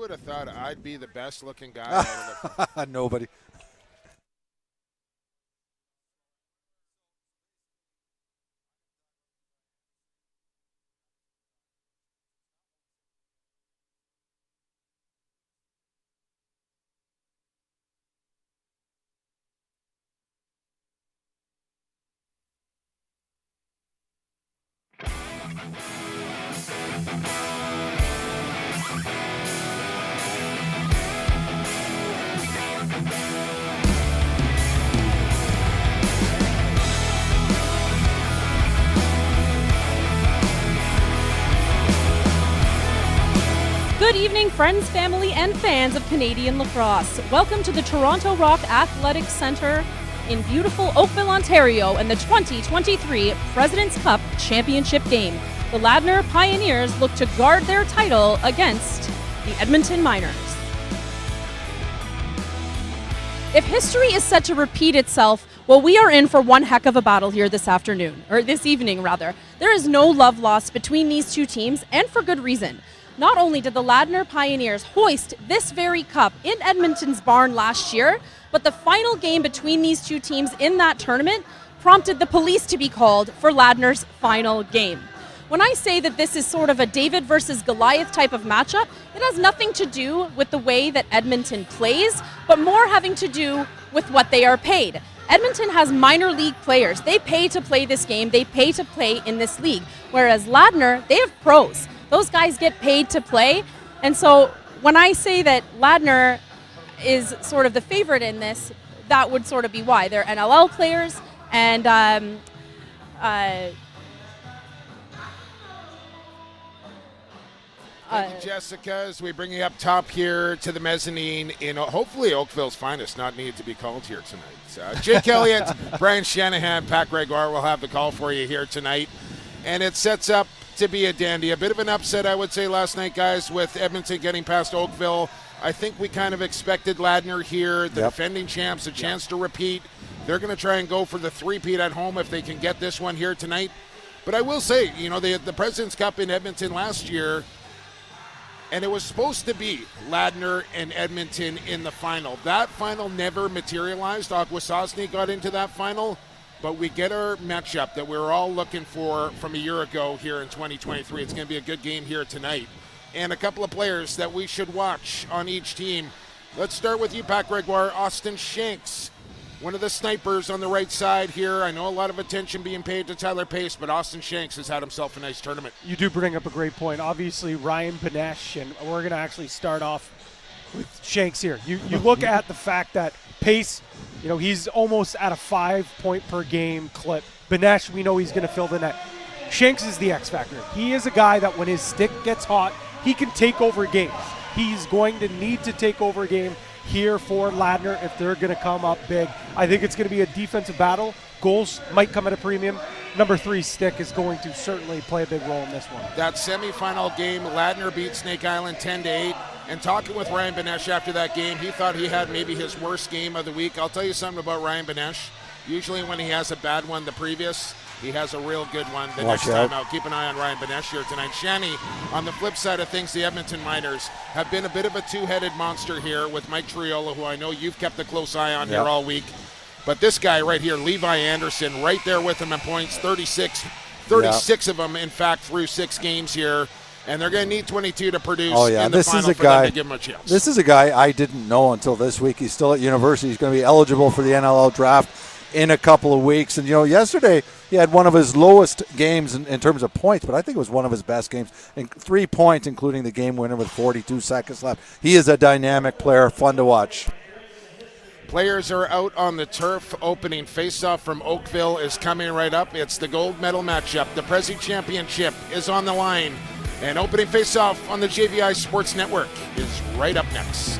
would have thought I'd be the best looking guy out of the. Nobody. Good evening, friends, family, and fans of Canadian lacrosse. Welcome to the Toronto Rock Athletic Centre in beautiful Oakville, Ontario, and the 2023 President's Cup Championship game. The Ladner Pioneers look to guard their title against the Edmonton Miners. If history is set to repeat itself, well, we are in for one heck of a battle here this afternoon, or this evening, rather. There is no love lost between these two teams, and for good reason. Not only did the Ladner Pioneers hoist this very cup in Edmonton's barn last year, but the final game between these two teams in that tournament prompted the police to be called for Ladner's final game. When I say that this is sort of a David versus Goliath type of matchup, it has nothing to do with the way that Edmonton plays, but more having to do with what they are paid. Edmonton has minor league players. They pay to play this game. They pay to play in this league. Whereas Ladner, they have pros. Those guys get paid to play. And so when I say that Ladner is sort of the favorite in this, that would sort of be why. They're NLL players, and Thank you, Jessica, as we bring you up top here to the mezzanine in hopefully Oakville's finest, not needed to be called here tonight. Jake Elliott, Brian Shanahan, Pat Gregoire will have the call for you here tonight. And it sets up to be a dandy. A bit of an upset, I would say, last night, guys, with Edmonton getting past Oakville. I think we kind of expected Ladner here, the defending champs, a chance to repeat. They're going to try and go for the three-peat at home if they can get this one here tonight. But I will say, you know, the President's Cup in Edmonton last year, and it was supposed to be Ladner and Edmonton in the final. That final never materialized. Akwesasne got into that final. But we get our matchup that we were all looking for from a year ago here in 2023. It's going to be a good game here tonight. And a couple of players that we should watch on each team. Let's start with you, Pat Gregoire. Austin Shanks, one of the snipers on the right side here. I know a lot of attention being paid to Tyler Pace, but Austin Shanks has had himself a nice tournament. You do bring up a great point. Obviously, Ryan Benesh, and we're going to actually start off with Shanks here. You look at the fact that Pace, you know, he's almost at a 5-point-per-game clip. Benesh, we know he's going to fill the net. Shanks is the X factor. He is a guy that when his stick gets hot, he can take over games. He's going to need to take over a game here for Ladner if they're going to come up big. I think it's going to be a defensive battle. Goals might come at a premium. Number 3 stick is going to certainly play a big role in this one. That semifinal game, Ladner beat Snake Island 10-8. And talking with Ryan Benesh after that game, he thought he had maybe his worst game of the week. I'll tell you something about Ryan Benesh. Usually when he has a bad one the previous, he has a real good one the next time out. Keep an eye on Ryan Benesh here tonight. Shani, on the flip side of things, the Edmonton Miners have been a bit of a two-headed monster here with Mike Triolo, who I know you've kept a close eye on here all week. But this guy right here, Levi Anderson, right there with him in points, 36 of them, in fact, through 6 games here. And they're going to need 22 to produce in the final for them to give him a chance. This is a guy I didn't know until this week. He's still at university. He's going to be eligible for the NLL draft in a couple of weeks. And, you know, yesterday he had one of his lowest games in terms of points, but I think it was one of his best games. And 3 points, including the game winner with 42 seconds left. He is a dynamic player, fun to watch. Players are out on the turf. Opening faceoff from Oakville is coming right up. It's the gold medal matchup. The Prezi Championship is on the line. And opening faceoff on the JVI Sports Network is right up next.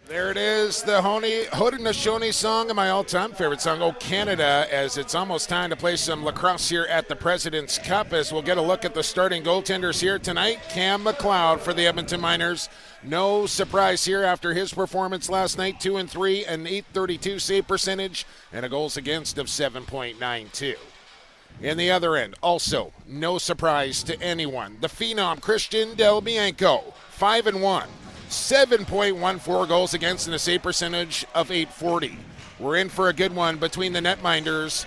There it is, the Haudenosaunee song, and my all-time favorite song, Oh Canada, as it's almost time to play some lacrosse here at the President's Cup, as we'll get a look at the starting goaltenders here tonight. Cam McLeod for the Edmonton Miners. No surprise here after his performance last night, 2-3, an .832 save percentage, and a goals against of 7.92. In the other end, also, no surprise to anyone, the phenom Christian Del Bianco, 5-1. 7.14 goals against and a save percentage of .840. We're in for a good one between the netminders.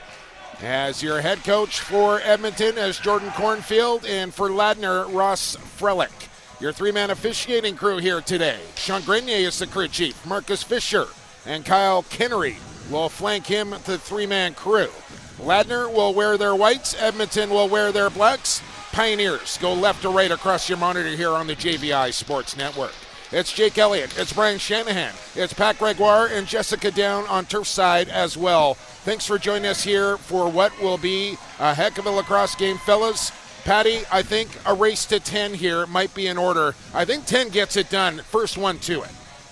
As your head coach for Edmonton as Jordan Cornfield, and for Ladner, Ross Frelick. Your three-man officiating crew here today. Sean Grenier is the crew chief. Marcus Fisher and Kyle Kennery will flank him, the three-man crew. Ladner will wear their whites. Edmonton will wear their blacks. Pioneers go left to right across your monitor here on the JVI Sports Network. It's Jake Elliott, it's Brian Shanahan, it's Pat Gregoire, and Jessica Down on turf side as well. Thanks for joining us here for what will be a heck of a lacrosse game, fellas. Patty, I think a race to 10 here might be in order. I think 10 gets it done, first one to it.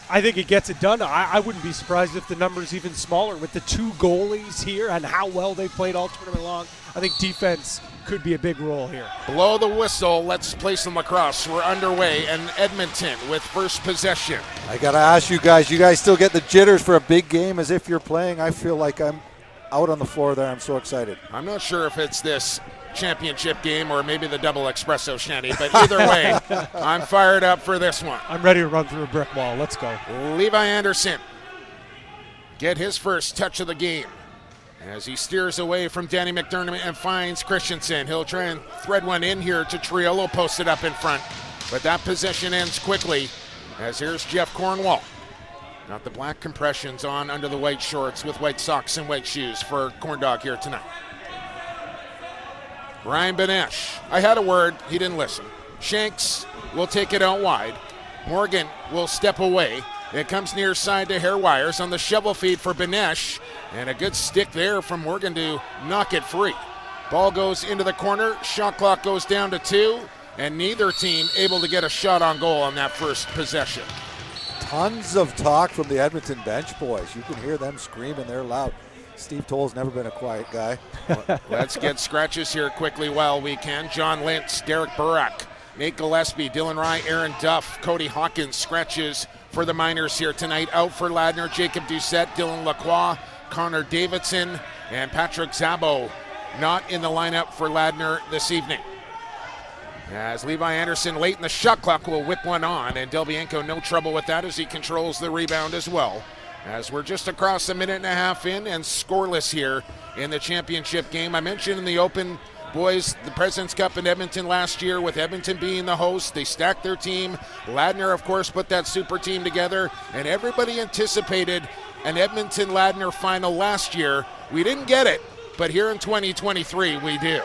I think it gets it done. I wouldn't be surprised if the number's even smaller with the two goalies here and how well they've played all tournament long. I think defense could be a big role here. Blow the whistle. Let's play some lacrosse. We're underway, and Edmonton with first possession. I got to ask you guys still get the jitters for a big game as if you're playing? I feel like I'm out on the floor there. I'm so excited. I'm not sure if it's this championship game or maybe the double espresso shanty, but either way, I'm fired up for this one. I'm ready to run through a brick wall. Let's go. Levi Anderson get his first touch of the game as he steers away from Danny McDermott and finds Christensen. He'll try and thread one in here to Triolo, posted up in front, but that possession ends quickly as here's Jeff Cornwall. Got the black compressions on under the white shorts with white socks and white shoes for Corndog here tonight. Ryan Benesh, I had a word, he didn't listen. Shanks will take it out wide. Morgan will step away. It comes near side to hair wires on the shovel feed for Benesh, and a good stick there from Morgan to knock it free. Ball goes into the corner, shot clock goes down to 2, and neither team able to get a shot on goal on that first possession. Tons of talk from the Edmonton bench boys. You can hear them screaming, they're loud. Steve Toll's never been a quiet guy. Let's get scratches here quickly while we can. John Lintz, Derek Burak, Nate Gillespie, Dylan Rye, Aaron Duff, Cody Hawkins scratches for the Miners here tonight. Out for Ladner, Jacob Doucette, Dylan Lacroix, Connor Davidson, and Patrick Zabo not in the lineup for Ladner this evening. As Levi Anderson late in the shot clock will whip one on, and Del Bianco no trouble with that as he controls the rebound as well. As we're just across a minute and a half in and scoreless here in the championship game. I mentioned in the open, boys, the President's Cup in Edmonton last year with Edmonton being the host. They stacked their team. Ladner, of course, put that super team together, and everybody anticipated an Edmonton-Ladner final last year. We didn't get it, but here in 2023, we do.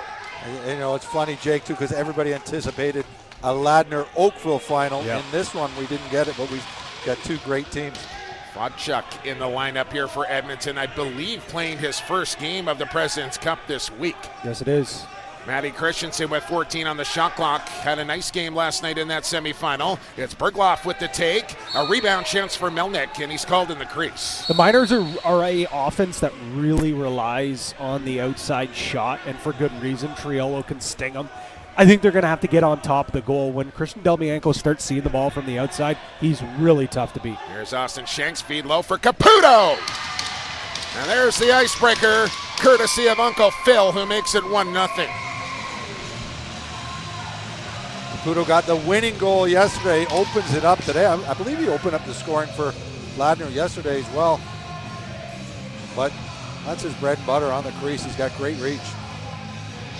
You know, it's funny, Jake, too, because everybody anticipated a Ladner-Oakville final. Yep. In this one, we didn't get it, but we got two great teams. Vodchuk in the lineup here for Edmonton, I believe playing his first game of the President's Cup this week. Yes, it is. Matty Christensen with 14 on the shot clock. Had a nice game last night in that semifinal. It's Bergloff with the take. A rebound chance for Melnick, and he's called in the crease. The Miners are a offense that really relies on the outside shot, and for good reason. Triolo can sting them. I think they're going to have to get on top of the goal. When Christian Del Bianco starts seeing the ball from the outside, he's really tough to beat. Here's Austin Shanks, feed low for Caputo. And there's the icebreaker, courtesy of Uncle Phil, who makes it 1-0. Caputo got the winning goal yesterday, opens it up today. I believe he opened up the scoring for Ladner yesterday as well. But that's his bread and butter on the crease. He's got great reach.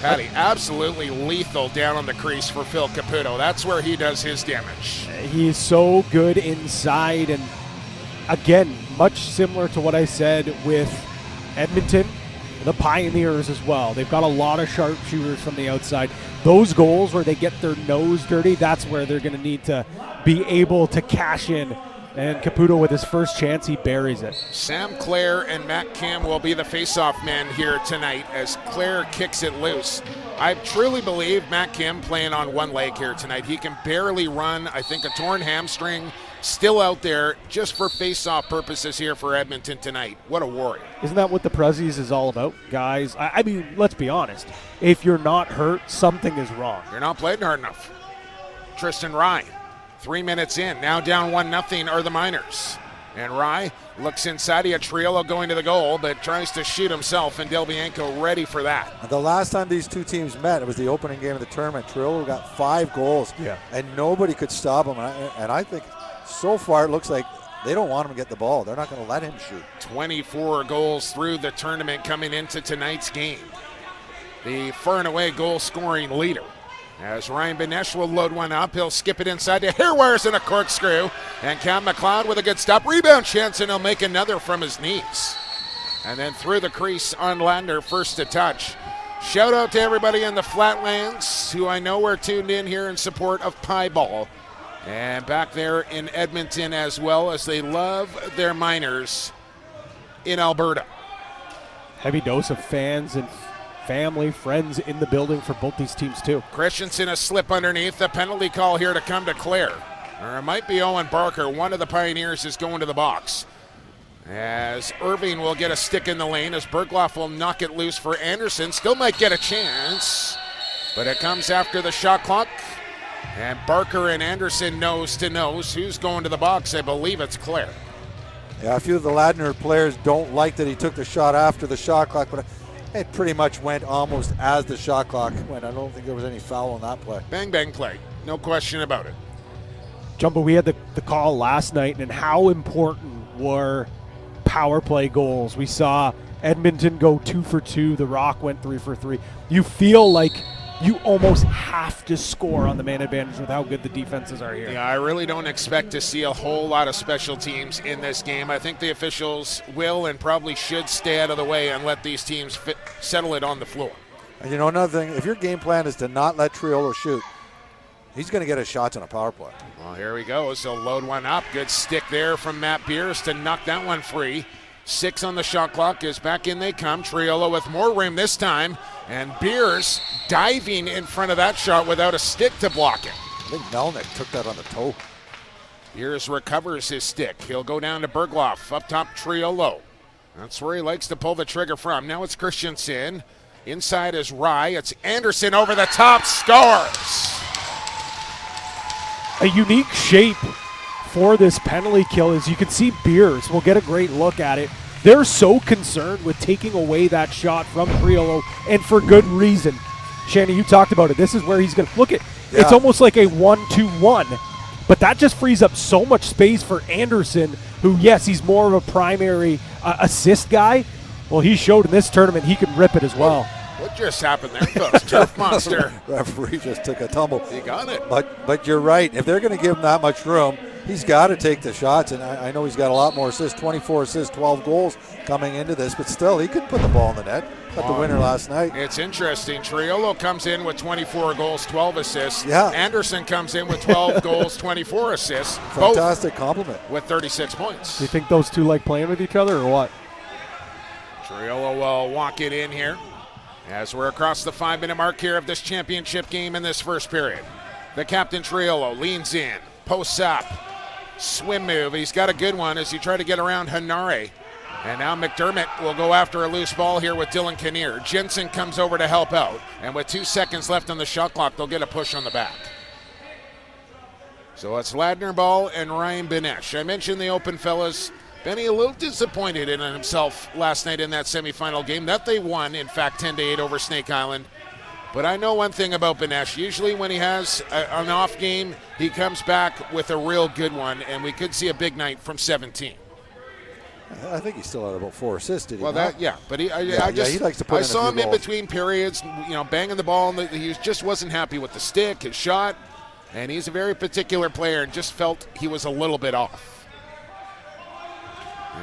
Patty, absolutely lethal down on the crease for Phil Caputo. That's where he does his damage. He's so good inside, and again, much similar to what I said with Edmonton, the Pioneers as well. They've got a lot of sharpshooters from the outside. Those goals where they get their nose dirty, that's where they're going to need to be able to cash in. And Caputo, with his first chance, he buries it. Sam Clare and Matt Kim will be the face-off men here tonight as Clare kicks it loose. I truly believe Matt Kim playing on one leg here tonight. He can barely run. I think a torn hamstring still out there just for face-off purposes here for Edmonton tonight. What a warrior. Isn't that what the Prezzies is all about, guys? I mean, let's be honest. If you're not hurt, something is wrong. You're not playing hard enough. Tristan Rye, 3 minutes in. Now down 1-0 are the Miners. And Rye looks inside. He had Triolo going to the goal, but tries to shoot himself, and Del Bianco ready for that. The last time these two teams met, it was the opening game of the tournament. Triolo got 5 goals, and nobody could stop him. And I think so far it looks like they don't want him to get the ball. They're not going to let him shoot. 24 goals through the tournament coming into tonight's game. The far and away goal scoring leader. As Ryan Benesh will load one up, he'll skip it inside to Hairwires and a corkscrew. And Cam McLeod with a good stop. Rebound chance, and he'll make another from his knees. And then through the crease on Ladner, first to touch. Shout out to everybody in the Flatlands who I know are tuned in here in support of Pieball. And back there in Edmonton as well, as they love their Miners in Alberta. Heavy dose of fans and family, friends in the building for both these teams too. Christensen a slip underneath. The penalty call here to come to Clare. Or it might be Owen Barker. One of the Pioneers is going to the box. As Irving will get a stick in the lane, as Bergloff will knock it loose for Anderson. Still might get a chance, but it comes after the shot clock. And Barker and Anderson nose to nose. Who's going to the box? I believe it's Clare. Yeah, a few of the Ladner players don't like that he took the shot after the shot clock, but it pretty much went almost as the shot clock went. I don't think there was any foul on that play. Bang, bang play. No question about it. Jumbo, we had the call last night, and how important were power play goals. We saw Edmonton go 2 for 2. The Rock went 3 for 3. You feel like you almost have to score on the man advantage with how good the defenses are here. Yeah, I really don't expect to see a whole lot of special teams in this game. I think the officials will and probably should stay out of the way and let these teams settle it on the floor. And you know another thing, if your game plan is to not let Triolo shoot, he's going to get his shots on a power play. Well, here we go. So load one up. Good stick there from Matt Beers to knock that one free. 6 on the shot clock as back in they come. Triolo with more room this time. And Beers diving in front of that shot without a stick to block it. I think Melnick took that on the toe. Beers recovers his stick. He'll go down to Bergloff. Up top, Triolo. That's where he likes to pull the trigger from. Now it's Christensen. Inside is Rye. It's Anderson over the top. Scores! A unique shape for this penalty kill is you can see Beers. We'll get a great look at it. They're so concerned with taking away that shot from Triolo, and for good reason. Shanny, you talked about it. This is where he's going to look at. Yeah. It's almost like a 1-2-1, but that just frees up so much space for Anderson, who, yes, he's more of a primary assist guy. Well, he showed in this tournament he can rip it as well. What just happened there, folks? Turf monster. Referee just took a tumble. He got it. But you're right. If they're going to give him that much room, he's got to take the shots. And I know he's got a lot more assists, 24 assists, 12 goals coming into this. But still, he could put the ball in the net. Got the winner last night. It's interesting. Triolo comes in with 24 goals, 12 assists. Yeah. Anderson comes in with 12 goals, 24 assists. Fantastic compliment. With 36 points. Do you think those two like playing with each other or what? Triolo will walk it in here as we're across the 5-minute mark here of this championship game in this first period. The captain Triolo leans in, posts up, swim move. He's got a good one as he tried to get around Hanare. And now McDermott will go after a loose ball here with Dylan Kinnear. Jensen comes over to help out. And with 2 seconds left on the shot clock, they'll get a push on the back. So it's Ladner ball and Ryan Benesh. I mentioned the open fellas. Benny a little disappointed in himself last night in that semifinal game that they won, in fact, 10-8 over Snake Island. But I know one thing about Benesh. Usually when he has an off game, he comes back with a real good one, and we could see a big night from 17. I think he still had about 4 assists, did he? Well, not? that, yeah. But he likes to put I in a saw few him in goals. between periods, banging the ball, and he just wasn't happy with the stick, his shot. And he's a very particular player and just felt he was a little bit off.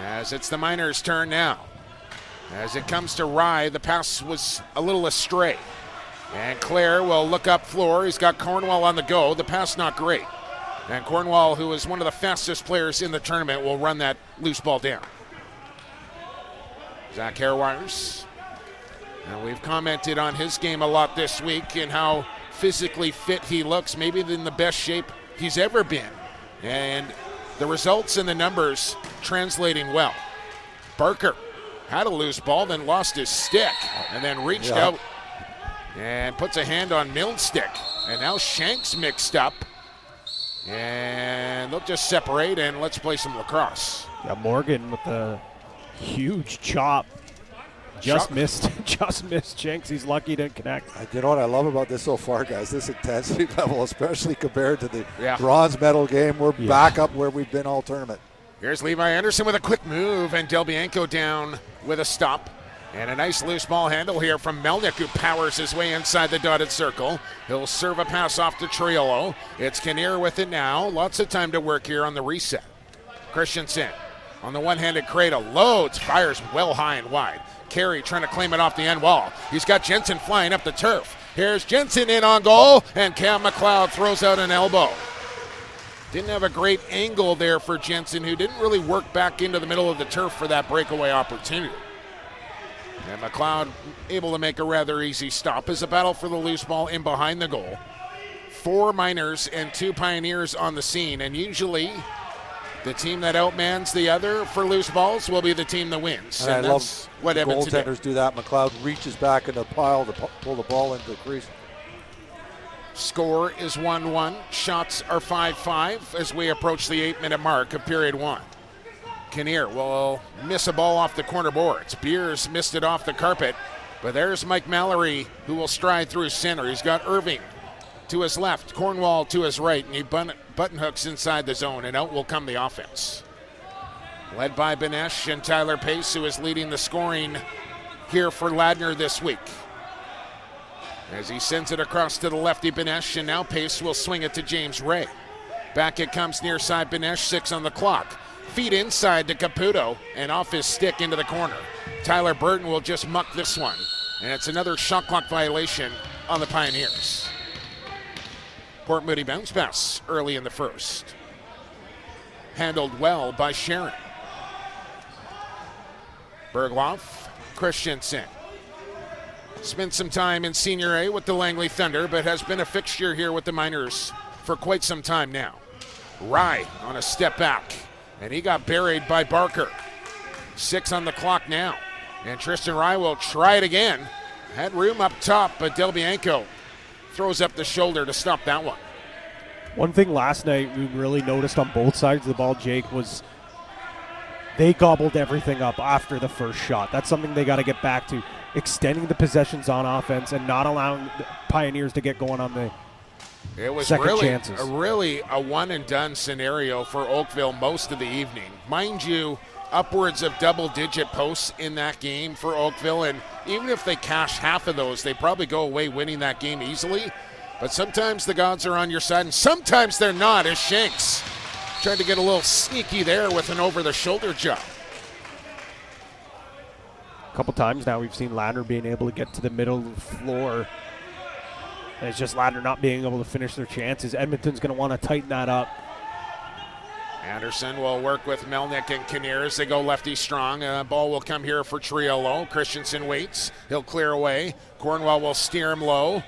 As it's the Miners' turn now. As it comes to Rye, the pass was a little astray. And Clare will look up floor. He's got Cornwall on the go. The pass not great. And Cornwall, who is one of the fastest players in the tournament, will run that loose ball down. Zach Hairwires. And we've commented on his game a lot this week and how physically fit he looks, maybe in the best shape he's ever been. And the results and the numbers translating well. Barker had a loose ball, then lost his stick, and then reached out and puts a hand on Milne's stick. And now Shanks mixed up. And they'll just separate, and let's play some lacrosse. Yeah, Morgan with a huge chop. Just missed Shanks. He's lucky to connect. You know what I love about this so far, guys? This intensity level, especially compared to the bronze medal game. We're back up where we've been all tournament. Here's Levi Anderson with a quick move, and Del Bianco down with a stop. And a nice loose ball handle here from Melnick, who powers his way inside the dotted circle. He'll serve a pass off to Triolo. It's Kinnear with it now. Lots of time to work here on the reset. Christensen on the one-handed cradle. Loads, fires well high and wide. Carey trying to claim it off the end wall. He's got Jensen flying up the turf. Here's Jensen in on goal, and Cam McLeod throws out an elbow. Didn't have a great angle there for Jensen, who didn't really work back into the middle of the turf for that breakaway opportunity. And McLeod able to make a rather easy stop as a battle for the loose ball in behind the goal. 4 Miners and 2 Pioneers on the scene, and usually the team that outmans the other for loose balls will be the team that wins. And I love what Edmonton goaltenders do that. McLeod reaches back in the pile to pull the ball into the crease. Score is 1-1. Shots are 5-5 as we approach the 8-minute mark of period 1. Kinnear will miss a ball off the corner boards. Beers missed it off the carpet, but there's Mike Mallory, who will stride through center. He's got Irving to his left, Cornwall to his right, and he button hooks inside the zone, and out will come the offense. Led by Benesh and Tyler Pace, who is leading the scoring here for Ladner this week. As he sends it across to the lefty Benesh, and now Pace will swing it to James Ray. Back it comes near side Benesh, 6 on the clock. Feet inside to Caputo, and off his stick into the corner. Tyler Burton will just muck this one, and it's another shot clock violation on the Pioneers. Port Moody bounce pass early in the first. Handled well by Sharon. Bergloff, Christensen. Spent some time in Senior A with the Langley Thunder, but has been a fixture here with the Miners for quite some time now. Rye on a step back, and he got buried by Barker. 6 on the clock now, and Tristan Rye will try it again. Had room up top, but Del Bianco throws up the shoulder to stop that one. One thing last night we really noticed on both sides of the ball, Jake, was they gobbled everything up after the first shot. That's something they got to get back to, extending the possessions on offense and not allowing the Pioneers to get going on the It was second really chances. a one-and-done scenario for Oakville most of the evening. Mind you, upwards of double-digit posts in that game for Oakville, and even if they cash half of those, they probably go away winning that game easily. But sometimes the gods are on your side, and sometimes they're not, as Shanks tried to get a little sneaky there with an over-the-shoulder job. A couple times now we've seen Ladner being able to get to the middle of the floor. And it's just Ladner not being able to finish their chances. Edmonton's going to want to tighten that up. Anderson will work with Melnick and Kinnear as they go lefty strong. Ball will come here for Triolo. Christensen waits. He'll clear away. Cornwall will steer him low.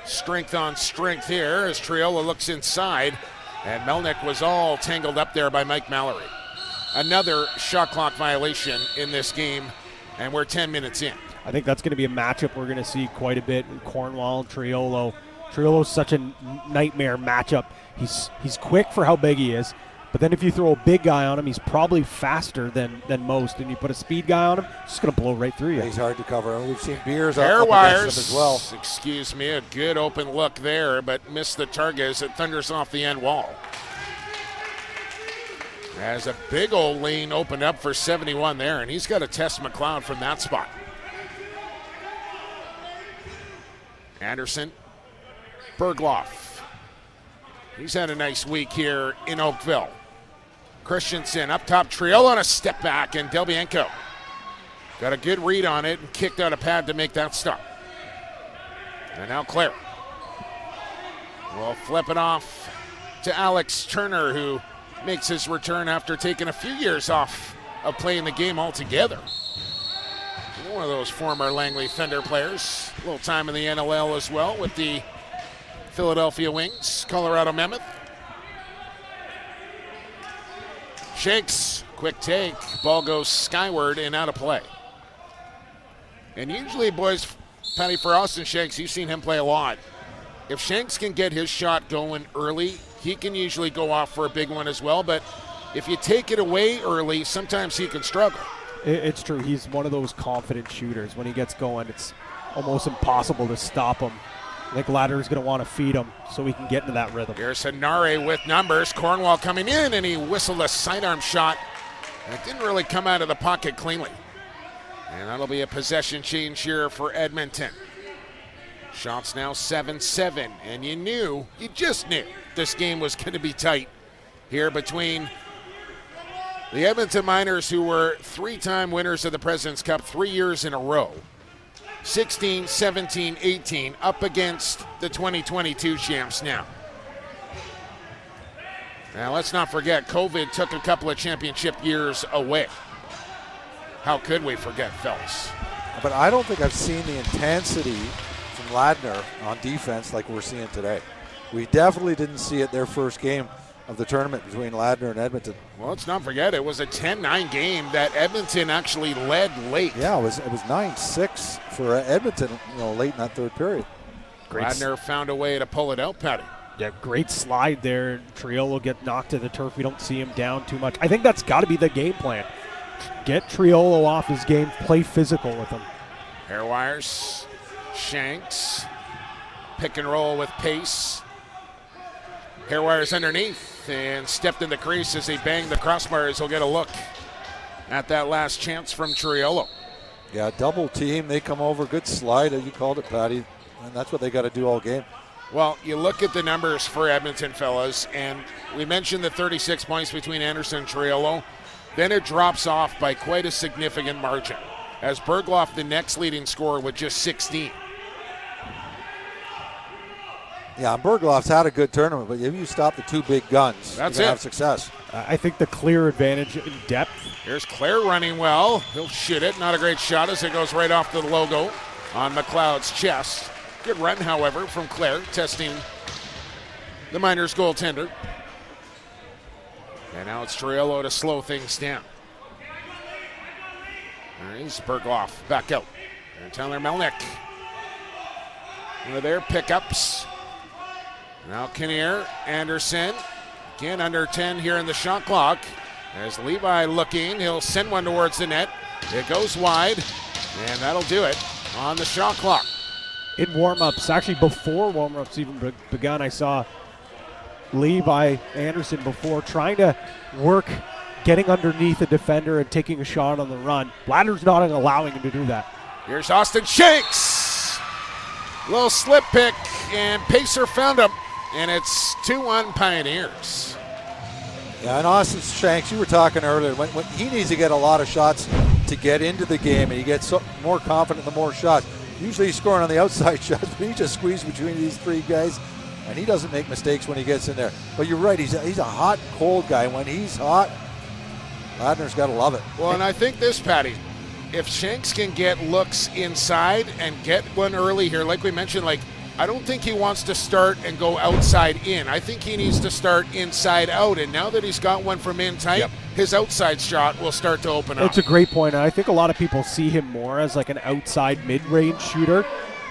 Strength on strength here as Triolo looks inside. And Melnick was all tangled up there by Mike Mallory. Another shot clock violation in this game, and we're 10 minutes in. I think that's going to be a matchup we're going to see quite a bit. Cornwall and Triolo. Triolo's such a nightmare matchup. He's quick for how big he is, but then if you throw a big guy on him, he's probably faster than most, and you put a speed guy on him, it's just going to blow right through you. He's hard to cover. We've seen Beers Air up wires against him as well. Excuse me, a good open look there, but missed the target as it thunders off the end wall. As a big old lane opened up for 71 there, and he's got to test McLeod from that spot. Anderson, Bergloff. He's had a nice week here in Oakville. Christensen up top, Triolo on a step back, and Del Bianco got a good read on it and kicked out a pad to make that stop. And now Claire will flip it off to Alex Turner, who makes his return after taking a few years off of playing the game altogether. One of those former Langley Thunder players. A little time in the NLL as well with the Philadelphia Wings, Colorado Mammoth. Shanks, quick take. Ball goes skyward and out of play. And usually, boys, Patty, for Austin Shanks, you've seen him play a lot. If Shanks can get his shot going early, he can usually go off for a big one as well. But if you take it away early, sometimes he can struggle. It's true. He's one of those confident shooters. When he gets going, it's almost impossible to stop him. I think Ladner is going to want to feed him so he can get into that rhythm. Here's Hanare with numbers. Cornwall coming in, and he whistled a sidearm shot. And it didn't really come out of the pocket cleanly. And that'll be a possession change here for Edmonton. Shots now 7-7, and you just knew this game was going to be tight here between the Edmonton Miners, who were 3-time winners of the President's Cup 3 years in a row, 16, 17, 18, up against the 2022 champs now. Now, let's not forget, COVID took a couple of championship years away. How could we forget, fellas? But I don't think I've seen the intensity from Ladner on defense like we're seeing today. We definitely didn't see it their first game of the tournament between Ladner and Edmonton. Well, let's not forget, it was a 10-9 game that Edmonton actually led late. Yeah, it was 9-6 for Edmonton, late in that third period. Ladner found a way to pull it out, Patty. Yeah, great slide there. Triolo will get knocked to the turf. We don't see him down too much. I think that's got to be the game plan. Get Triolo off his game, play physical with him. Hairwires, Shanks, pick and roll with pace. Hairwires underneath and stepped in the crease as he banged the crossbars. He'll get a look at that last chance from Triolo. Yeah, double team. They come over. Good slide, as you called it, Patty. And that's what they got to do all game. Well, you look at the numbers for Edmonton, fellas, and we mentioned the 36 points between Anderson and Triolo. Then it drops off by quite a significant margin, as Bergloff, the next leading scorer, with just 16. Yeah, and Bergloff's had a good tournament, but if you stop the two big guns, that's you're it. Have success. I think the clear advantage in depth. Here's Claire running well. He'll shoot it. Not a great shot as it goes right off the logo on McLeod's chest. Good run, however, from Claire, testing the Miners' goaltender. And now it's Triolo to slow things down. There's Bergloff back out. And Tyler Melnick. One of their pickups. Now Kinnear, Anderson. Again under 10 here in the shot clock. As Levi looking, he'll send one towards the net. It goes wide, and that'll do it on the shot clock. In warm-ups, actually before warm-ups even begun, I saw Levi Anderson before trying to work getting underneath a defender and taking a shot on the run. Ladner's not allowing him to do that. Here's Austin Shanks. Little slip pick, and Pacer found him, and it's 2-1 Pioneers. Yeah, and Austin Shanks, you were talking earlier, when he needs to get a lot of shots to get into the game, and he gets more confident the more shots. Usually he's scoring on the outside shots, but he just squeezed between these three guys, and he doesn't make mistakes when he gets in there. But you're right, he's a hot, cold guy. When he's hot, Ladner's got to love it. Well, and I think this, Patty, if Shanks can get looks inside and get one early here, like we mentioned, I don't think he wants to start and go outside in. I think he needs to start inside out, and now that he's got one from in tight, his outside shot will start to open up. It's a great point, and I think a lot of people see him more as like an outside mid-range shooter.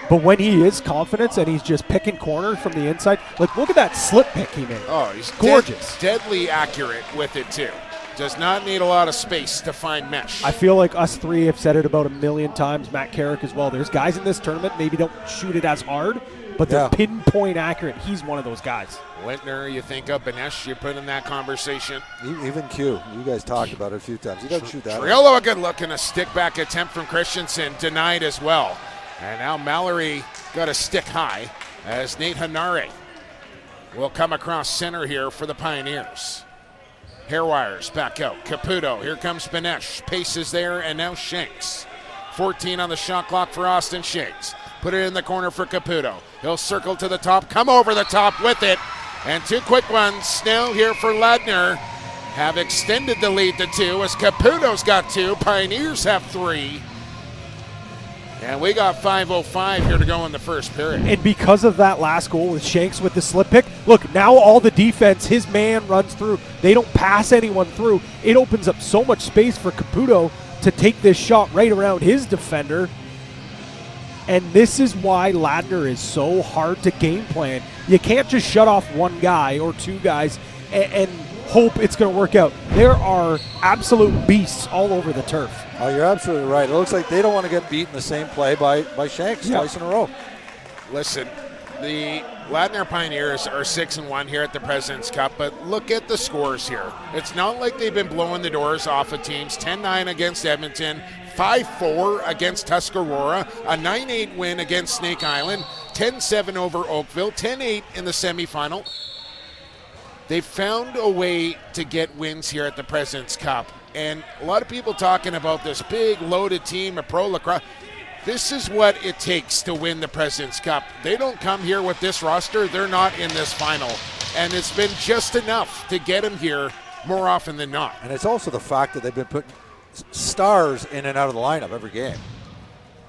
But when he is confident and he's just picking corners from the inside, look at that slip pick he made. Oh, he's gorgeous. Deadly accurate with it, too. Does not need a lot of space to find mesh. I feel like us three have said it about a million times, Matt Carrick as well. There's guys in this tournament maybe don't shoot it as hard, but they're pinpoint accurate. He's one of those guys. Lintner, you think of Benesh, you put in that conversation. Even Q, you guys talked about it a few times. He doesn't shoot that. Triolo, a good look, and a stick-back attempt from Christensen, denied as well. And now Mallory got a stick high as Nate Hanare will come across center here for the Pioneers. Hairwires back out. Caputo. Here comes Benesh. Pace is there, and now Shanks. 14 on the shot clock for Austin Shanks. Put it in the corner for Caputo. He'll circle to the top, come over the top with it. And two quick ones now here for Ladner. Have extended the lead to two as Caputo's got two. Pioneers have three. And we got 5:05 here to go in the first period. And because of that last goal with Shanks with the slip pick, look, now all the defense, his man runs through. They don't pass anyone through. It opens up so much space for Caputo to take this shot right around his defender. And this is why Ladner is so hard to game plan. You can't just shut off one guy or two guys and hope it's going to work out. There are absolute beasts all over the turf. Oh, you're absolutely right. It looks like they don't want to get beat in the same play by Shanks twice in a row. Listen, the Ladner Pioneers are 6-1 here at the President's Cup, but look at the scores here. It's not like they've been blowing the doors off of teams. 10-9 against Edmonton, 5-4 against Tuscarora, a 9-8 win against Snake Island, 10-7 over Oakville, 10-8 in the semifinal. They've found a way to get wins here at the President's Cup. And a lot of people talking about this big loaded team of pro lacrosse. This is what it takes to win the President's Cup. They don't come here with this roster. They're not in this final. And it's been just enough to get them here more often than not. And it's also the fact that they've been putting stars in and out of the lineup every game.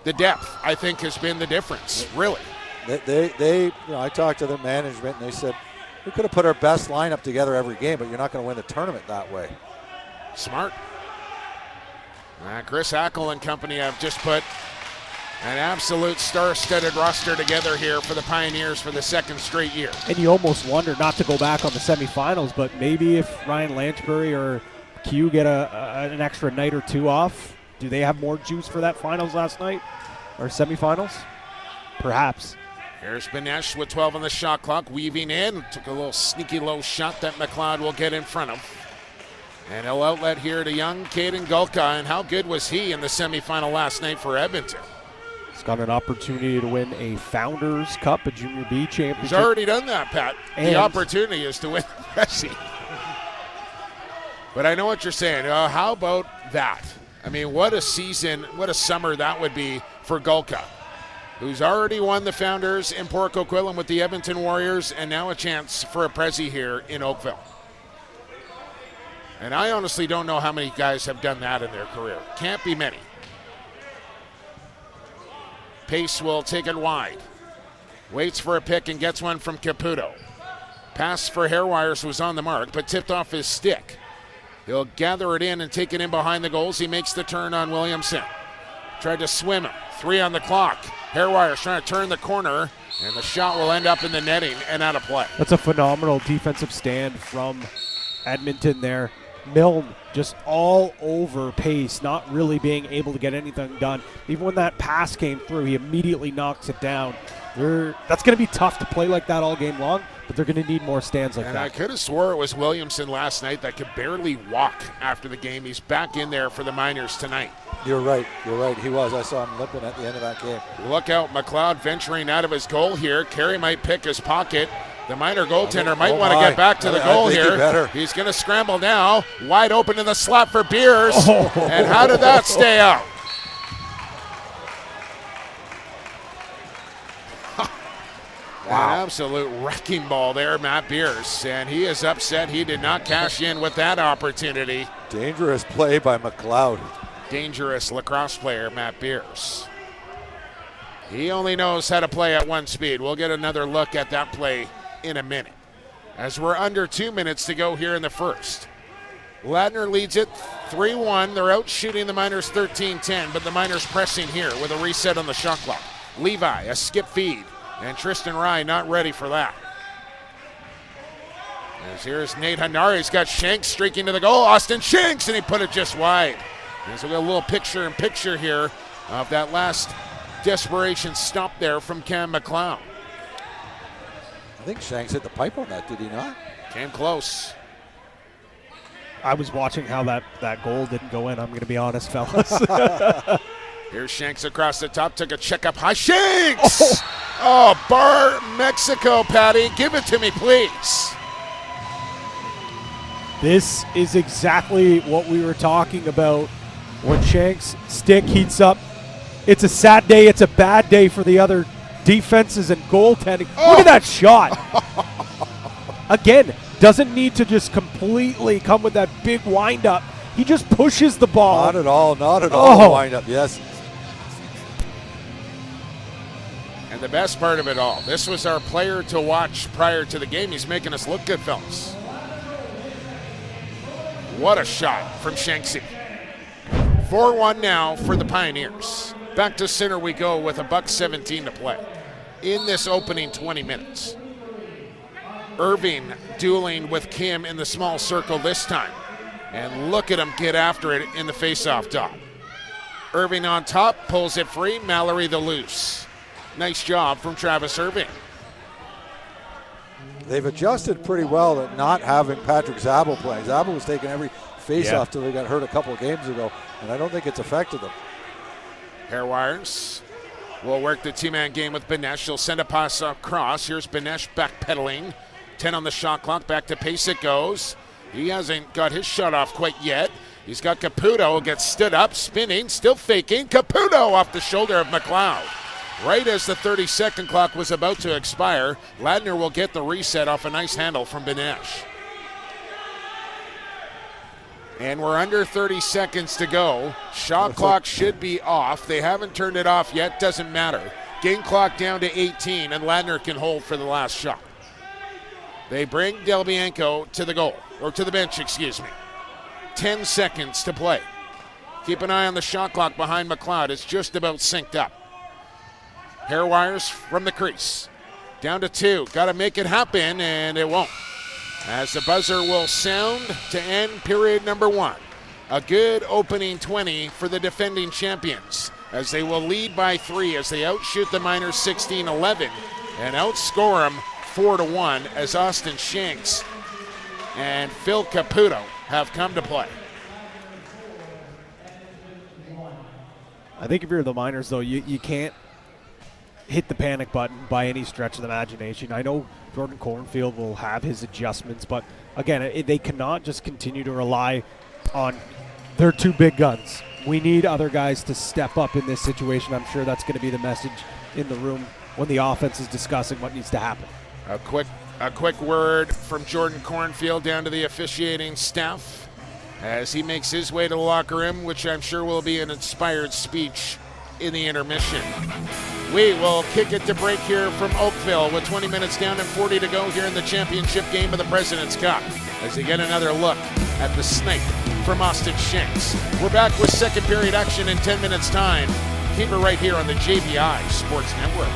The depth, I think, has been the difference, really. They I talked to the management and they said, we could have put our best lineup together every game, but you're not going to win the tournament that way. Smart. Chris Hackle and company have just put an absolute star-studded roster together here for the Pioneers for the second straight year. And you almost wonder, not to go back on the semifinals, but maybe if Ryan Lanchbury or Q get an extra night or two off, do they have more juice for that finals last night or semifinals? Perhaps. Here's Benesh with 12 on the shot clock, weaving in. Took a little sneaky low shot that McLeod will get in front of. And he'll outlet here to young Caden Gulka. And how good was he in the semifinal last night for Edmonton? He's got an opportunity to win a Founders Cup, a Junior B championship. He's already done that, Pat. And the opportunity is to win the Prezi. But I know what you're saying. How about that? I mean, what a season, what a summer that would be for Gulka, who's already won the Founders in Port Coquitlam with the Edmonton Warriors, and now a chance for a Prezi here in Oakville. And I honestly don't know how many guys have done that in their career. Can't be many. Pace will take it wide. Waits for a pick and gets one from Caputo. Pass for Hairwires was on the mark, but tipped off his stick. He'll gather it in and take it in behind the goals. He makes the turn on Williamson. Tried to swim him. 3 on the clock. Hairwires trying to turn the corner, and the shot will end up in the netting and out of play. That's a phenomenal defensive stand from Edmonton there. Milne just all over Pace, not really being able to get anything done. Even when that pass came through, he immediately knocks it down. That's going to be tough to play like that all game long, but they're going to need more stands like and that. I could have swore it was Williamson last night that could barely walk after the game. He's back in there for the Miners tonight. You're right. He was. I saw him limping at the end of that game. Look out, McLeod venturing out of his goal here. Carey might pick his pocket. The Miner goaltender might want to get back to the goal here. He's going to scramble now. Wide open in the slot for Beers. Oh. And how did that stay out? Wow. An absolute wrecking ball there, Matt Beers. And he is upset he did not cash in with that opportunity. Dangerous play by McLeod. Dangerous lacrosse player, Matt Beers. He only knows how to play at one speed. We'll get another look at that play in a minute, as we're under 2 minutes to go here in the first. Ladner leads it 3-1. They're out shooting the Miners 13-10, but the Miners pressing here with a reset on the shot clock. Levi, a skip feed, and Tristan Rye not ready for that. As here's Nate Hanari. He's got Shanks streaking to the goal. Austin Shanks, and he put it just wide. As we got a little picture-in-picture here of that last desperation stop there from Cam McLeod. I think Shanks hit the pipe on that, did he not? Came close. I was watching how that goal didn't go in, I'm going to be honest, fellas. Here's Shanks across the top, took a check up high. Shanks! Oh, Bar Mexico, Patty. Give it to me, please. This is exactly what we were talking about when Shanks' stick heats up. It's a sad day. It's a bad day for the other defenses and goaltending. Look at that shot. Again, doesn't need to just completely come with that big wind-up. He just pushes the ball. Not at all. Wind-up, yes. And the best part of it all, this was our player to watch prior to the game. He's making us look good, fellas. What a shot from Shanksy. 4-1 now for the Pioneers. Back to center we go with $1:17 to play in this opening 20 minutes. Irving dueling with Kim in the small circle this time. And look at him get after it in the faceoff dot. Irving on top, pulls it free. Mallory the loose. Nice job from Travis Irving. They've adjusted pretty well at not having Patrick Zabel play. Zabel was taking every face-off till he got hurt a couple of games ago, and I don't think it's affected them. Hairwires will work the two-man game with Benesh. He'll send a pass across. Here's Benesh backpedaling. 10 on the shot clock. Back to pace it goes. He hasn't got his shot off quite yet. He's got Caputo, gets stood up, spinning, still faking. Caputo off the shoulder of McLeod. Right as the 30-second clock was about to expire, Ladner will get the reset off a nice handle from Benesh. And we're under 30 seconds to go. Shot clock should be off. They haven't turned it off yet. Doesn't matter. Game clock down to 18, and Ladner can hold for the last shot. They bring Del Bianco to the goal, or to the bench, excuse me. 10 seconds to play. Keep an eye on the shot clock behind McLeod. It's just about synced up. Hair wires from the crease. Down to 2. Got to make it happen, and it won't. As the buzzer will sound to end period number 1. A good opening 20 for the defending champions, as they will lead by 3 as they outshoot the Miners 16-11 and outscore them 4-1 as Austin Shanks and Phil Caputo have come to play. I think if you're the Miners, though, you can't hit the panic button by any stretch of the imagination. I know Jordan Cornfield will have his adjustments, but again, they cannot just continue to rely on their 2 big guns. We need other guys to step up in this situation. I'm sure that's going to be the message in the room when the offense is discussing what needs to happen. A quick word from Jordan Cornfield down to the officiating staff as he makes his way to the locker room, which I'm sure will be an inspired speech in the intermission. We will kick it to break here from Oakville with 20 minutes down and 40 to go here in the championship game of the President's Cup as they get another look at the snipe from Austin Shanks. We're back with second period action in 10 minutes time. Keep it right here on the JVI Sports Network.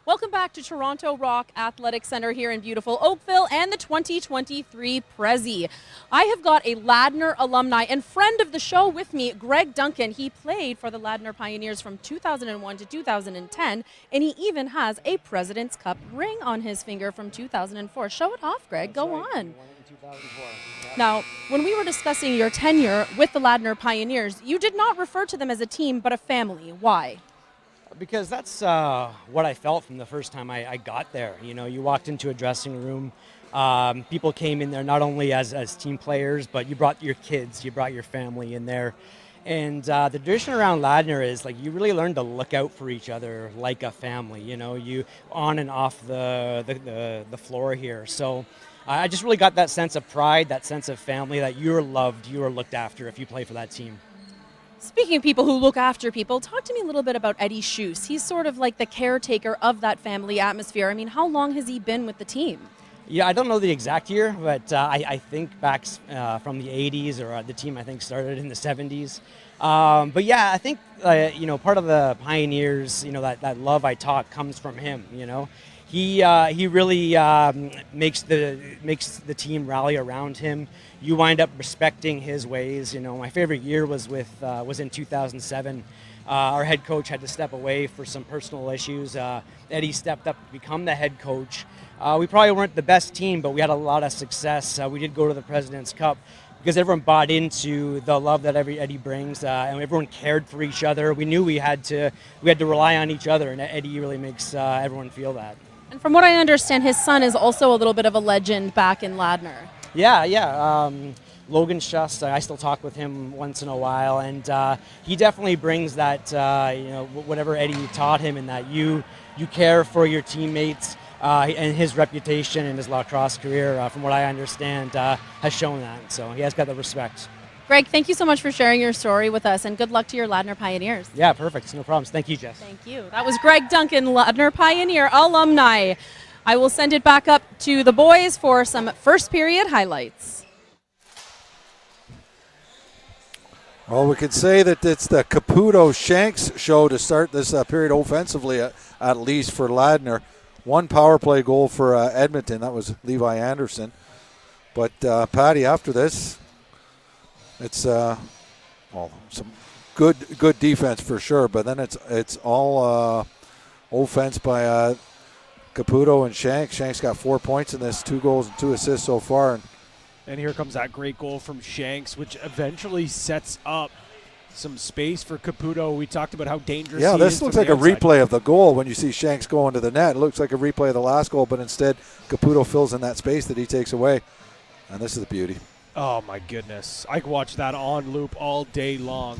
Welcome back to Toronto Rock Athletic Center here in beautiful Oakville and the 2023 Prezi. I have got a Ladner alumni and friend of the show with me, Greg Duncan. He played for the Ladner Pioneers from 2001 to 2010, and he even has a President's Cup ring on his finger from 2004. Show it off, Greg. Go on. Now, when we were discussing your tenure with the Ladner Pioneers, you did not refer to them as a team, but a family. Why? Because that's what I felt from the first time I got there. You know, you walked into a dressing room, people came in there not only as team players, but you brought your kids, you brought your family in there. And the tradition around Ladner is like you really learn to look out for each other like a family, you know, you on and off the floor here. So I just really got that sense of pride, that sense of family, that you're loved, you are looked after if you play for that team. Speaking of people who look after people, talk to me a little bit about Eddie Schuss. He's sort of like the caretaker of that family atmosphere. I mean, how long has he been with the team? Yeah, I don't know the exact year, but I think back from the 80s, or the team I think started in the 70s. But yeah, I think, you know, part of the Pioneers, you know, that love I talk comes from him, you know. He really makes the team rally around him. You wind up respecting his ways. You know, my favorite year was in 2007. Our head coach had to step away for some personal issues. Eddie stepped up to become the head coach. We probably weren't the best team, but we had a lot of success. We did go to the President's Cup because everyone bought into the love that Eddie brings, and everyone cared for each other. We knew we had to rely on each other, and Eddie really makes everyone feel that. And from what I understand, his son is also a little bit of a legend back in Ladner. Yeah. Logan Schuss, I still talk with him once in a while, and he definitely brings that, you know, whatever Eddie taught him, and that you care for your teammates, and his reputation in his lacrosse career, from what I understand, has shown that. So he has got the respect. Greg, thank you so much for sharing your story with us, and good luck to your Ladner Pioneers. Yeah, perfect. No problems. Thank you, Jess. Thank you. That was Greg Duncan, Ladner Pioneer alumni. I will send it back up to the boys for some first period highlights. Well, we could say that it's the Caputo Shanks show to start this period offensively, at least for Ladner. One power play goal for Edmonton. That was Levi Anderson. But, Patty, after this, it's some good defense for sure. But then it's all offense by Caputo and Shanks. Shanks got 4 points in this, 2 goals and 2 assists so far. And here comes that great goal from Shanks, which eventually sets up some space for Caputo. We talked about how dangerous he is. Yeah, this looks like a replay of the goal when you see Shanks go into the net. It looks like a replay of the last goal, but instead Caputo fills in that space that he takes away. And this is the beauty. Oh, my goodness. I could watch that on loop all day long.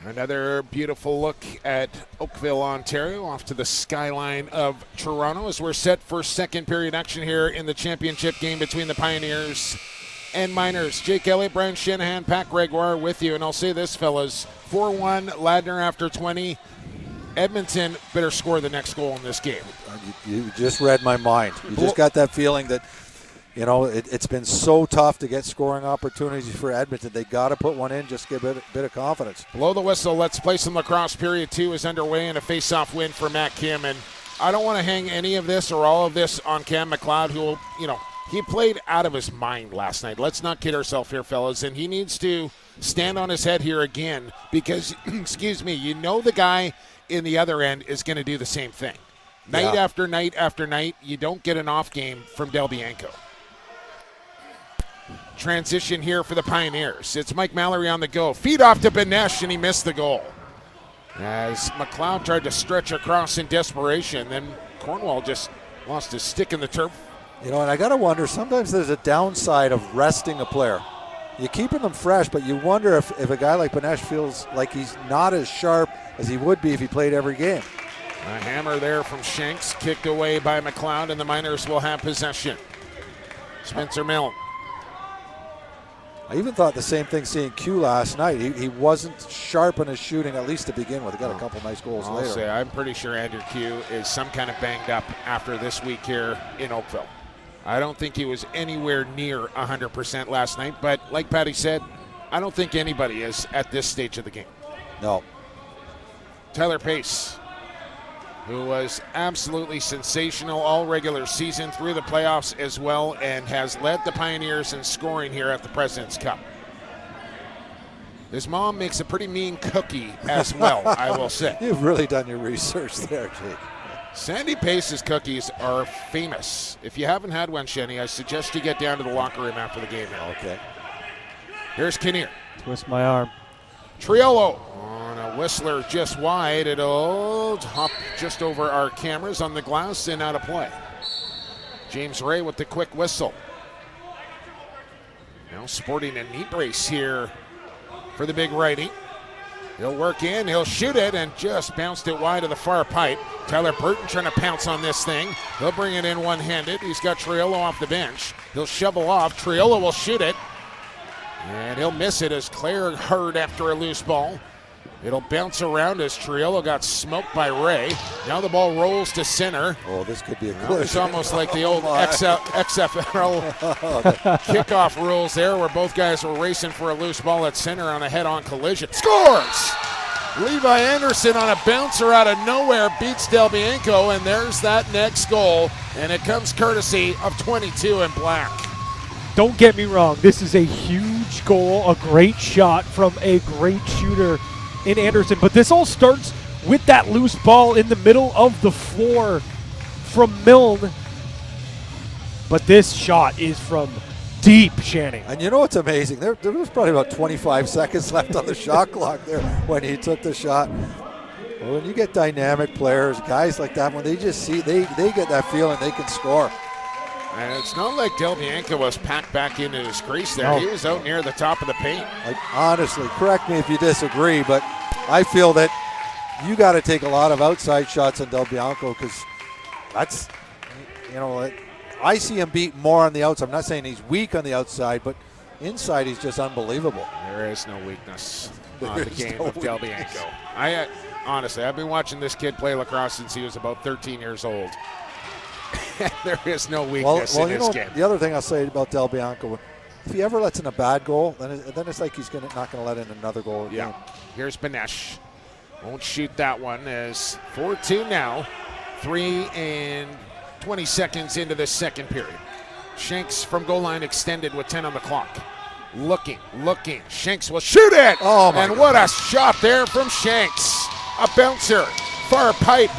Another beautiful look at Oakville, Ontario, off to the skyline of Toronto as we're set for second period action here in the championship game between the Pioneers and Miners. Jake Elliott, Brian Shanahan, Pat Gregoire with you. And I'll say this, fellas, 4-1 Ladner after 20. Edmonton better score the next goal in this game. You just read my mind. You just got that feeling that, you know, it's been so tough to get scoring opportunities for Edmonton. They got to put one in, just give it a bit of confidence. Blow the whistle. Let's play some lacrosse. Period 2 is underway, and a face-off win for Matt Kim. And I don't want to hang any of this or all of this on Cam McLeod, who will, you know, he played out of his mind last night. Let's not kid ourselves here, fellas. And he needs to stand on his head here again because, excuse me, you know the guy in the other end is going to do the same thing. Night after night after night, you don't get an off game from Del Bianco. Transition here for the Pioneers. It's Mike Mallory on the go. Feed off to Benesh, and he missed the goal. As McLeod tried to stretch across in desperation, then Cornwall just lost his stick in the turf. You know, and I got to wonder, sometimes there's a downside of resting a player. You're keeping them fresh, but you wonder if a guy like Benesh feels like he's not as sharp as he would be if he played every game. A hammer there from Shanks, kicked away by McLeod, and the Miners will have possession. Spencer Milne. I even thought the same thing seeing Q last night. He wasn't sharp in his shooting, at least to begin with. He got a couple nice goals later. I'll say, I'm pretty sure Andrew Q is some kind of banged up after this week here in Oakville. I don't think he was anywhere near 100% last night, but like Patty said, I don't think anybody is at this stage of the game. No. Tyler Pace who was absolutely sensational all regular season, through the playoffs as well, and has led the Pioneers in scoring here at the President's Cup. His mom makes a pretty mean cookie as well, I will say. You've really done your research there, Jake. Sandy Pace's cookies are famous. If you haven't had one, Shenny, I suggest you get down to the locker room after the game here. Okay. Here's Kinnear. Twist my arm. Triolo on a whistler just wide. It'll hop just over our cameras on the glass and out of play. James Ray with the quick whistle. Now sporting a knee brace here for the big righty. He'll work in, he'll shoot it, and just bounced it wide of the far pipe. Tyler Burton trying to pounce on this thing. He'll bring it in one-handed. He's got Triolo off the bench. He'll shovel off. Triolo will shoot it. And he'll miss it as Claire hurried after a loose ball. It'll bounce around as Triolo got smoked by Ray. Now the ball rolls to center. Oh, this could be a Well, it's almost like the old XFL kickoff rules there, where both guys were racing for a loose ball at center on a head-on collision. Scores! Levi Anderson on a bouncer out of nowhere beats Del Bianco, and there's that next goal, and it comes courtesy of 22 in black. Don't get me wrong. This is a huge goal, a great shot from a great shooter in Anderson. But this all starts with that loose ball in the middle of the floor from Milne. But this shot is from deep, Shanning. And you know what's amazing? There was probably about 25 seconds left on the shot clock there when he took the shot. Well, when you get dynamic players, guys like that, when they just see, they get that feeling they can score. And it's not like Del Bianco was packed back into his crease there. No. He was out near the top of the paint. Like, honestly, correct me if you disagree, but I feel that you got to take a lot of outside shots on Del Bianco, because that's, you know, I see him beat more on the outside. I'm not saying he's weak on the outside, but inside he's just unbelievable. There is no weakness on There the is game no of Del weakness. Bianco. Honestly, I've been watching this kid play lacrosse since he was about 13 years old. There is no weakness in this game. The other thing I'll say about Del Bianco, if he ever lets in a bad goal, then it's like he's not going to let in another goal again. Yeah. Here's Benesh. Won't shoot that one as 4-2 now. 3 and 20 seconds into the second period. Shanks from goal line extended with 10 on the clock. Looking. Shanks will shoot it! Oh, my And God. what a shot there from Shanks. A bouncer. Far pipe.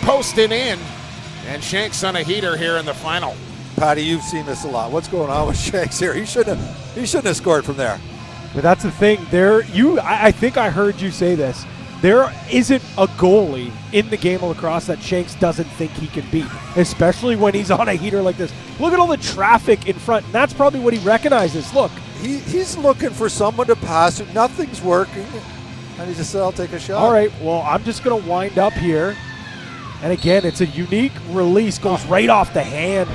Posted in. And Shanks on a heater here in the final. Patty, you've seen this a lot. What's going on with Shanks here? He shouldn't have scored from there. But that's the thing. I think I heard you say this. There isn't a goalie in the game of lacrosse that Shanks doesn't think he can beat, especially when he's on a heater like this. Look at all the traffic in front, and that's probably what he recognizes. Look. He's looking for someone to pass. Nothing's working. And he just said, I'll take a shot. All right, well, I'm just going to wind up here. And again, it's a unique release, goes right off the hand.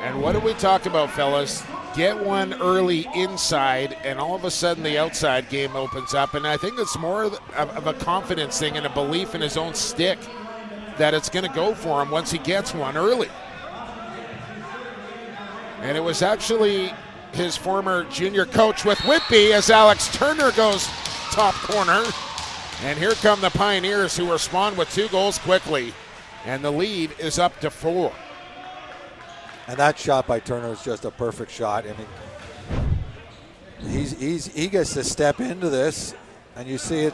And what did we talk about, fellas? Get one early inside, and all of a sudden the outside game opens up. And I think it's more of a confidence thing and a belief in his own stick that it's going to go for him once he gets one early. And it was actually his former junior coach with Whitby as Alex Turner goes top corner. And here come the Pioneers, who respond with 2 goals quickly. And the lead is up to 4. And that shot by Turner is just a perfect shot. I mean, he gets to step into this, and you see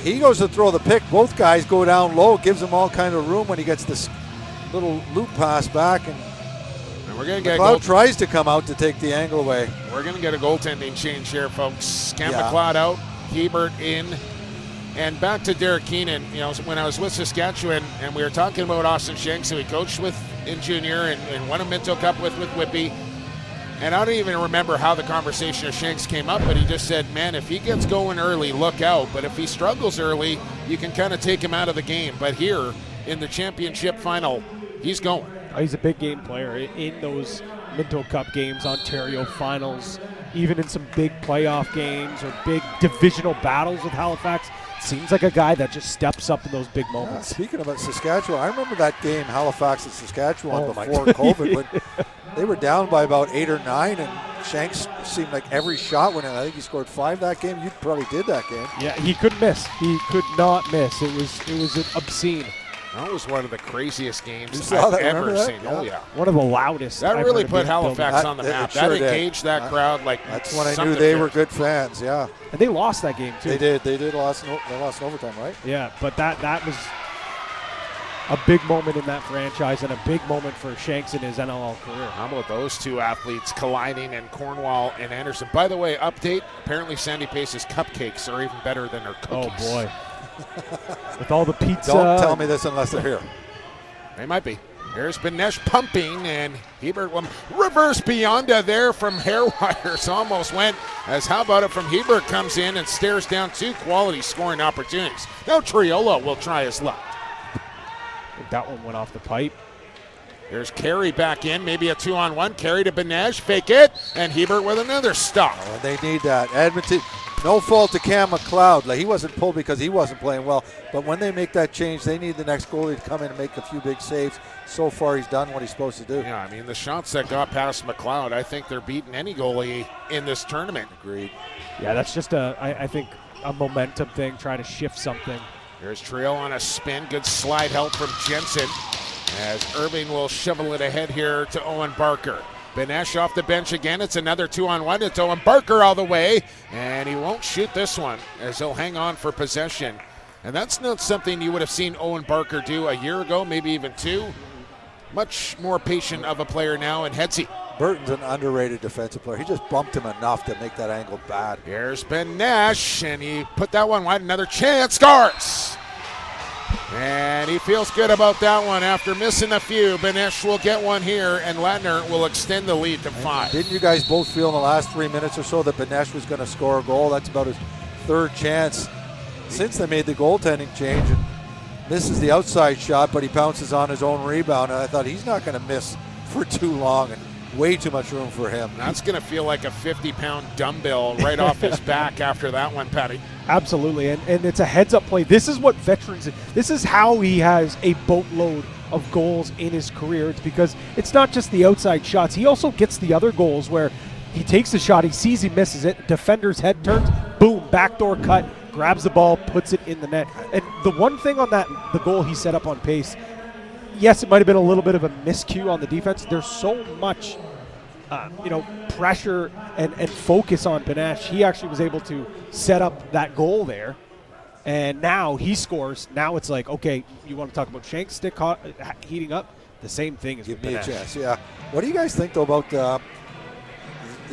he goes to throw the pick. Both guys go down low, gives him all kind of room when he gets this little loop pass back, and we're going to get McLeod tries to come out to take the angle away. We're going to get a goaltending change here, folks. Cam Yeah. McLeod out, Hebert in, and back to Derek Keenan. You know, when I was with Saskatchewan, and we were talking about Austin Shanks, who he coached with in junior and won a Minto Cup with Whitby. And I don't even remember how the conversation of Shanks came up, but he just said, man, if he gets going early, look out. But if he struggles early, you can kind of take him out of the game. But here in the championship final, he's going. He's a big game player in those Minto Cup games, Ontario finals, even in some big playoff games or big divisional battles with Halifax. Seems like a guy that just steps up in those big moments. Speaking about Saskatchewan, I remember that game, Halifax and Saskatchewan, Oh, my before God. COVID, when they were down by about 8 or 9, and Shanks seemed like every shot went in. I think he scored 5 that game. You probably did that game. Yeah, he couldn't miss. He could not miss. It was obscene. That was one of the craziest games saw I've that? ever Remember that? seen. Oh, yeah. One of the loudest. That I've really heard put of Halifax That- on the it map. sure That did. engaged that crowd like That's when I knew something they were fierce. good fans, yeah. And they lost that game too. They did. They lost in overtime, right? Yeah, but that was a big moment in that franchise and a big moment for Shanks in his NLL career. How about those two athletes colliding in Cornwall and Anderson? By the way, update, apparently Sandy Pace's cupcakes are even better than her cookies. Oh, boy. With all the pizza. Don't tell me this unless they're here. They might be. Here's Benesh pumping, and Hebert will reverse beyonda there from hair wires. Almost went, as how about it from Hebert comes in and stares down 2 quality scoring opportunities. Now Triolo will try his luck. That one went off the pipe. Here's Carey back in, maybe a 2-on-1. Carey to Benesh, fake it, and Hebert with another stop. Oh, they need that. Edmonton, no fault to Cam McLeod. Like, he wasn't pulled because he wasn't playing well. But when they make that change, they need the next goalie to come in and make a few big saves. So far, he's done what he's supposed to do. Yeah, I mean, the shots that got past McLeod, I think they're beating any goalie in this tournament. Agreed. Yeah, that's just I think a momentum thing, trying to shift something. Here's Trio on a spin. Good slide help from Jensen as Irving will shovel it ahead here to Owen Barker. Benesh off the bench again. It's another 2-on-1. It's Owen Barker all the way, and he won't shoot this one as he'll hang on for possession. And that's not something you would have seen Owen Barker do a year ago, maybe even 2. Much more patient of a player now, and Hetzy. Burton's an underrated defensive player. He just bumped him enough to make that angle bad. Here's Benesh, and he put that one wide. Another chance, scores! And he feels good about that one after missing a few. Benesh will get one here, and Ladner will extend the lead to 5. Didn't you guys both feel in the last 3 minutes or so that Benesh was going to score a goal? That's about his 3rd chance since they made the goaltending change. And misses the outside shot, but he bounces on his own rebound. And I thought he's not going to miss for too long, and way too much room for him. That's going to feel like a 50-pound dumbbell right off his back after that one, Patty. Absolutely, and it's a heads-up play. This is what veterans, this is how he has a boatload of goals in his career. It's because it's not just the outside shots. He also gets the other goals where he takes the shot, he sees he misses it, defender's head turns, boom, backdoor cut, grabs the ball, puts it in the net. And the one thing on the goal he set up on Pace, yes, it might have been a little bit of a miscue on the defense. There's so much pressure and focus on Benesh. He actually was able to set up that goal there, and now he scores. Now it's like, okay, you want to talk about Shanks stick heating up? The same thing as Give with me a Benesh. chance, yeah. What do you guys think, though, about the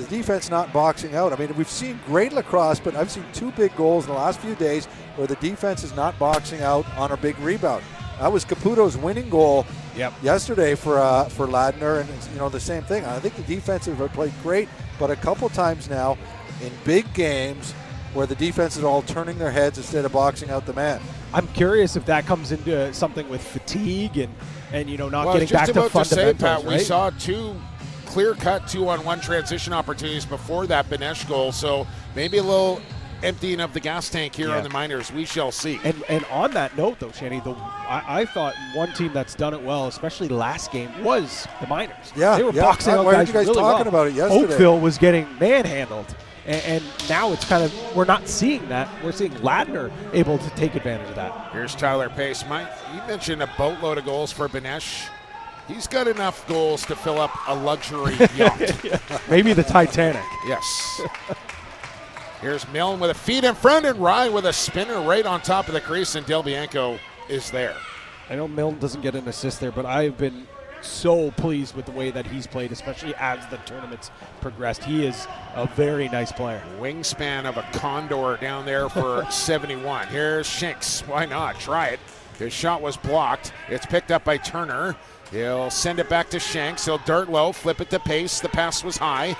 defense not boxing out? I mean, we've seen great lacrosse, but I've seen 2 big goals in the last few days where the defense is not boxing out on a big rebound. That was Caputo's winning goal yesterday for Ladner, and it's, the same thing. I think the defensive have played great, but a couple times now in big games where the defense is all turning their heads instead of boxing out the man. I'm curious if that comes into something with fatigue and not Well, getting back to just about to say, fundamentals, Pat, right? we saw 2 clear-cut 2-on-1 transition opportunities before that Benesh goal, so maybe a little emptying of the gas tank here on the minors. We shall see. And on that note, though, Shanny, I thought one team that's done it well, especially last game, was the Miners. Yeah, they were boxing out Why guys aren't you guys really talking well. about it yesterday? Oakville was getting manhandled, and now it's kind of, we're not seeing that. We're seeing Ladner able to take advantage of that. Here's Tyler Pace. Mike, you mentioned a boatload of goals for Benesh. He's got enough goals to fill up a luxury yacht. Maybe the Titanic. Yes. Here's Milne with a feed in front, and Rye with a spinner right on top of the crease, and Del Bianco is there. I know Milne doesn't get an assist there, but I have been so pleased with the way that he's played, especially as the tournament's progressed. He is a very nice player. Wingspan of a condor down there for 71. Here's Shanks. Why not? Try it. His shot was blocked. It's picked up by Turner. He'll send it back to Shanks. He'll dart low, flip it to Pace. The pass was high.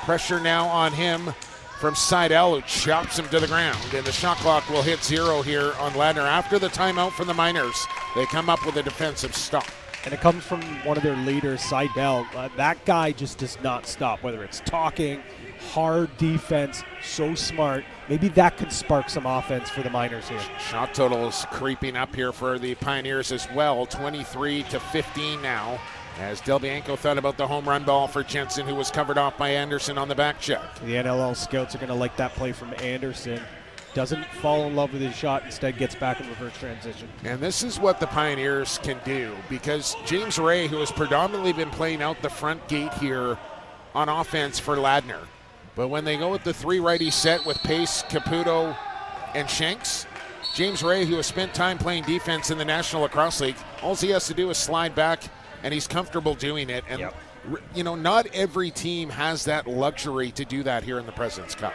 Pressure now on him from Seidel, who chops him to the ground. And the shot clock will hit 0 here on Ladner. After the timeout from the Miners, they come up with a defensive stop. And it comes from one of their leaders, Seidel. That guy just does not stop, whether it's talking, hard defense, so smart. Maybe that could spark some offense for the Miners here. Shot total is creeping up here for the Pioneers as well. 23-15 now. As Del Bianco thought about the home run ball for Jensen, who was covered off by Anderson on the back check. The NLL scouts are going to like that play from Anderson. Doesn't fall in love with his shot, instead gets back in reverse transition. And this is what the Pioneers can do, because James Ray, who has predominantly been playing out the front gate here on offense for Ladner, but when they go with the 3-righty set with Pace, Caputo, and Shanks, James Ray, who has spent time playing defense in the National Lacrosse League, all he has to do is slide back, and he's comfortable doing it. And, you know, not every team has that luxury to do that here in the President's Cup.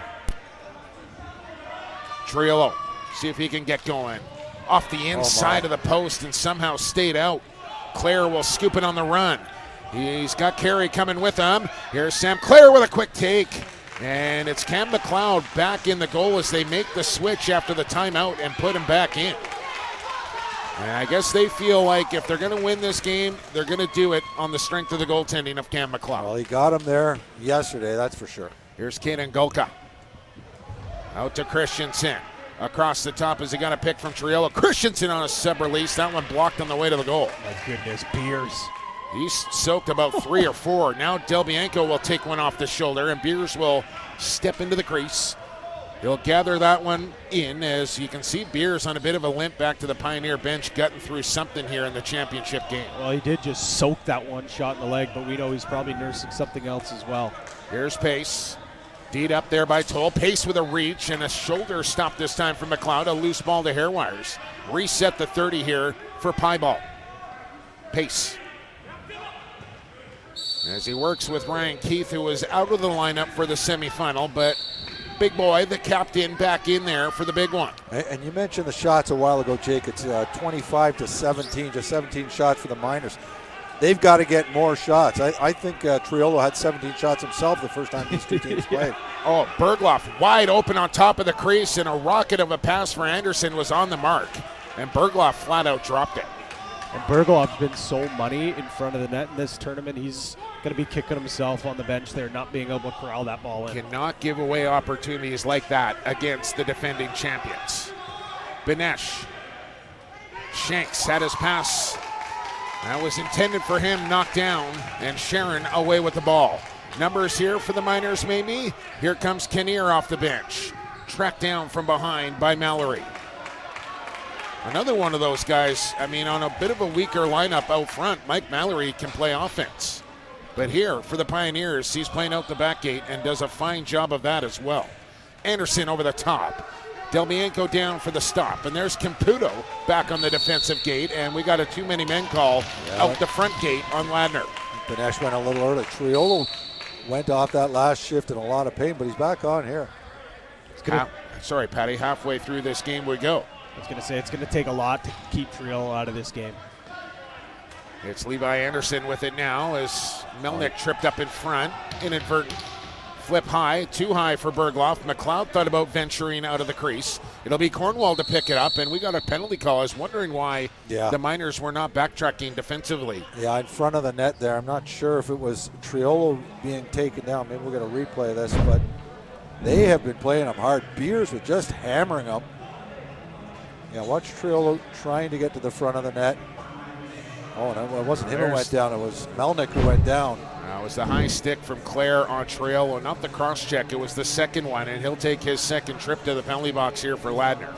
Triolo, see if he can get going. Off the inside of the post and somehow stayed out. Clare will scoop it on the run. He's got Carey coming with him. Here's Sam Clare with a quick take. And it's Cam McLeod back in the goal as they make the switch after the timeout and put him back in. And I guess they feel like if they're going to win this game, they're going to do it on the strength of the goaltending of Cam McLeod. Well, he got him there yesterday, that's for sure. Here's Kaden Golka. Out to Christensen. Across the top as he got a pick from Triolo. Christensen on a sub-release. That one blocked on the way to the goal. My goodness, Beers. He's soaked about 3 or 4. Now Del Bianco will take one off the shoulder, and Beers will step into the crease. He'll gather that one in, as you can see Beers on a bit of a limp back to the Pioneer bench, gutting through something here in the championship game. Well, he did just soak that one shot in the leg, but we know he's probably nursing something else as well. Here's Pace. Deed up there by Toll. Pace with a reach and a shoulder stop this time from McLeod. A loose ball to Hairwires. Reset the 30 here for Pieball. Pace. As he works with Ryan Keith, who was out of the lineup for the semifinal, but big boy, the captain, back in there for the big one. And you mentioned the shots a while ago, Jake. It's 25 to 17, just 17 shots for the Miners. They've got to get more shots. I think Triolo had 17 shots himself the first time these two teams played. Oh, Bergloff wide open on top of the crease, and a rocket of a pass for Anderson was on the mark. And Bergloff flat out dropped it. And Bergloff's been so money in front of the net in this tournament. He's going to be kicking himself on the bench there, not being able to corral that ball in. Cannot give away opportunities like that against the defending champions. Benesh. Shanks had his pass. That was intended for him, knocked down, and Sharon away with the ball. Numbers here for the Miners, maybe. Here comes Kinnear off the bench. Tracked down from behind by Mallory. Another one of those guys, I mean, on a bit of a weaker lineup out front, Mike Mallory can play offense. But here, for the Pioneers, he's playing out the back gate and does a fine job of that as well. Anderson over the top. Del Bianco down for the stop. And there's Caputo back on the defensive gate. And we got a too many men call out the front gate on Ladner. Benesh went a little early. Triolo went off that last shift in a lot of pain, but he's back on here. Sorry, Patty. Halfway through this game we go. I was going to say it's going to take a lot to keep Triolo out of this game. It's Levi Anderson with it now as Melnick tripped up in front. Inadvertent. Flip high, too high for Bergloff. McLeod thought about venturing out of the crease. It'll be Cornwall to pick it up, and we got a penalty call. I was wondering why the Miners were not backtracking defensively. Yeah, in front of the net there. I'm not sure if it was Triolo being taken down. Maybe we're going to replay this, but they have been playing them hard. Beers was just hammering them. Yeah, watch Triolo trying to get to the front of the net. Oh, no, it wasn't him who went down. It was Melnick who went down. It was the high stick from Clare on Triolo, not the cross check. It was the second one, and he'll take his second trip to the penalty box here for Ladner.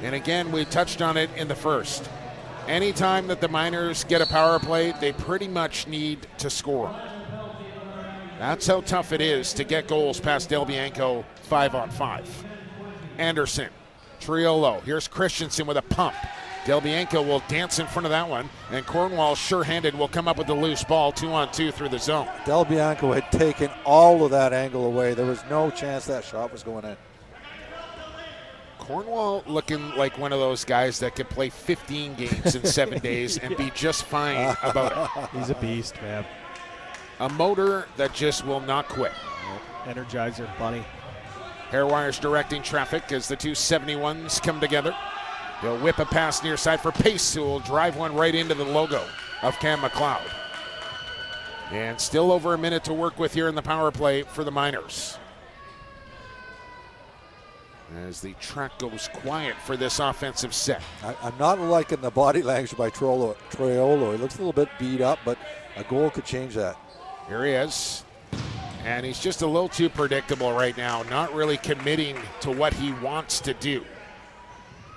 And again, we touched on it in the first. Anytime that the Miners get a power play, they pretty much need to score. That's how tough it is to get goals past Del Bianco 5-on-5. Anderson, Triolo. Here's Christensen with a pump. Del Bianco will dance in front of that one, and Cornwall, sure-handed, will come up with the loose ball, 2-on-2 through the zone. Del Bianco had taken all of that angle away. There was no chance that shot was going in. Cornwall looking like one of those guys that could play 15 games in 7 days and be just fine about it. He's a beast, man. A motor that just will not quit. Energizer bunny. Hairwires directing traffic as the two 71s come together. He'll whip a pass near side for Pace, who will drive one right into the logo of Cam McLeod. And still over a minute to work with here in the power play for the Miners. As the track goes quiet for this offensive set. I'm not liking the body language by Triolo. He looks a little bit beat up, but A goal could change that. Here he is. And he's just a little too predictable right now, not really committing to what he wants to do.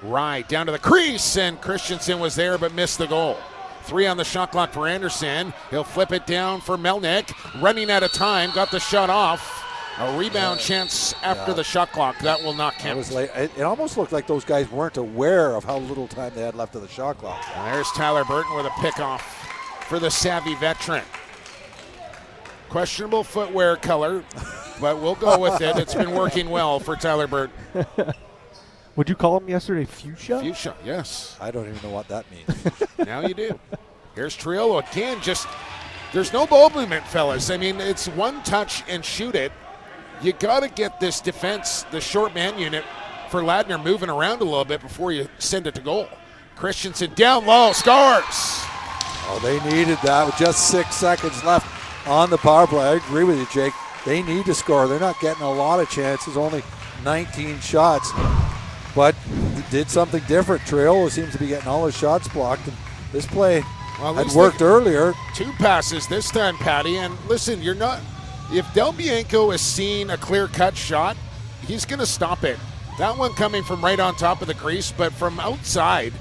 Rye down to the crease, and Christensen was there but missed the goal. 3 on the shot clock for Anderson. He'll flip it down for Melnick. Running out of time, got the shot off. A rebound chance after the shot clock. That will not count. It was late. It almost looked like those guys weren't aware of how little time they had left of the shot clock. And there's Tyler Burton with a pickoff for the savvy veteran. Questionable footwear color, but we'll go with it. It's been working well for Tyler Burton. Would you call him yesterday fuchsia? Fuchsia, yes. I don't even know what that means. Now you do. Here's Triolo again. There's no ball movement, fellas. I mean, it's one touch and shoot it. You got to get this defense, the short man unit for Ladner, moving around a little bit before you send it to goal. Christensen down low, scores. Oh, they needed that with just 6 seconds left on the power play. I agree with you, Jake. They need to score. They're not getting a lot of chances, only 19 shots. But did something different. Triolo seems to be getting all his shots blocked. And this play had worked earlier. 2 passes this time, Patty. And listen, if Del Bianco is seeing a clear-cut shot, he's going to stop it. That one coming from right on top of the crease, but from outside,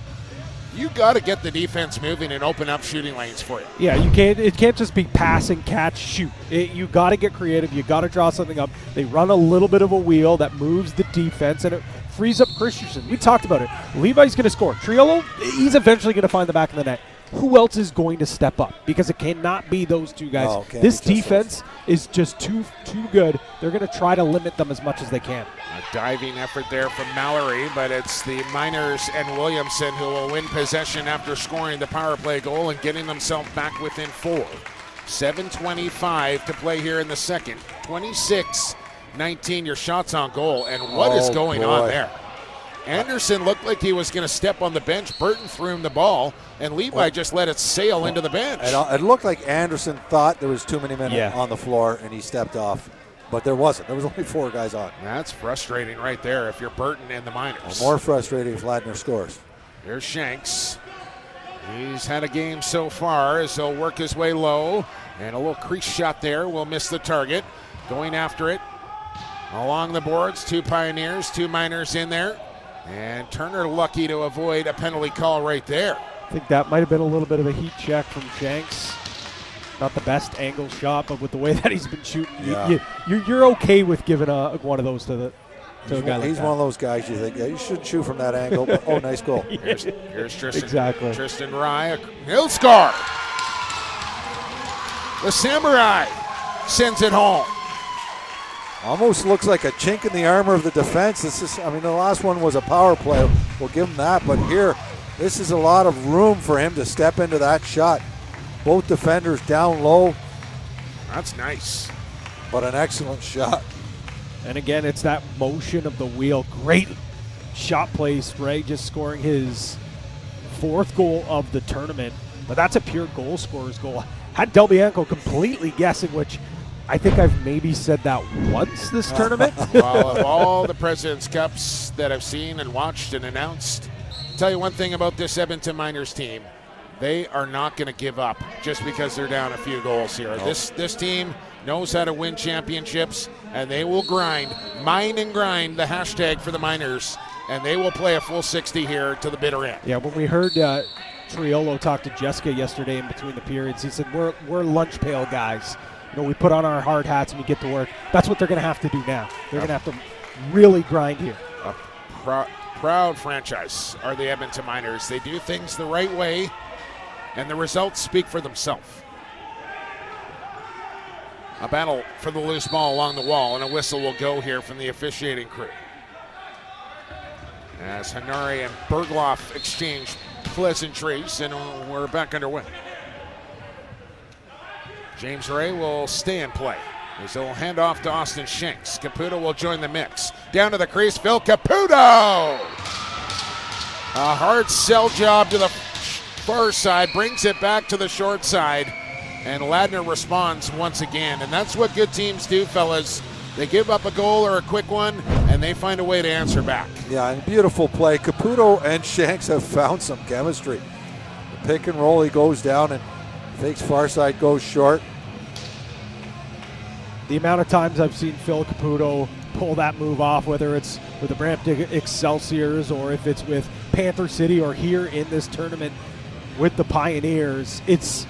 you got to get the defense moving and open up shooting lanes for you. Yeah, you can't. It can't just be pass and catch, shoot. You got to get creative. You got to draw something up. They run a little bit of a wheel that moves the defense, and it frees up Christensen. We talked about it. Levi's going to score. Triolo, he's eventually going to find the back of the net. Who else is going to step up? Because it cannot be those two guys. No, this defense is just too good. They're going to try to limit them as much as they can. A diving effort there from Mallory, but it's the Miners and Williamson who will win possession after scoring the power play goal and getting themselves back within 4. 7:25 to play here in the second. 26-19 your shots on goal, and what is going on there? Anderson looked like he was going to step on the bench. Burton threw him the ball, and Levi just let it sail into the bench. It looked like Anderson thought there was too many men on the floor, and he stepped off. But there wasn't. There was only 4 guys on. That's frustrating right there if you're Burton and the Miners. Well, more frustrating if Ladner scores. Here's Shanks. He's had a game so far as he'll work his way low. And a little crease shot there will miss the target. Going after it. Along the boards, 2 Pioneers, 2 Miners in there. And Turner lucky to avoid a penalty call right there. I think that might have been a little bit of a heat check from Shanks. Not the best angle shot, but with the way that he's been shooting, you're okay with giving one of those to a guy like that. He's one of those guys you think, you should shoot from that angle, but oh, nice goal. Here's Tristan. Exactly. Tristan Rye. He'll score. The Samurai sends it home. Almost looks like a chink in the armor of the defense. The last one was a power play. We'll give him that, but here, this is a lot of room for him to step into that shot. Both defenders down low. That's nice. But an excellent shot. And again, it's that motion of the wheel. Great shot place, Ray just scoring his 4th goal of the tournament. But that's a pure goal scorer's goal. Had Del Bianco completely guessing, which I think I've maybe said that once this tournament. Well, of all the President's Cups that I've seen and watched and announced, I'll tell you one thing about this Edmonton Miners team. They are not going to give up just because they're down a few goals here. Nope. This team knows how to win championships, and they will grind, mine and grind the hashtag for the Miners, and they will play a full 60 here to the bitter end. Yeah, when we heard Triolo talk to Jessica yesterday in between the periods, he said, we're lunch pail guys. We put on our hard hats and we get to work. That's what they're going to have to do now. They're going to have to really grind here. A proud franchise are the Edmonton Miners. They do things the right way, and the results speak for themselves. A battle for the loose ball along the wall, and a whistle will go here from the officiating crew. As Hanari and Bergloff exchange pleasantries, and we're back underway. James Ray will stay in play as he'll hand off to Austin Shanks. Caputo will join the mix. Down to the crease, Phil Caputo! A hard sell job to the far side, brings it back to the short side, and Ladner responds once again. And that's what good teams do, fellas. They give up a goal or a quick one, and they find a way to answer back. Yeah, and beautiful play. Caputo and Shanks have found some chemistry. The pick and roll, he goes down and Fakes far side, goes short. The amount of times I've seen Phil Caputo pull that move off, whether it's with the Brampton Excelsiors or if it's with Panther City or here in this tournament with the Pioneers, it's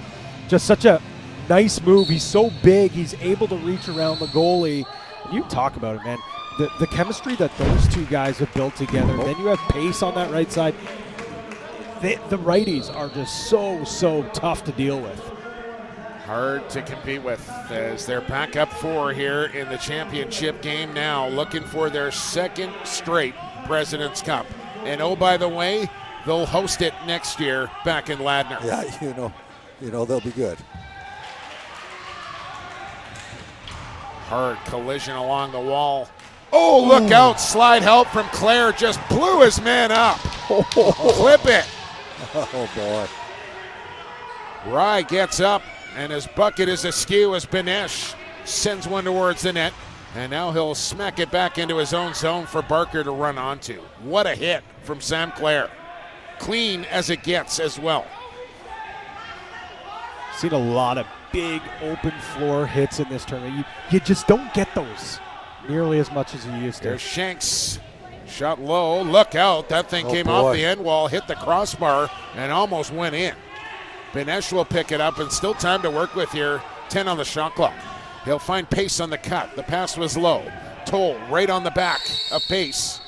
just such a nice move. He's so big, he's able to reach around the goalie. And you talk about it, man. The chemistry that those two guys have built together. Then you have Pace on that right side. The righties are just so tough to deal with. Hard to compete with as they're back up 4 here in the championship game now, looking for their second straight President's Cup. And oh, by the way, they'll host it next year back in Ladner. Yeah, you know they'll be good. Hard collision along the wall. Oh, look out. Slide help from Claire. Just blew his man up. Clip it. Oh, boy. Rye gets up, and his bucket is askew as Benesh sends one towards the net. And now he'll smack it back into his own zone for Barker to run onto. What a hit from Sam Claire. Clean as it gets as well. Seen a lot of big open floor hits in this tournament. You just don't get those nearly as much as you used to. There's Shanks. Shot low. Look out. That thing came off the end wall, hit the crossbar, and almost went in. Benesh will pick it up, and still time to work with here. 10 on the shot clock. He'll find Pace on the cut. The pass was low. Toll right on the back of Pace.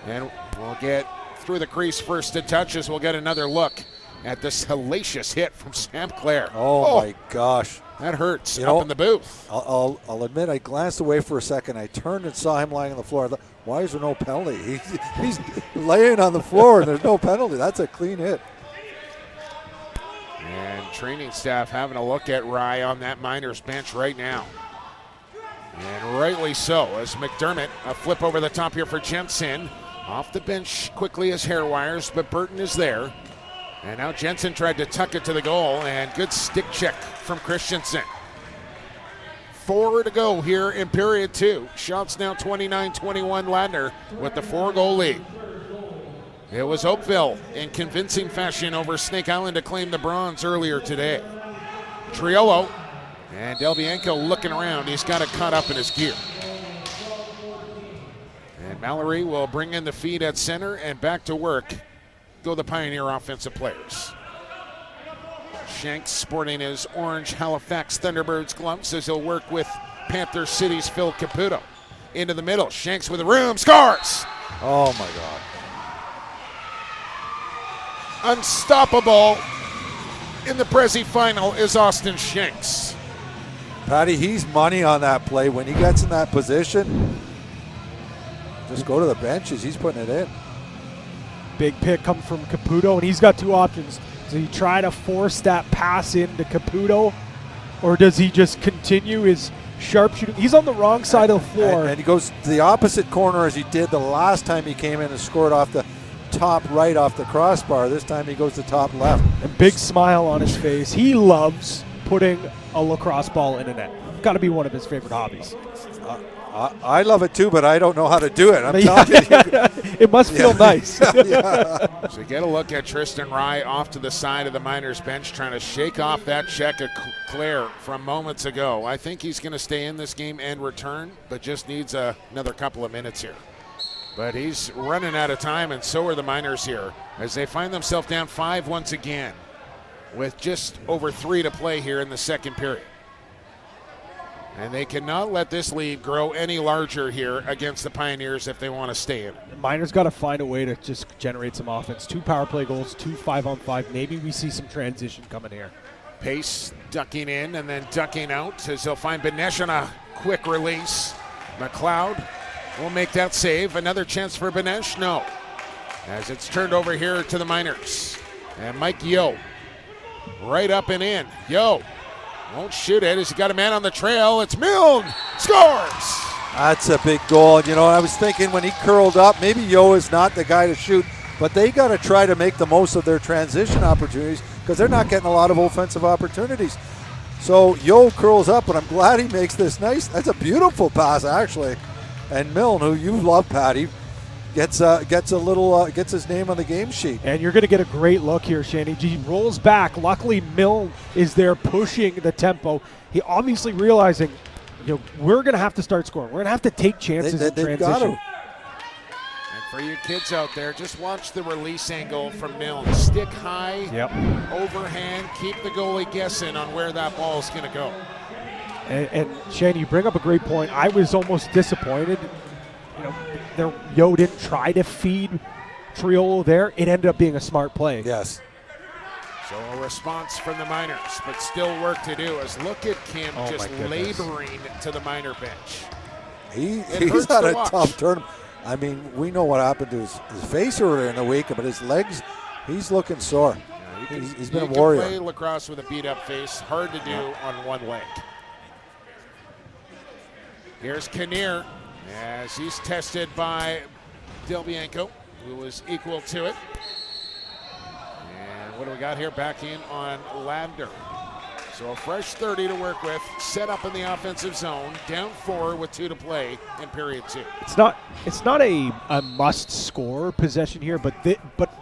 And we'll get through the crease first to touch as we'll get another look at this hellacious hit from Sam Claire. Oh my gosh. That hurts up in the booth. I'll admit I glanced away for a second. I turned and saw him lying on the floor. I thought, why is there no penalty? He's laying on the floor and there's no penalty. That's a clean hit. And training staff having a look at Rye on that Miners bench right now. And rightly so, as McDermott, a flip over the top here for Jensen. Off the bench quickly as hair wires, but Burton is there. And now Jensen tried to tuck it to the goal, and good stick check from Christensen. 4 to go here in period 2. Shots now 29-21 Ladner with the 4-goal lead. It was Oakville in convincing fashion over Snake Island to claim the bronze earlier today. Triolo and Delbianco looking around. He's got it caught up in his gear. And Mallory will bring in the feed at center, and back to work go the Pioneer offensive players. Shanks sporting his orange Halifax Thunderbirds gloves as he'll work with Panther City's Phil Caputo. Into the middle, Shanks with the room, scores! Oh my God. Unstoppable in the Prezi final is Austin Shanks. Patty, he's money on that play. When he gets in that position, just go to the benches. He's putting it in. Big pick comes from Caputo, and he's got two options. Does he try to force that pass into Caputo, or does he just continue his sharpshooting? He's on the wrong side of the floor. And he goes to the opposite corner as he did the last time he came in and scored off the top right off the crossbar. This time he goes to top left. And big smile on his face. He loves putting a lacrosse ball in a net. Got to be one of his favorite hobbies. I love it too, but I don't know how to do it. I'm telling you. It must feel nice. So get a look at Tristan Rye off to the side of the Miners bench trying to shake off that check of Claire from moments ago. I think he's going to stay in this game and return, but just needs another couple of minutes here. But he's running out of time, and so are the Miners here as they find themselves down 5 once again with just over 3 to play here in the second period. And they cannot let this lead grow any larger here against the Pioneers if they want to stay in it. The Miners got to find a way to just generate some offense. 2 power play goals, 2 5-on-5. Maybe we see some transition coming here. Pace ducking in and then ducking out as he'll find Benesh on a quick release. McLeod will make that save. Another chance for Benesh? No. As it's turned over here to the Miners. And Mike Yo right up and in. Yo won't shoot it as he got a man on the trail. It's Milne. Scores! That's a big goal. You know, I was thinking when he curled up, maybe Yo is not the guy to shoot, but they got to try to make the most of their transition opportunities because they're not getting a lot of offensive opportunities. So Yo curls up, and I'm glad he makes this nice. That's a beautiful pass, actually. And Milne, who you love, Patty, gets his name on the game sheet. And you're going to get a great look here, Shanny. He rolls back. Luckily, Milne is there pushing the tempo. He obviously realizing, we're going to have to start scoring. We're going to have to take chances in they've transition. got to. And for you kids out there, just watch the release angle from Milne. Stick high, overhand, keep the goalie guessing on where that ball is going to go. And Shane, you bring up a great point. I was almost disappointed. Yo didn't try to feed Triolo there. It ended up being a smart play. Yes. So a response from the Miners, but still work to do. As look at Kim just laboring to the Minor bench. He's had a tough tournament. I mean, we know what happened to his face earlier in the week, but his legs, he's looking sore. Yeah, he's been a warrior. You can play lacrosse with a beat-up face. Hard to do on one leg. Here's Kinnear as he's tested by Delbianco, who was equal to it. And what do we got here? Back in on Ladner. So a fresh 30 to work with, set up in the offensive zone, down 4 with 2 to play in period 2. It's not a must-score possession here, but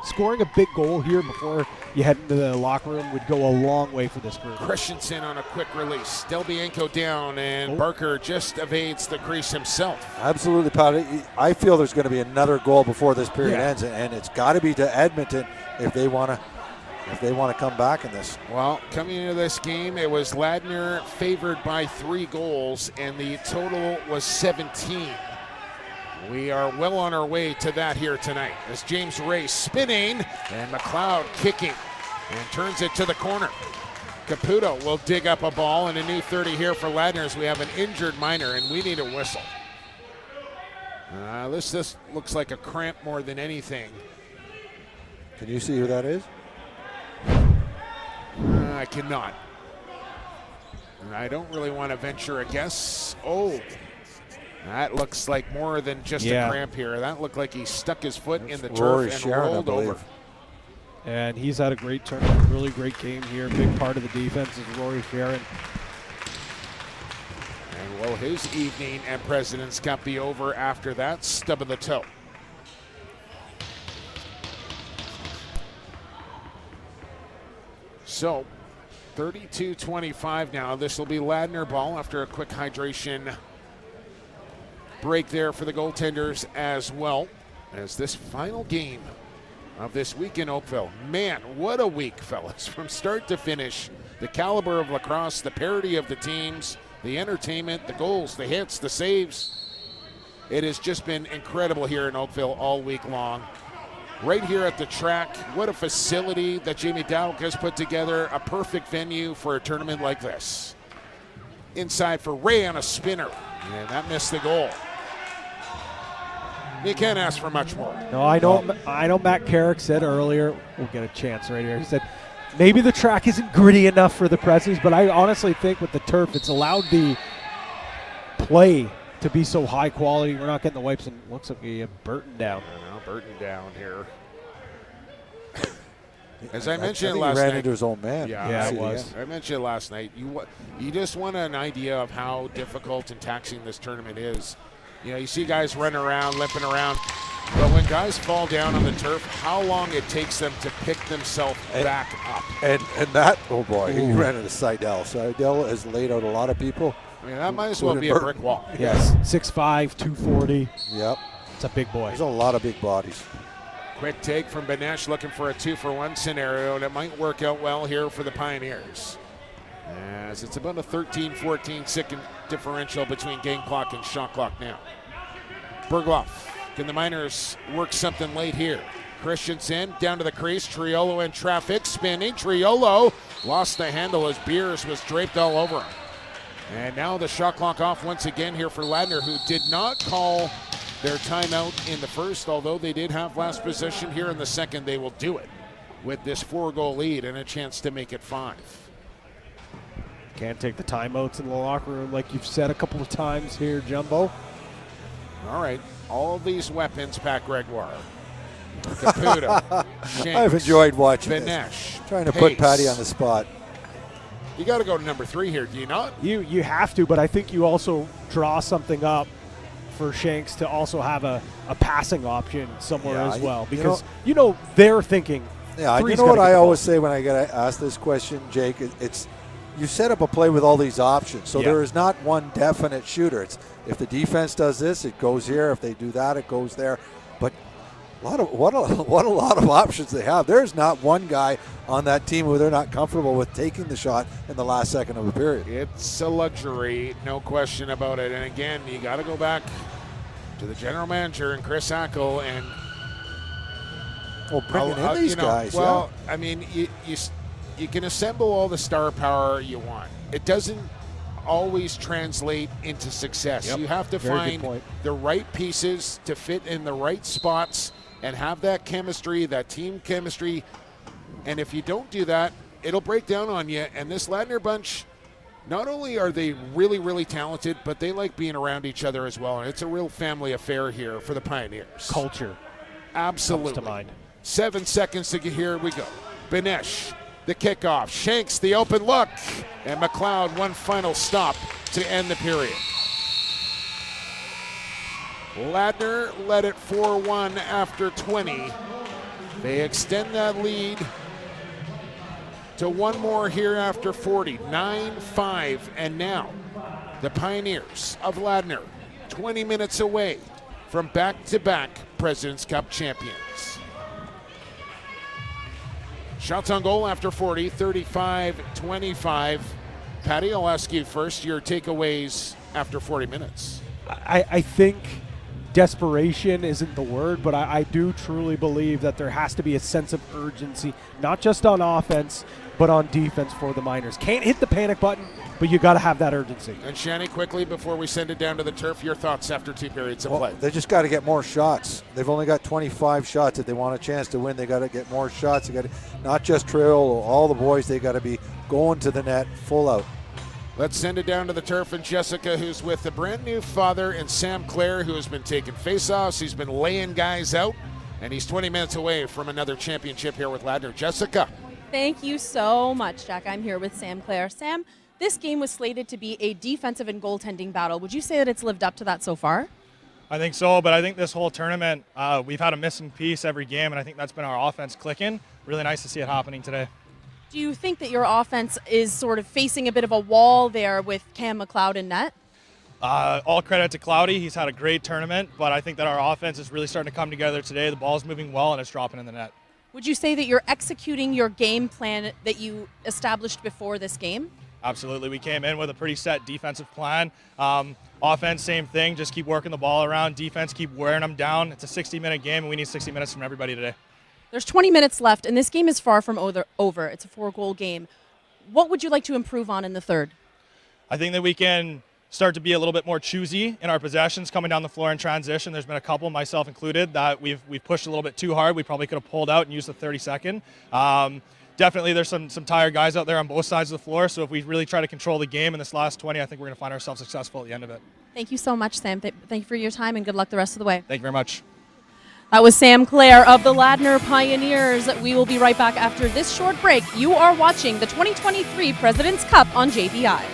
scoring a big goal here before you head into the locker room would go a long way for this group. Christensen on a quick release. Delbianco down, and Barker just evades the crease himself. Absolutely, Pat. I feel there's going to be another goal before this period ends, and it's got to be to Edmonton if they want to come back in this. Well, coming into this game, it was Ladner favored by 3 goals, and the total was 17. We are well on our way to that here tonight as James Ray spinning and McLeod kicking and turns it to the corner. Caputo will dig up a ball and a new 30 here for Ladner as we have an injured Miner and we need a whistle. This looks like a cramp more than anything. Can you see who that is? I cannot. I don't really want to venture a guess. Oh, that looks like more than just a cramp here. That looked like he stuck his foot in the turf and rolled over. And he's had a great tournament, really great game here. Big part of the defense is Rory Sharon. And will his evening and President's Cup be over after that stub of the toe? So, 32-25 now. This will be Ladner ball after a quick hydration break there for the goaltenders as well. As this final game of this week in Oakville. Man, what a week, fellas. From start to finish, the caliber of lacrosse, the parity of the teams, the entertainment, the goals, the hits, the saves. It has just been incredible here in Oakville all week long. Right here at the track, what a facility that Jamie Dowd has put together, a perfect venue for a tournament like this. Inside for Ray on a spinner, and that missed the goal. You can't ask for much more. No, I know Matt Carrick said earlier, we'll get a chance right here. He said, maybe the track isn't gritty enough for the Presidents, but I honestly think with the turf, it's allowed the play to be so high quality. We're not getting the wipes, and looks like we have Burton down. Burton down here. As I mentioned I think last he ran night, into his own man. Yeah, it was. I mentioned last night. You just want an idea of how difficult and taxing this tournament is. You see guys running around, limping around, but when guys fall down on the turf, how long it takes them to pick themselves back up. And that, oh boy, he ran into Seidel. Seidel has laid out a lot of people. I mean, that might as well be a brick wall. Yes, 6'5", 240. Yep. It's a big boy. There's a lot of big bodies. Quick take from Benesh, looking for a 2-for-1 scenario that might work out well here for the Pioneers. As it's about a 13-14 second differential between game clock and shot clock now. Bergloff, can the Miners work something late here? Christensen down to the crease, Triolo in traffic, spinning. Triolo lost the handle as Beers was draped all over him. And now the shot clock off once again here for Ladner, who did not call their timeout in the first, although they did have last possession here in the second. They will do it with this 4-goal lead and a chance to make it 5. Can't take the timeouts in the locker room like you've said a couple of times here, Jumbo. All right, all these weapons, Pat Gregoire. Caputo, Shanks, I've enjoyed watching Benesh, this. Trying to Pace. put Patty on the spot. You got to go to number 3 here, do you not? You have to, but I think you also draw something up for Shanks to also have a passing option somewhere Yeah, as well, you because they're thinking. Yeah, you three's know what gotta I get the always ball. say when I get asked this question, Jake? It's you set up a play with all these options, so Yeah. there is not one definite shooter. It's if the defense does this, it goes here. If they do that, it goes there. But what a lot of options they have. There's not one guy on that team who they're not comfortable with taking the shot in the last second of a period. It's a luxury, no question about it. And again, you got to go back to the general manager and Chris Hackle and Bringing in these guys. Well, I mean, you can assemble all the star power you want. It doesn't always translate into success. Yep. You have to Very good find point. the right pieces to fit in the right spots and have that chemistry, that team chemistry. And if you don't do that, it'll break down on you. And this Ladner bunch, not only are they really, really talented, but they like being around each other as well. And it's a real family affair here for the Pioneers. Culture Absolutely. comes to mind. 7 seconds to get here. We go. Benesh, the kickoff. Shanks, the open look. And McLeod, one final stop to end the period. Ladner led it 4-1 after 20. They extend that lead to one more here after 40. 9-5. And now the Pioneers of Ladner, 20 minutes away from back-to-back President's Cup champions. Shots on goal after 40, 35-25. Patty, I'll ask you first, your takeaways after 40 minutes. I think desperation isn't the word, but I do truly believe that there has to be a sense of urgency, not just on offense, but on defense for the Miners. Can't hit the panic button, but you got to have that urgency. And Shanny, quickly before we send it down to the turf, your thoughts after 2 periods of play. They just got to get more shots. They've only got 25 shots. If they want a chance to win, they got to get more shots. They got to, not just Trill, all the boys. They got to be going to the net full out. Let's send it down to the turf, and Jessica, who's with a brand new father, and Sam Clare, who has been taking faceoffs. He's been laying guys out, and he's 20 minutes away from another championship here with Ladner. Jessica. Thank you so much, Jack. I'm here with Sam Clare. Sam, this game was slated to be a defensive and goaltending battle. Would you say that it's lived up to that so far? I think so, but I think this whole tournament, we've had a missing piece every game, and I think that's been our offense clicking. Really nice to see it happening today. Do you think that your offense is sort of facing a bit of a wall there with Cam McLeod in net? All credit to Cloudy. He's had a great tournament, but I think that our offense is really starting to come together today. The ball's moving well, and it's dropping in the net. Would you say that you're executing your game plan that you established before this game? Absolutely. We came in with a pretty set defensive plan. Offense, same thing. Just keep working the ball around. Defense, keep wearing them down. It's a 60-minute game, and we need 60 minutes from everybody today. There's 20 minutes left, and this game is far from over. It's a 4-goal game. What would you like to improve on in the third? I think that we can start to be a little bit more choosy in our possessions coming down the floor in transition. There's been a couple, myself included, that we've pushed a little bit too hard. We probably could have pulled out and used the 30-second. Definitely there's some tired guys out there on both sides of the floor, so if we really try to control the game in this last 20, I think we're going to find ourselves successful at the end of it. Thank you so much, Sam. Thank you for your time, and good luck the rest of the way. Thank you very much. That was Sam Clare of the Ladner Pioneers. We will be right back after this short break. You are watching the 2023 President's Cup on JVI.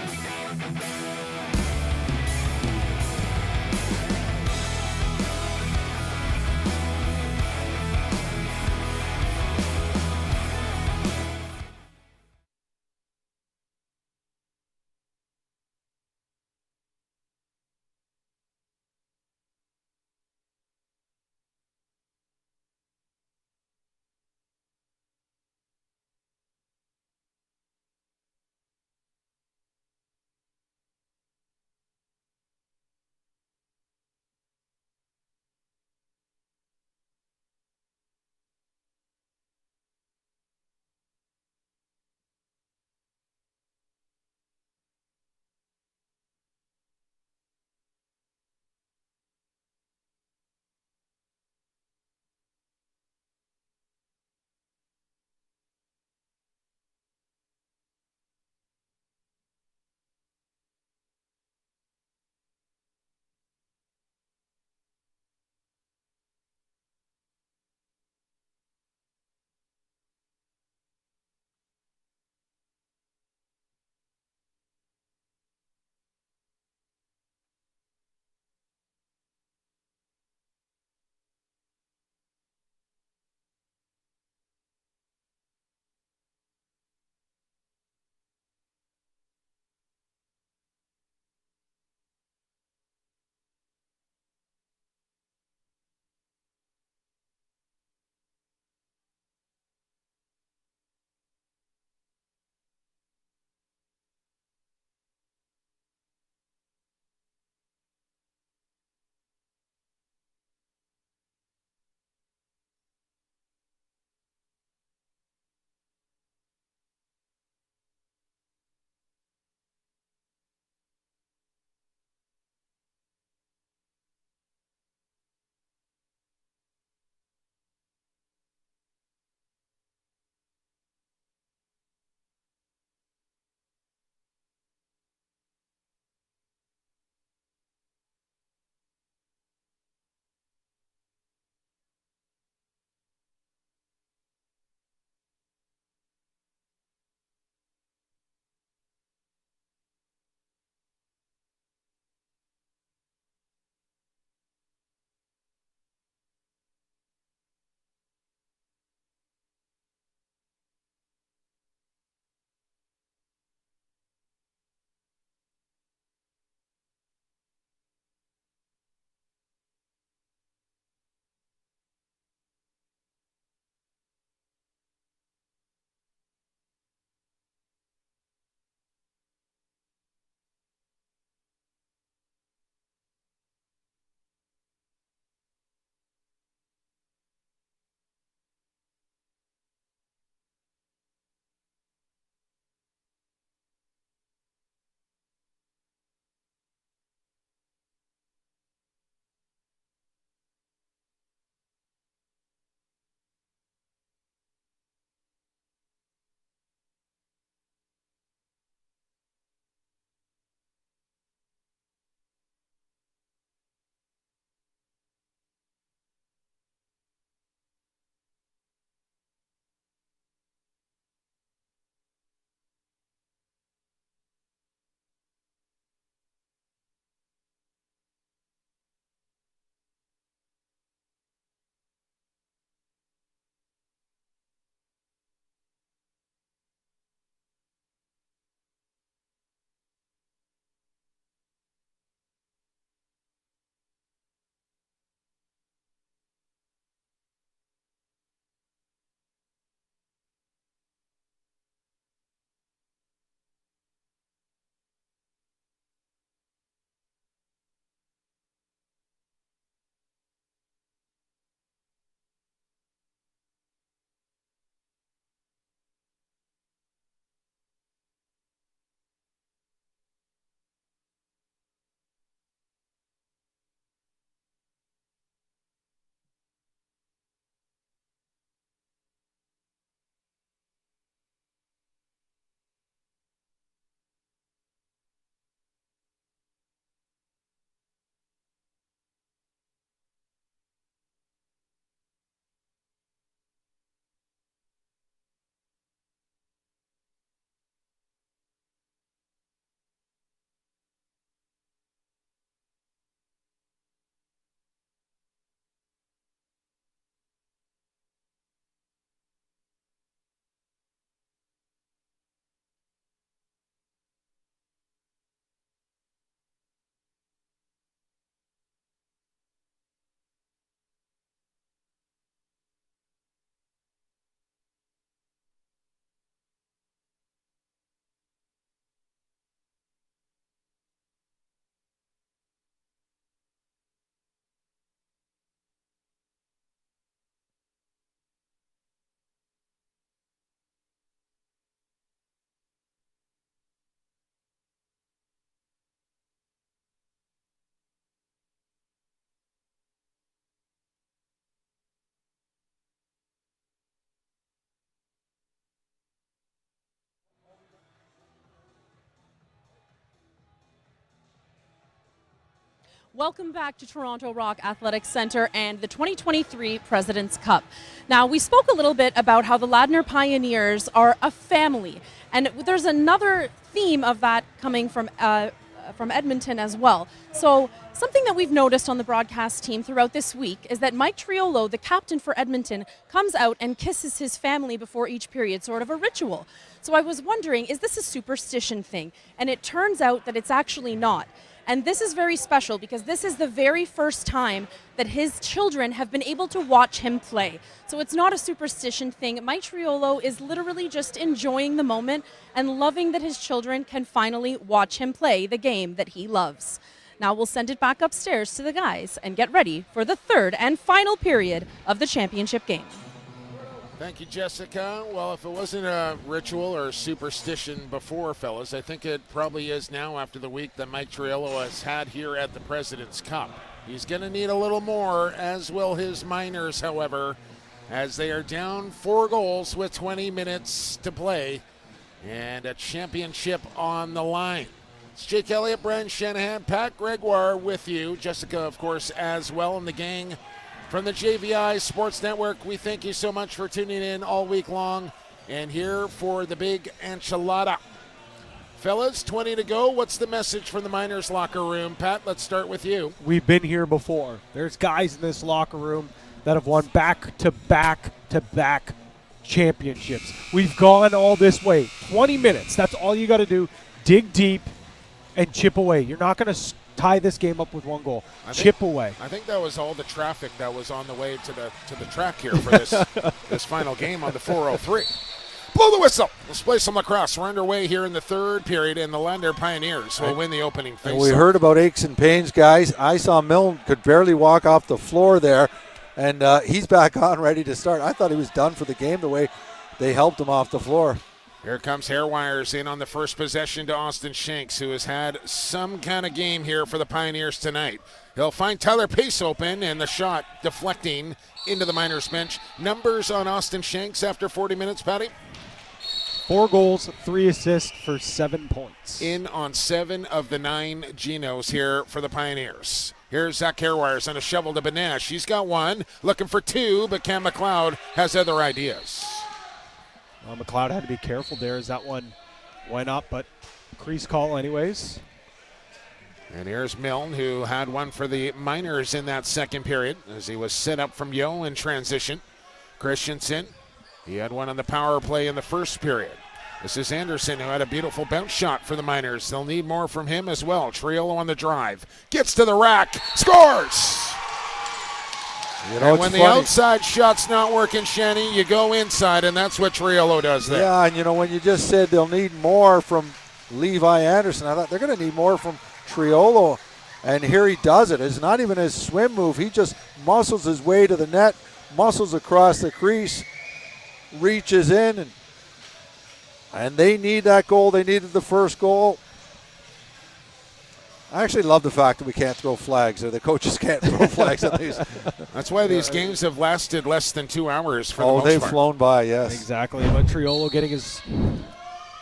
Welcome back to Toronto Rock Athletic Centre and the 2023 President's Cup. Now, we spoke a little bit about how the Ladner Pioneers are a family, and there's another theme of that coming from Edmonton as well. So something that we've noticed on the broadcast team throughout this week is that Mike Triolo, the captain for Edmonton, comes out and kisses his family before each period, sort of a ritual. So I was wondering, is this a superstition thing? And it turns out that it's actually not. And this is very special because this is the very first time that his children have been able to watch him play. So it's not a superstition thing. Mike Triolo is literally just enjoying the moment and loving that his children can finally watch him play the game that he loves. Now we'll send it back upstairs to the guys and get ready for the third and final period of the championship game. Thank you, Jessica. Well, if it wasn't a ritual or a superstition before, fellas, I think it probably is now after the week that Mike Triolo has had here at the President's Cup. He's going to need a little more, as will his Miners, however, as they are down 4 goals with 20 minutes to play and a championship on the line. It's Jake Elliott, Brian Shanahan, Pat Gregoire with you. Jessica, of course, as well, and the gang from the JVI Sports Network. We thank you so much for tuning in all week long and here for the big enchilada. Fellas, 20 to go. What's the message from the Miners locker room? Pat, let's start with you. We've been here before. There's guys in this locker room that have won back-to-back-to-back championships. We've gone all this way. 20 minutes. That's all you got to do. Dig deep and chip away. You're not going to tie this game up with 1 goal. Chip away. I think that was all the traffic that was on the way to the track here for this this final game on the 403. Blow the whistle. Let's play some lacrosse. We're underway here in the third period, and the Ladner Pioneers will win the opening face. We heard about aches and pains, guys. I saw Milne could barely walk off the floor there, and he's back on, ready to start. I thought he was done for the game the way they helped him off the floor. Here comes Hairwires in on the first possession to Austin Shanks, who has had some kind of game here for the Pioneers tonight. He'll find Tyler Pace open, and the shot deflecting into the Miners bench. Numbers on Austin Shanks after 40 minutes, Patty? 4 goals, 3 assists for 7 points. In on 7 of the 9 Genos here for the Pioneers. Here's Zach Hairwires on a shovel to Benesh. He's got 1, looking for 2, but Cam McLeod has other ideas. Well, McLeod had to be careful there as that one went up, but crease call anyways. And here's Milne, who had 1 for the Miners in that second period as he was set up from Yo in transition. Christensen, he had 1 on the power play in the first period. This is Anderson, who had a beautiful bounce shot for the Miners. They'll need more from him as well. Triolo on the drive. Gets to the rack. Scores! And when the outside shot's not working, Shanny, you go inside, and that's what Triolo does there. Yeah, and when you just said they'll need more from Levi Anderson, I thought they're going to need more from Triolo, and here he does it. It's not even his swim move. He just muscles his way to the net, muscles across the crease, reaches in, and they need that goal. They needed the first goal. I actually love the fact that we can't throw flags, or the coaches can't throw flags at least. That's why these games have lasted less than 2 hours for the most part. Oh, they've flown by, yes. Exactly. But Triolo getting his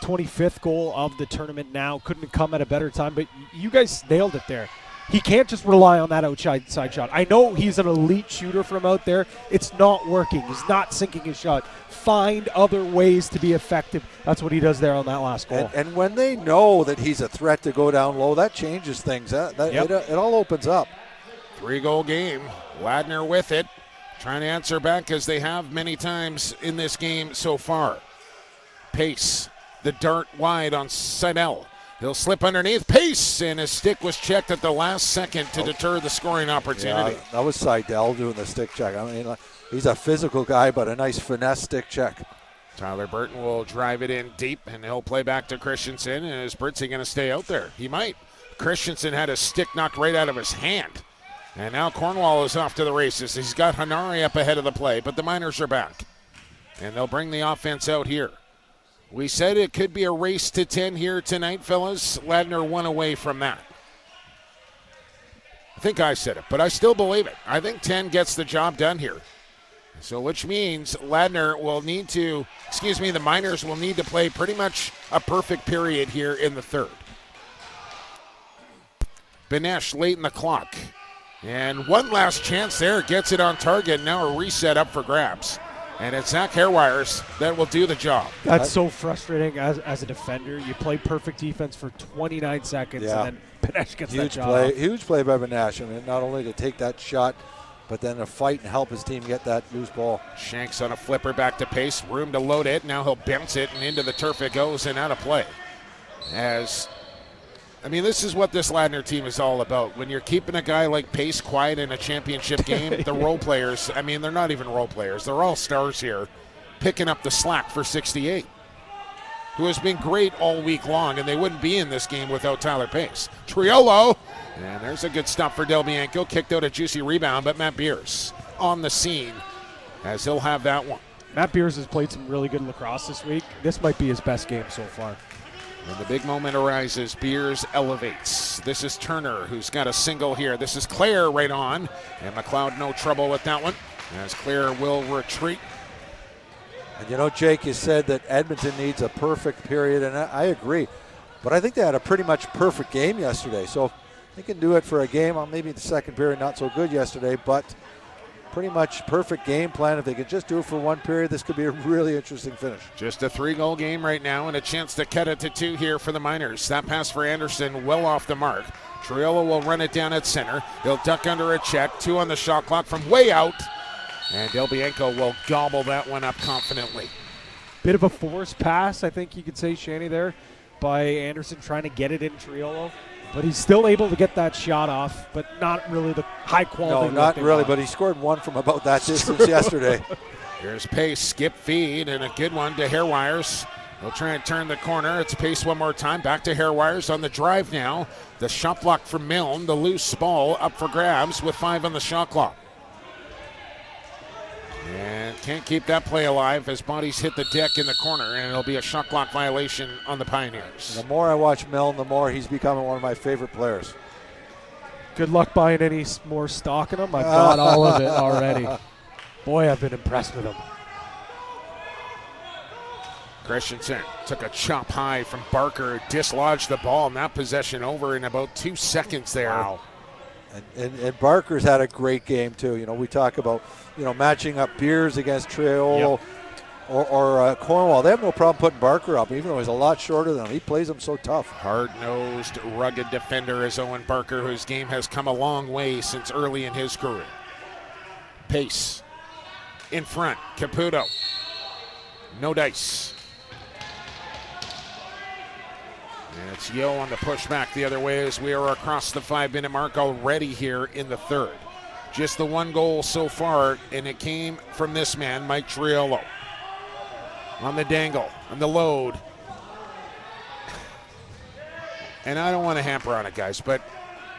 25th goal of the tournament now. Couldn't have come at a better time, but you guys nailed it there. He can't just rely on that outside shot. I know he's an elite shooter from out there. It's not working. He's not sinking his shot. Find other ways to be effective. That's what he does there on that last goal. And when they know that he's a threat to go down low, that changes things. It all opens up. 3-goal game. Ladner with it. Trying to answer back as they have many times in this game so far. Pace. The dart wide on Seidel. He'll slip underneath. Pace, and his stick was checked at the last second to deter the scoring opportunity. Yeah, that was Seidel doing the stick check. I mean, he's a physical guy, but a nice finesse stick check. Tyler Burton will drive it in deep, and he'll play back to Christensen. And is Burton going to stay out there? He might. Christensen had his stick knocked right out of his hand. And now Cornwall is off to the races. He's got Hanari up ahead of the play, but the Miners are back. And they'll bring the offense out here. We said it could be a race to 10 here tonight, fellas. Ladner 1 away from that. I think I said it, but I still believe it. I think 10 gets the job done here. So which means Ladner will need to, the Miners will need to play pretty much a perfect period here in the third. Benesh late in the clock. And one last chance there. Gets it on target. Now a reset up for grabs. And it's Zach Hairwires that will do the job. That's so frustrating as a defender. You play perfect defense for 29 seconds, and then Benesh gets that shot off. Huge play by Benesh. And not only to take that shot, but then to fight and help his team get that loose ball. Shanks on a flipper back to Pace. Room to load it. Now he'll bounce it, and into the turf it goes and out of play. This is what this Ladner team is all about. When you're keeping a guy like Pace quiet in a championship game, the role players, they're not even role players. They're all stars here, picking up the slack for 68, who has been great all week long, and they wouldn't be in this game without Tyler Pace. Triolo, and there's a good stop for Del Bianco. Kicked out a juicy rebound, but Matt Beers on the scene as he'll have that one. Matt Beers has played some really good lacrosse this week. This might be his best game so far. When the big moment arises, Beers elevates. This is Turner, who's got a single here. This is Claire right on. And McLeod no trouble with that one, as Claire will retreat. And Jake, you said that Edmonton needs a perfect period, and I agree. But I think they had a pretty much perfect game yesterday. So they can do it for a game. Maybe the second period not so good yesterday, but pretty much perfect game plan. If they could just do it for one period, this could be a really interesting finish. Just a 3-goal game right now, and a chance to cut it to 2 here for the Miners. That pass for Anderson well off the mark. Triolo will run it down at center. He'll duck under a check. 2 on the shot clock from way out. And Del Bianco will gobble that one up confidently. Bit of a forced pass, I think you could say, Shanny, there by Anderson trying to get it in Triolo. But he's still able to get that shot off, but not really the high quality. No, not really, but he scored one from about that distance yesterday. Here's Pace, skip feed, and a good one to Hairwires. He'll try and turn the corner. It's Pace one more time. Back to Hairwires on the drive now. The shot block from Milne. The loose ball up for grabs with 5 on the shot clock. And can't keep that play alive as bodies hit the deck in the corner, and it'll be a shot clock violation on the Pioneers. And the more I watch Milne, the more he's becoming one of my favorite players. Good luck buying any more stock in him. I've bought all of it already. Boy, I've been impressed with him. Christensen took a chop high from Barker, dislodged the ball, and that possession over in about 2 seconds there. Wow. And Barker's had a great game too. We talk about matching up Beers against Triolo or Cornwall. They have no problem putting Barker up, even though he's a lot shorter than him. He plays them so tough. Hard-nosed, rugged defender is Owen Barker, whose game has come a long way since early in his career. Pace in front. Caputo. No dice. And it's Yo on the pushback the other way as we are across the 5-minute mark already here in the third. Just the 1 goal so far, and it came from this man, Mike Triolo. On the dangle, on the load. And I don't want to hamper on it, guys, but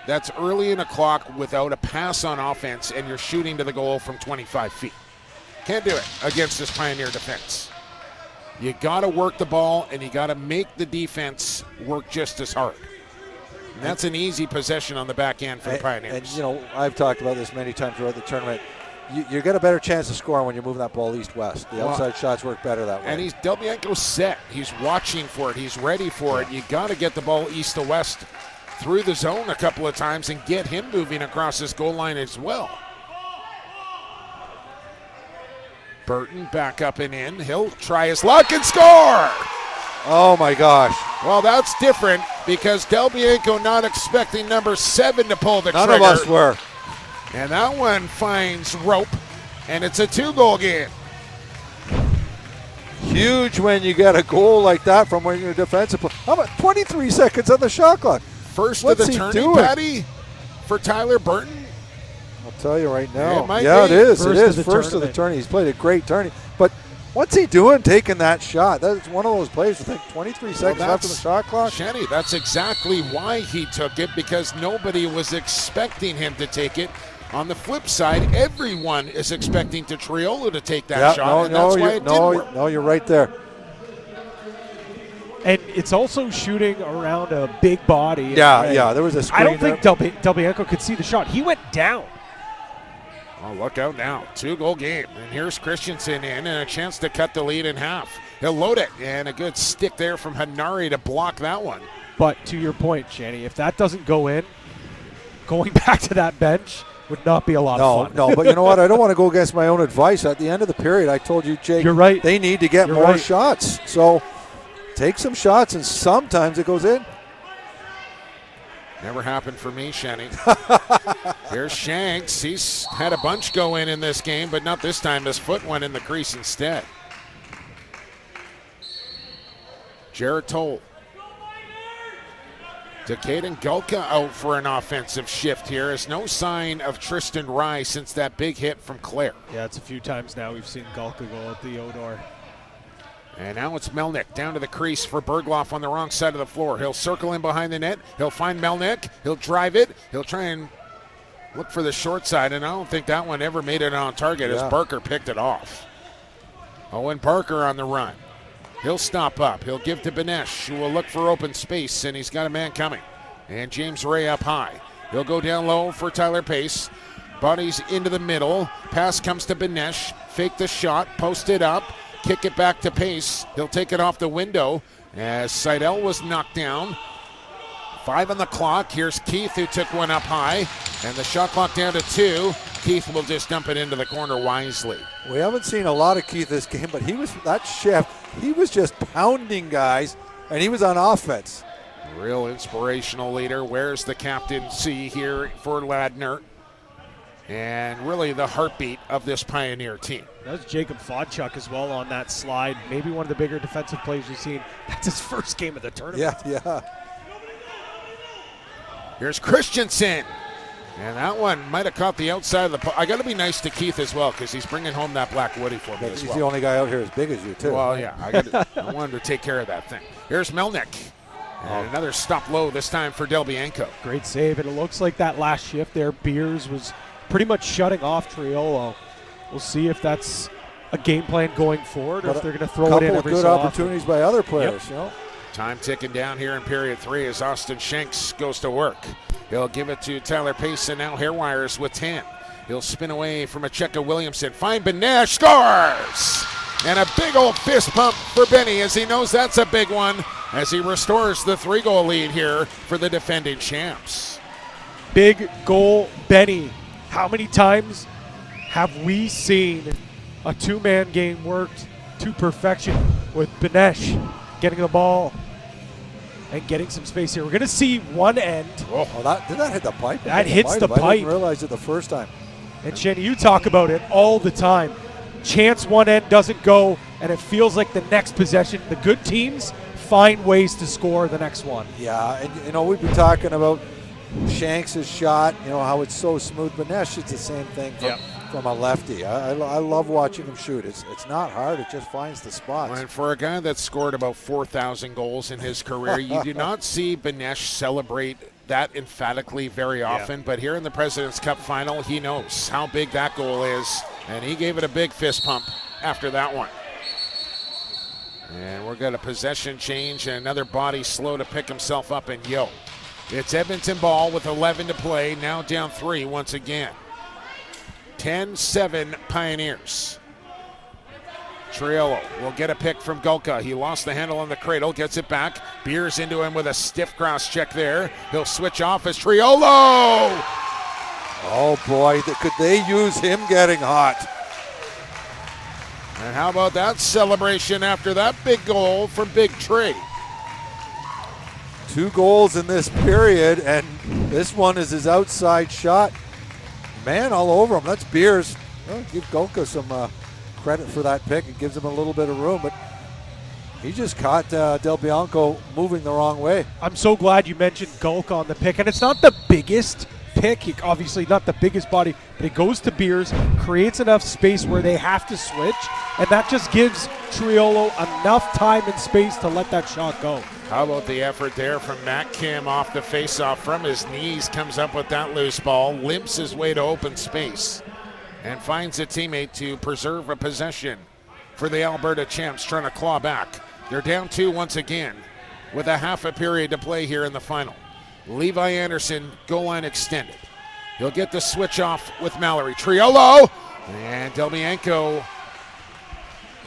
that's early in the clock without a pass on offense, and you're shooting to the goal from 25 feet. Can't do it against this Pioneer defense. You got to work the ball, and you got to make the defense work just as hard. And that's an easy possession on the back end for the Pioneers. And I've talked about this many times throughout the tournament. You get a better chance of scoring when you're moving that ball east-west. The outside shots work better that way. And Del Bianco's set. He's watching for it. He's ready for it. You got to get the ball east to west through the zone a couple of times and get him moving across this goal line as well. Burton back up and in. He'll try his luck and score! Oh, my gosh. Well, that's different because Del Bianco not expecting number 7 to pull the trigger. None of us were. And that one finds rope, and it's a 2-goal game. Huge when you get a goal like that from when you're defensive. How about 23 seconds on the shot clock? First of the tourney, Patty, for Tyler Burton. I'll tell you right now. It is. It is first of the tourney. He's played a great tourney. But what's he doing taking that shot? That's one of those plays with 23 seconds left on the shot clock. Shanny, that's exactly why he took it, because nobody was expecting him to take it. On the flip side, everyone is expecting Triolo to take that shot, and that's why it didn't work. No, you're right there. And it's also shooting around a big body. Yeah, there was a screen. I don't think Del Bianco could see the shot. He went down. Oh, look out now. 2-goal game. And here's Christensen in, and a chance to cut the lead in half. He'll load it, and a good stick there from Hanari to block that one. But to your point, Shanny, if that doesn't go in, going back to that bench would not be a lot of fun. No, but you know what? I don't want to go against my own advice. At the end of the period, I told you, Jake, You're right. they need to get You're more right. shots. So take some shots, and sometimes it goes in. Never happened for me, Shenny. Here's Shanks. He's had a bunch go in this game, but not this time. His foot went in the crease instead. Jared Toll. To Caden Gulka out for an offensive shift here. There's no sign of Tristan Rye since that big hit from Claire. Yeah, it's a few times now we've seen Gulka go at the Odor. And now it's Melnick down to the crease for Bergloff on the wrong side of the floor. He'll circle in behind the net. He'll find Melnick. He'll drive it. He'll try and look for the short side, and I don't think that one ever made it on target as Barker picked it off. Owen Parker on the run. He'll stop up. He'll give to Benesh, who will look for open space, and he's got a man coming. And James Ray up high. He'll go down low for Tyler Pace. Bodies into the middle. Pass comes to Benesh. Fake the shot. Post it up. Kick it back to Pace. He'll take it off the window as Seidel was knocked down. 5 on the clock. Here's Keith, who took one up high. And the shot clock down to 2. Keith will just dump it into the corner wisely. We haven't seen a lot of Keith this game, but he was that shift. He was just pounding guys, and he was on offense. Real inspirational leader. Wears the captaincy here for Ladner. And really the heartbeat of this Pioneer team. That was Jacob Fodchuk as well on that slide. Maybe one of the bigger defensive plays we've seen. That's his first game of the tournament. Yeah. Here's Christensen. And that one might have caught the outside of the puck. I got to be nice to Keith as well because he's bringing home that Black Woody for me as He's well. the only guy out here as big as you, too. Well, yeah. I wanted to take care of that thing. Here's Melnick. And another stop low this time for Del Bianco. Great save. And it looks like that last shift there, Beers was pretty much shutting off Triolo. We'll see if that's a game plan going forward or if they're going to throw it in every good so opportunities by other players. Yep. You know? Time ticking down here in period 3 as Austin Shanks goes to work. He'll give it to Tyler Pace, and now Hairwires with 10. He'll spin away from a check of Williamson. Find Benesh, scores! And a big old fist pump for Benny as he knows that's a big one as he restores the 3-goal lead here for the defending champs. Big goal, Benny. How many times have we seen a two-man game worked to perfection with Benesh getting the ball and getting some space here? We're going to see one end. Oh, did that hit the pipe? That hits the I pipe. didn't realize it the first time. And Shanny, you talk about it all the time. Chance one end doesn't go, and it feels like the next possession, the good teams find ways to score the next one. Yeah, and we've been talking about Shanks' shot, how it's so smooth. Benesh, it's the same thing from a lefty. I love watching him shoot. It's not hard. It just finds the spots. And for a guy that's scored about 4,000 goals in his career, you do not see Benesh celebrate that emphatically very often. But here in the President's Cup final, he knows how big that goal is, and he gave it a big fist pump after that one. And we're going to possession change, and another body slow to pick himself up, and it's Edmonton ball with 11 to play, now down 3 once again. 10-7 Pioneers. Triolo will get a pick from Gulka. He lost the handle on the cradle, gets it back. Beers into him with a stiff cross check there. He'll switch off as Triolo. Oh boy, could they use him getting hot? And how about that celebration after that big goal from Big Tree? 2 goals in this period, and this one is his outside shot. Man all over him. That's Beers. Well, give Gulka some credit for that pick. It gives him a little bit of room, but he just caught Del Bianco moving the wrong way. I'm so glad you mentioned Gulka on the pick, and it's not the biggest pick. Obviously not the biggest body, but it goes to Beers, creates enough space where they have to switch, and that just gives Triolo enough time and space to let that shot go. How about the effort there from Matt Kim off the faceoff from his knees, comes up with that loose ball, limps his way to open space, and finds a teammate to preserve a possession for the Alberta champs trying to claw back. They're down 2 once again with a half a period to play here in the final. Levi Anderson, goal line extended. He'll get the switch off with Mallory. Triolo, and Del Bianco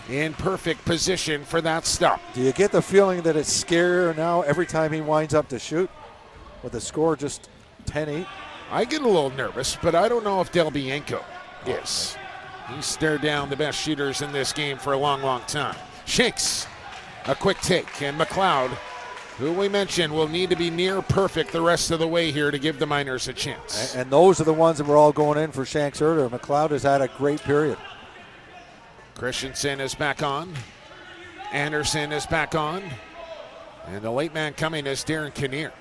in perfect position for that stop. Do you get the feeling that it's scarier now every time he winds up to shoot? With the score just 10-8? I get a little nervous, but I don't know if Delbienko is. He stared down the best shooters in this game for a long, long time. Shanks, a quick take, and McLeod, who we mentioned will need to be near perfect the rest of the way here to give the Miners a chance. And those are the ones that were all going in for Shanks earlier. McLeod has had a great period. Christensen is back on. Anderson is back on. And the late man coming is Darren Kinnear.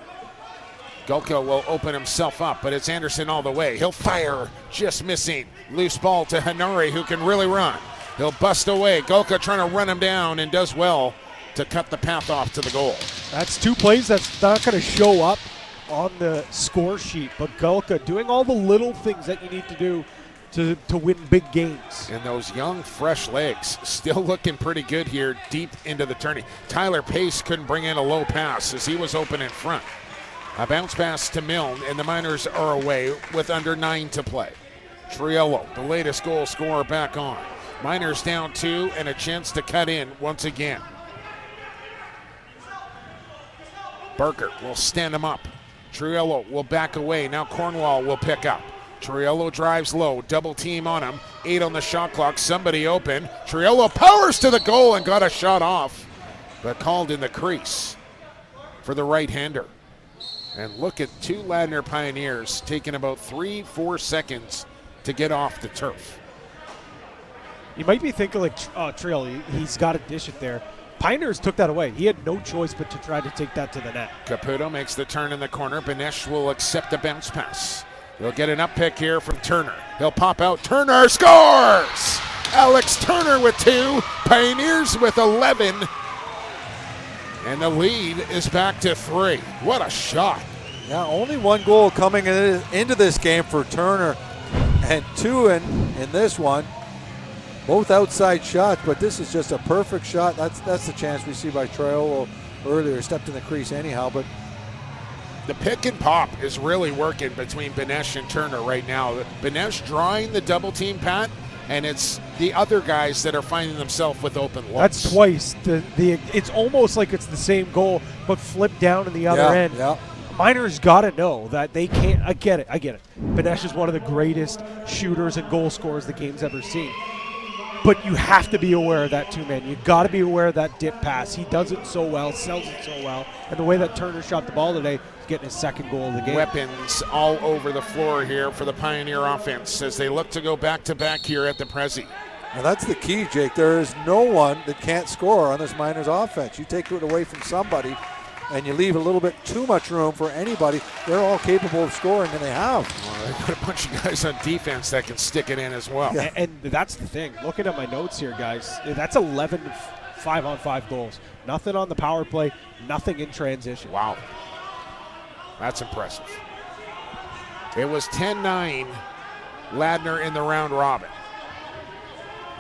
Golka will open himself up, but it's Anderson all the way. He'll fire, just missing. Loose ball to Hanori, who can really run. He'll bust away. Golka trying to run him down and does well to cut the path off to the goal. That's two plays that's not going to show up on the score sheet, but Golka doing all the little things that you need to do to win big games. And those young, fresh legs still looking pretty good here deep into the tourney. Tyler Pace couldn't bring in a low pass as he was open in front. A bounce pass to Milne, and the Miners are away with under 9 to play. Triello, the latest goal scorer, back on. Miners down 2 and a chance to cut in once again. Barker will stand him up. Triello will back away. Now Cornwall will pick up. Triello drives low, double team on him. 8 on the shot clock, somebody open. Triello powers to the goal and got a shot off, but called in the crease for the right-hander. And look at 2 Ladner Pioneers taking about 3-4 seconds to get off the turf. You might be thinking like Triello, he's got to dish it there. Pioneers took that away. He had no choice but to try to take that to the net. Caputo makes the turn in the corner. Benesh will accept a bounce pass. He'll get an up pick here from Turner. He'll pop out. Turner scores! Alex Turner with 2. Pioneers with 11. And the lead is back to 3. What a shot. Yeah, only 1 goal coming into this game for Turner, and 2 in this one. Both outside shots, but this is just a perfect shot. That's the chance we see by Triolo earlier. Stepped in the crease anyhow, but the pick and pop is really working between Benesh and Turner right now. Benesh drawing the double team, Pat, and it's the other guys that are finding themselves with open looks. That's twice. It's almost like it's the same goal, but flipped down in the other end. Yeah. Miners got to know that they can't. I get it. Benesh is one of the greatest shooters and goal scorers the game's ever seen. But you have to be aware of that two-man. You got to be aware of that dip pass. He does it so well, sells it so well, and the way that Turner shot the ball today, he's getting his 2nd goal of the game. Weapons all over the floor here for the Pioneer offense as they look to go back-to-back here at the Prezi. Now that's the key, Jake. There is no one that can't score on this Miners offense. You take it away from somebody, and you leave a little bit too much room for anybody. They're all capable of scoring, and they have. Well, they've got a bunch of guys on defense that can stick it in as well. Yeah. And that's the thing. Looking at my notes here, guys, that's 11 5-on-5 goals. Nothing on the power play, nothing in transition. Wow. That's impressive. It was 10-9 Ladner in the round robin.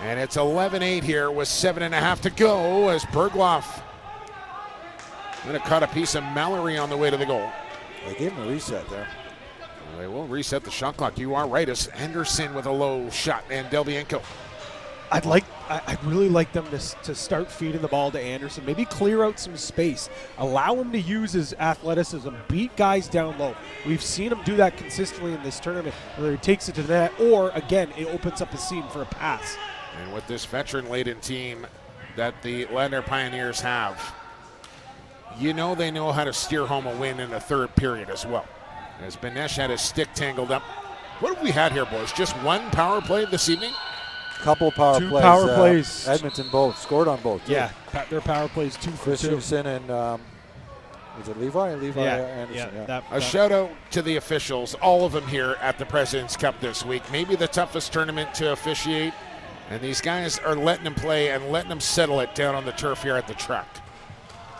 And it's 11-8 here with 7.5 to go as Bergloff going to cut a piece of Mallory on the way to the goal. They gave him a reset there. They will reset the shot clock. You are right. It's Anderson with a low shot and Delbienko. I'd really like them to start feeding the ball to Anderson. Maybe clear out some space. Allow him to use his athleticism. Beat guys down low. We've seen him do that consistently in this tournament, whether he takes it to the net or, again, it opens up a seam for a pass. And with this veteran-laden team that the Ladner Pioneers have, you know they know how to steer home a win in the 3rd period as well. As Benesh had his stick tangled up. What have we had here, boys? Just 1 power play this evening? Couple power Two plays. power plays. Edmonton both scored on both. Yeah, their power plays 2 for 2. Christensen and was it Levi? Levi Anderson. Yeah. A shout out to the officials, all of them here at the President's Cup this week. Maybe the toughest tournament to officiate. And these guys are letting them play and letting them settle it down on the turf here at the track.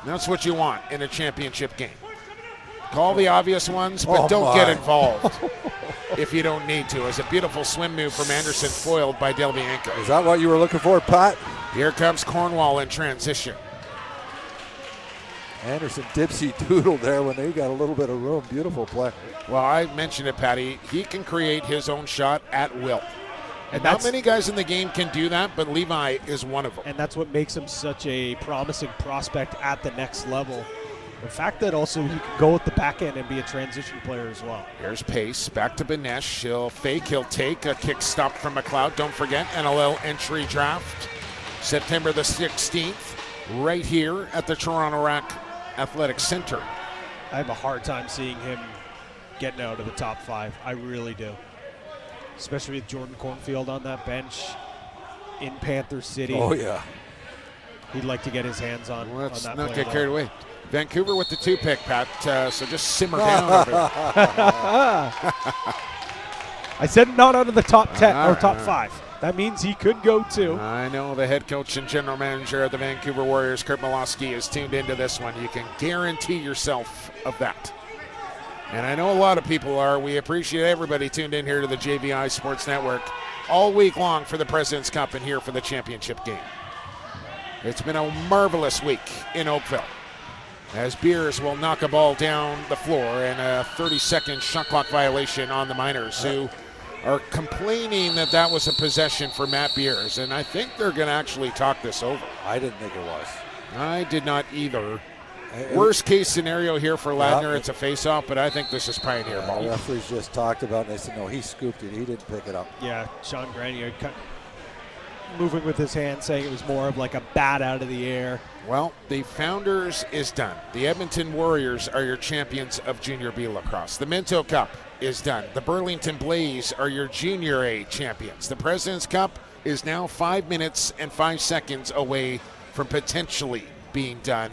And that's what you want in a championship game. Call the obvious ones, but don't get involved if you don't need to. It's a beautiful swim move from Anderson, foiled by Delbienko. Is that what you were looking for, Pat? Here comes Cornwall in transition. Anderson dipsy doodle there when they got a little bit of room. Beautiful play. Well, I mentioned it, Patty. He can create his own shot at will. And not many guys in the game can do that, but Levi is one of them. And that's what makes him such a promising prospect at the next level. The fact that also he can go at the back end and be a transition player as well. Here's Pace, back to Benesh. He'll fake, he'll take a kick stop from McLeod. Don't forget, NLL entry draft, September the 16th, right here at the Toronto Rack Athletic Center. I have a hard time seeing him getting out of the top 5. I really do. Especially with Jordan Cornfield on that bench in Panther City. Oh, yeah. He'd like to get his hands on Let's that not player. get carried away. Vancouver with the 2 pick, Pat, so just simmer down over there. I said not out of the top 10 All or right, top all right. 5. That means he could go too. I know the head coach and general manager of the Vancouver Warriors, Kurt Malosky, is tuned into this one. You can guarantee yourself of that. And I know a lot of people are. We appreciate everybody tuned in here to the JVI Sports Network all week long for the President's Cup and here for the championship game. It's been a marvelous week in Oakville, as Beers will knock a ball down the floor and a 30-second shot clock violation on the Miners, who are complaining that that was a possession for Matt Beers, and I think they're going to actually talk this over. I didn't think it was. I did not either. Worst case scenario here for Ladner, Yeah. it's a face-off, but I think this is Pioneer The ball. referees just talked about it, and they said, no, he scooped it. He didn't pick it up. Yeah, Sean Grenier moving with his hand, saying it was more of like a bat out of the air. Well, the Founders is done. The Edmonton Warriors are your champions of Junior B lacrosse. The Minto Cup is done. The Burlington Blaze are your Junior A champions. The President's Cup is now 5 minutes and 5 seconds away from potentially being done.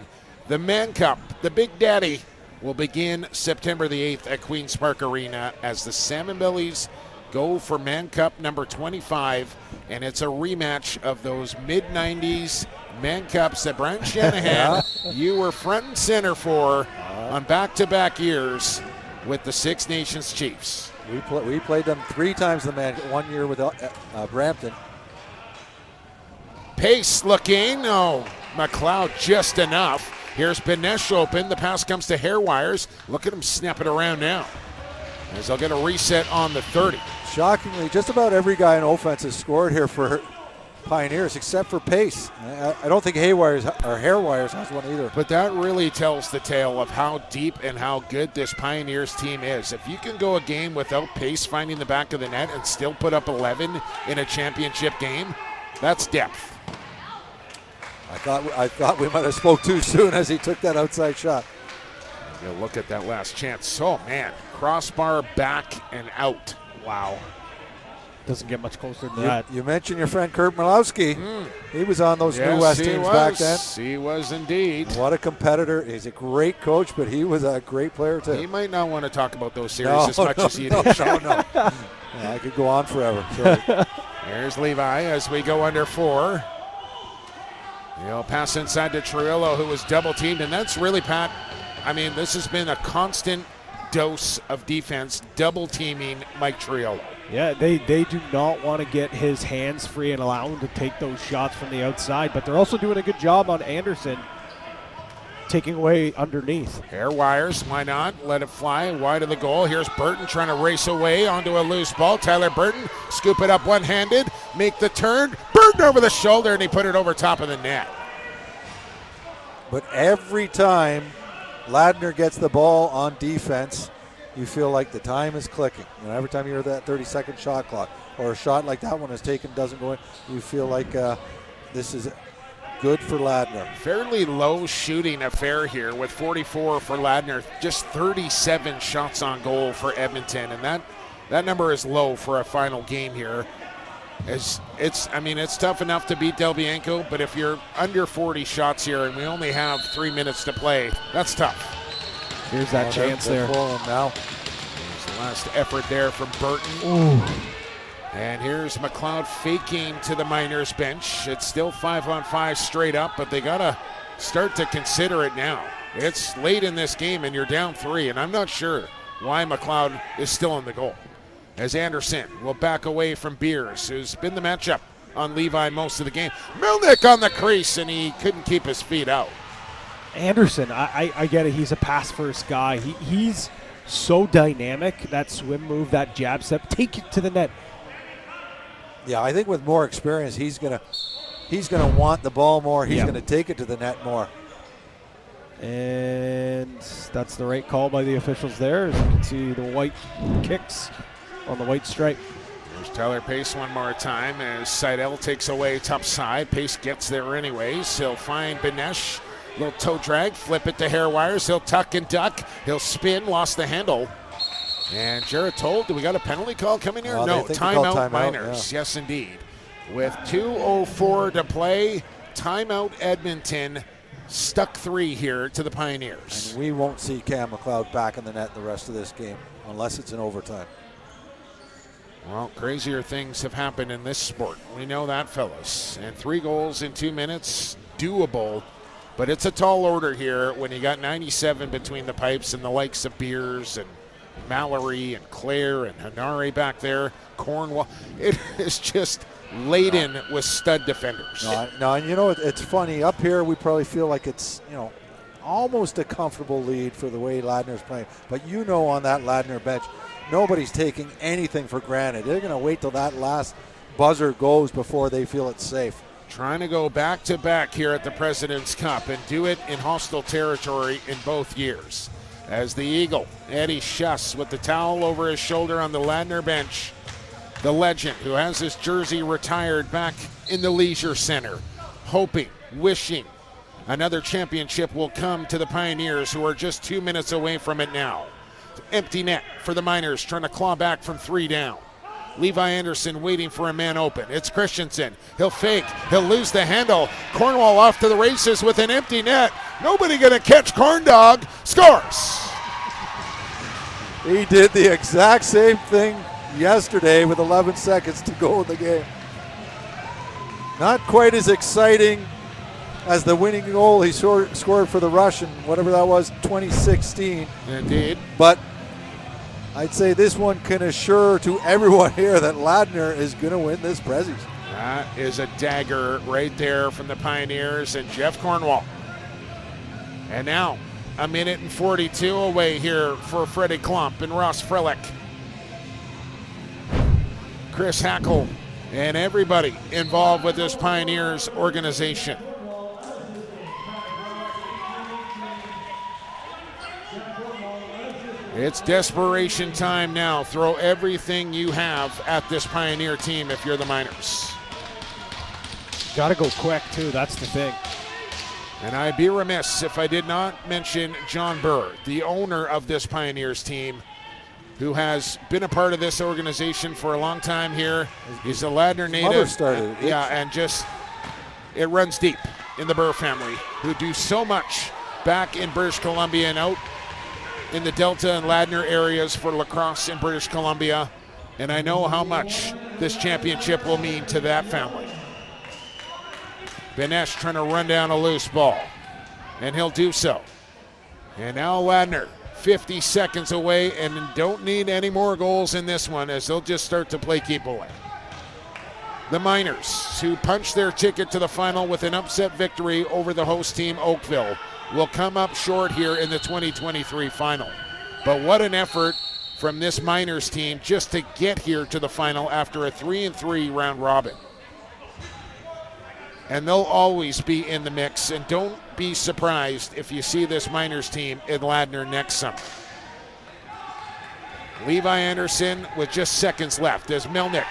The Man Cup, the Big Daddy, will begin September the 8th at Queen's Park Arena as the Salmon Bellies go for Man Cup number 25, and it's a rematch of those mid-90s Man Cups that Brian Shanahan, you were front and center for on back-to-back years with the Six Nations Chiefs. We played them 3 times the man, 1 year with Brampton. Pace looking, McLeod just enough. Here's Benesh open, the pass comes to Hairwires. Look at him snap it around now, as they'll get a reset on the 30. Shockingly, just about every guy in offense has scored here for Pioneers except for Pace. I don't think Hairwires has one either. But that really tells the tale of how deep and how good this Pioneers team is. If you can go a game without Pace finding the back of the net and still put up 11 in a championship game, that's depth. I thought we might have spoke too soon as he took that outside shot. You look at that last chance. Oh, man. Crossbar back and out. Wow. Doesn't get much closer than that. You mentioned your friend Kurt Malowski. He was on those New West teams back then. He was indeed. What a competitor. He's a great coach, but he was a great player too. He might not want to talk about those series as much as you do. No. Yeah, I could go on forever. Sure. Here's Levi as we go under 4. He'll pass inside to Trillo, who was double teamed, and that's really, Pat, I mean, this has been a constant dose of defense, double teaming Mike Triolo. Yeah, they do not want to get his hands free and allow him to take those shots from the outside, but they're also doing a good job on Anderson taking away underneath. Hair wires, why not? Let it fly wide of the goal. Here's Burton trying to race away onto a loose ball. Tyler Burton, scoop it up one-handed, make the turn. Burton over the shoulder, and he put it over top of the net. But every time Ladner gets the ball on defense, you feel like the time is clicking. Every time you hear that 30-second shot clock or a shot like that one is taken, doesn't go in, you feel like this is good for Ladner. Fairly low shooting affair here with 44 for Ladner. Just 37 shots on goal for Edmonton, and that number is low for a final game here. It's tough enough to beat Del Bianco, but if you're under 40 shots here and we only have 3 minutes to play, that's tough. Here's that chance there. Now. Here's the last effort there from Burton. Ooh. And here's McLeod faking to the Miners bench. It's still 5-on-5 straight up, but they got to start to consider it now. It's late in this game, and you're down 3, and I'm not sure why McLeod is still in the goal. As Anderson will back away from Beers, who's been the matchup on Levi most of the game. Milnick on the crease, and he couldn't keep his feet out. Anderson, I get it. He's a pass-first guy. He's so dynamic. That swim move, that jab step, take it to the net. Yeah, I think with more experience, he's gonna want the ball more. He's gonna take it to the net more. And that's the right call by the officials there. As you can see, the white kicks on the white stripe. There's Tyler Pace one more time as Seidel takes away top side. Pace gets there anyways. He'll find Benesh. Little toe drag, flip it to hair wires. He'll tuck and duck. He'll spin, lost the handle. And Jared told, do we got a penalty call coming here? No, timeout Miners. Yeah. Yes, indeed. With 2:04 to play, timeout Edmonton. Stuck 3 here to the Pioneers. And we won't see Cam McLeod back in the net the rest of this game unless it's in overtime. Well, crazier things have happened in this sport. We know that, fellas. And 3 goals in 2 minutes, doable. But it's a tall order here when you got 97 between the pipes and the likes of Beers and Mallory and Claire and Hanare back there. Cornwall. It is just laden with stud defenders. No, and you know, it's funny. Up here, we probably feel like it's, almost a comfortable lead for the way Ladner's playing. But on that Ladner bench, nobody's taking anything for granted. They're going to wait till that last buzzer goes before they feel it's safe. Trying to go back-to-back here at the President's Cup and do it in hostile territory in both years. As the Eagle, Eddie Schuss with the towel over his shoulder on the Ladner bench. The legend who has his jersey retired back in the Leisure Center, hoping, wishing another championship will come to the Pioneers, who are just 2 minutes away from it now. Empty net for the Miners, trying to claw back from 3 down. Levi Anderson waiting for a man open. It's Christensen. He'll fake. He'll lose the handle. Cornwall off to the races with an empty net. Nobody going to catch Corndog. Scores. He did the exact same thing yesterday with 11 seconds to go in the game. Not quite as exciting as the winning goal he scored for the Rush in whatever that was, 2016. Indeed. But I'd say this one can assure to everyone here that Ladner is going to win this Prezzies. That is a dagger right there from the Pioneers and Jeff Cornwall. And now a minute and 42 away here for Freddie Klump and Ross Frillick. Chris Hackle and everybody involved with this Pioneers organization. It's desperation time now. Throw everything you have at this Pioneer team if you're the Miners. Got to go quick, too. That's the thing. And I'd be remiss if I did not mention John Burr, the owner of this Pioneers team, who has been a part of this organization for a long time here. He's a Ladner native. Mother started. And just, it runs deep in the Burr family, who do so much back in British Columbia and out in the Delta and Ladner areas for lacrosse in British Columbia. And I know how much this championship will mean to that family. Benesh trying to run down a loose ball, and he'll do so. And now Ladner, 50 seconds away, and don't need any more goals in this one, as they'll just start to play keep away. The Miners, who punched their ticket to the final with an upset victory over the host team Oakville, will come up short here in the 2023 final. But what an effort from this Miners team just to get here to the final after a 3-3 round robin. And they'll always be in the mix, and don't be surprised if you see this Miners team in Ladner next summer. Levi Anderson with just seconds left as Melnick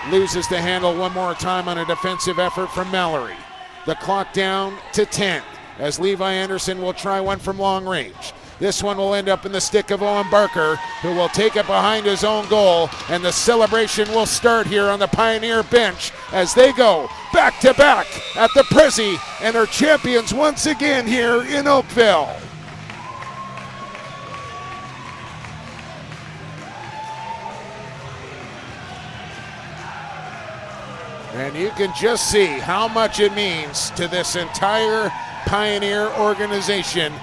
loses the handle one more time on a defensive effort from Mallory. The clock down to 10 as Levi Anderson will try one from long range. This one will end up in the stick of Owen Barker, who will take it behind his own goal, and the celebration will start here on the Pioneer bench as they go back-to-back at the Prezzie and are champions once again here in Oakville. And you can just see how much it means to this entire Pioneer organization.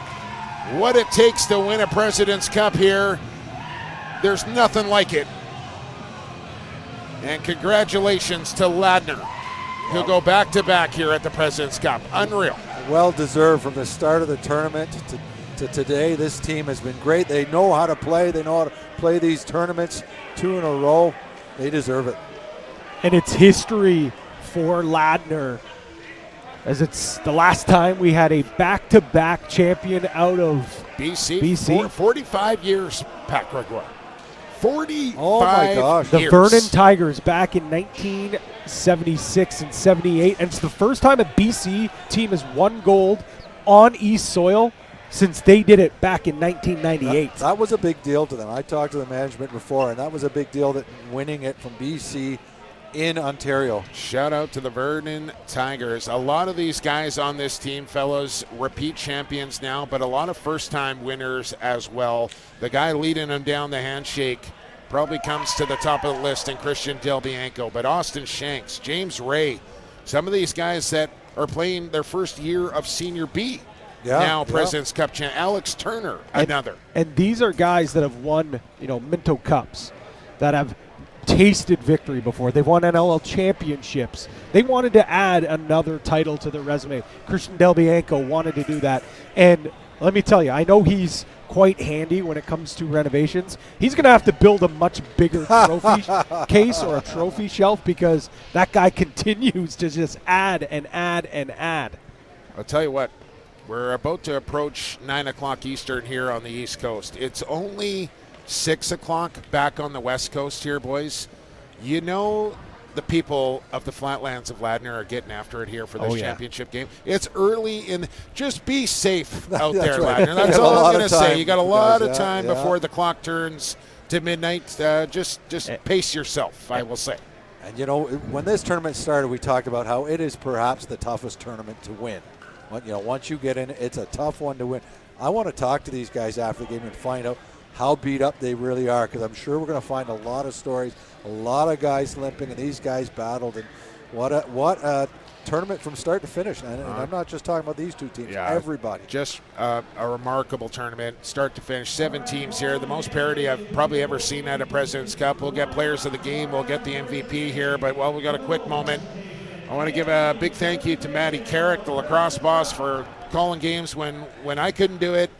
What it takes to win a President's Cup here, there's nothing like it. And congratulations to Ladner, who'll go back-to-back here at the President's Cup. Unreal. Well deserved from the start of the tournament to today. This team has been great. They know how to play. They know how to play these tournaments 2 in a row. They deserve it. And it's history for Ladner as it's the last time we had a back-to-back champion out of BC. 45 years, Pat Gregoire. 45 Oh my gosh. the years. Vernon Tigers back in 1976 and 78. And it's the first time a BC team has won gold on East soil since they did it back in 1998. That was a big deal to them. I talked to the management before, and that was a big deal, that winning it from BC in Ontario. Shout out to the Vernon Tigers. A lot of these guys on this team, fellows, repeat champions now, but a lot of first-time winners as well. The guy leading them down the handshake probably comes to the top of the list in Christian Del Bianco, but Austin Shanks, James Ray, some of these guys that are playing their first year of Senior B. Now President's Cup champ. Alex Turner, another. And these are guys that have won, Minto Cups, that have tasted victory before. They've won NLL championships. They wanted to add another title to their resume. Christian Del Bianco wanted to do that. And let me tell you, I know he's quite handy when it comes to renovations. He's going to have to build a much bigger trophy case or a trophy shelf, because that guy continues to just add and add and add. I'll tell you what, we're about to approach 9 o'clock Eastern here on the East Coast. It's only 6 o'clock back on the West Coast here, boys. You know the people of the Flatlands of Ladner are getting after it here for this championship game. It's early in. Just be safe out there, right. Ladner. That's all I'm going to say. You got a lot of guys, time before the clock turns to midnight. Just pace yourself, I will say. And when this tournament started, we talked about how it is perhaps the toughest tournament to win. Once you get in, it's a tough one to win. I want to talk to these guys after the game and find out how beat up they really are, because I'm sure we're going to find a lot of stories, a lot of guys limping, and these guys battled. And what a tournament from start to finish. And I'm not just talking about these two teams, everybody. Just a remarkable tournament, start to finish. 7 teams here, the most parity I've probably ever seen at a President's Cup. We'll get players of the game, we'll get the MVP here, but we got a quick moment. I want to give a big thank you to Matty Carrick, the lacrosse boss, for calling games when I couldn't do it.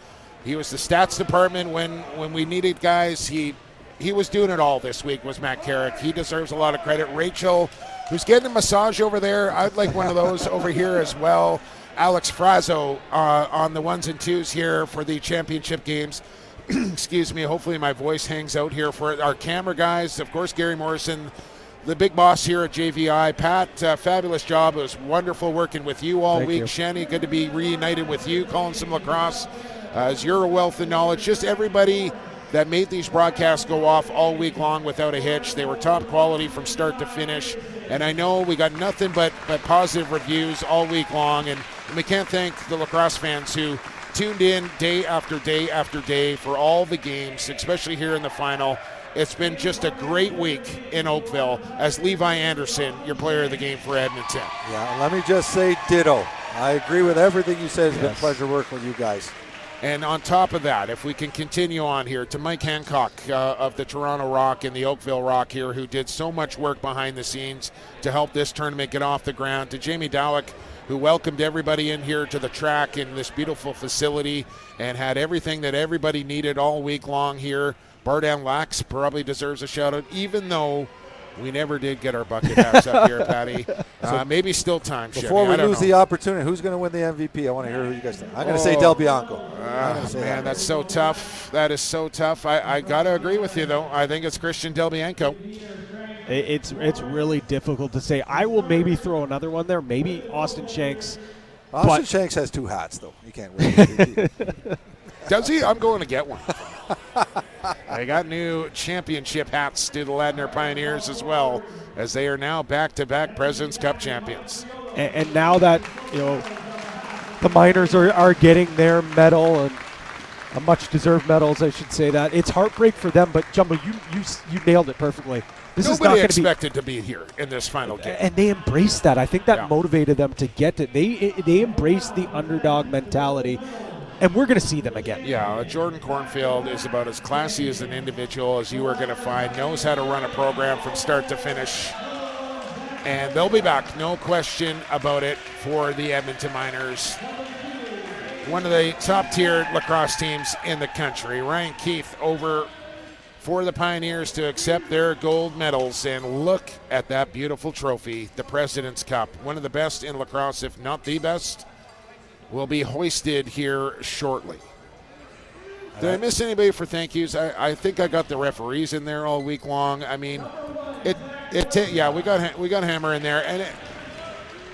He was the stats department when we needed guys. He was doing it all this week, was Matt Carrick. He deserves a lot of credit. Rachel, who's getting a massage over there, I'd like one of those over here as well. Alex Frazzo on the 1s and 2s here for the championship games. Excuse me, hopefully my voice hangs out here for our camera guys. Of course, Gary Morrison, the big boss here at JVI. Pat, fabulous job. It was wonderful working with you all week. Shani, good to be reunited with you, calling some lacrosse. As you're a wealth of knowledge, just everybody that made these broadcasts go off all week long without a hitch. They were top quality from start to finish. And I know we got nothing but positive reviews all week long. And we can't thank the lacrosse fans who tuned in day after day after day for all the games, especially here in the final. It's been just a great week in Oakville as Levi Anderson, your player of the game for Edmonton. Yeah, and let me just say ditto. I agree with everything you said. It's been a pleasure working with you guys. And on top of that, if we can continue on here, to Mike Hancock of the Toronto Rock and the Oakville Rock here, who did so much work behind the scenes to help this tournament get off the ground, to Jamie Dowick, who welcomed everybody in here to the track in this beautiful facility and had everything that everybody needed all week long here. Bardan Lax probably deserves a shout-out, even though we never did get our bucket hats up here, Patty. Maybe still time. Before we lose the opportunity, who's going to win the MVP? I want to hear who you guys think. I'm going to say Del Bianco. Man, that's so tough. That is so tough. I got to agree with you, though. I think it's Christian Del Bianco. It's really difficult to say. I will maybe throw another one there. Maybe Austin Shanks. Austin Shanks has 2 hats, though. He can't win MVP. Does he? I'm going to get one. I got new championship hats to the Ladner Pioneers as well, as they are now back-to-back President's Cup champions. And now that the minors are getting their medal, and a much-deserved medals, I should say that. It's heartbreak for them, but Jumbo, you nailed it perfectly. Nobody expected to be here in this final game. And they embraced that. I think that motivated them to get it. They embraced the underdog mentality. And we're going to see them again. Yeah, Jordan Cornfield is about as classy as an individual as you are going to find, knows how to run a program from start to finish. And they'll be back, no question about it, for the Edmonton Miners. One of the top-tier lacrosse teams in the country. Ryan Keith over for the Pioneers to accept their gold medals. And look at that beautiful trophy, the President's Cup. One of the best in lacrosse, if not the best, will be hoisted here shortly. Did I miss anybody for thank yous? I think I got the referees in there all week long. I mean, we got Hammer in there, and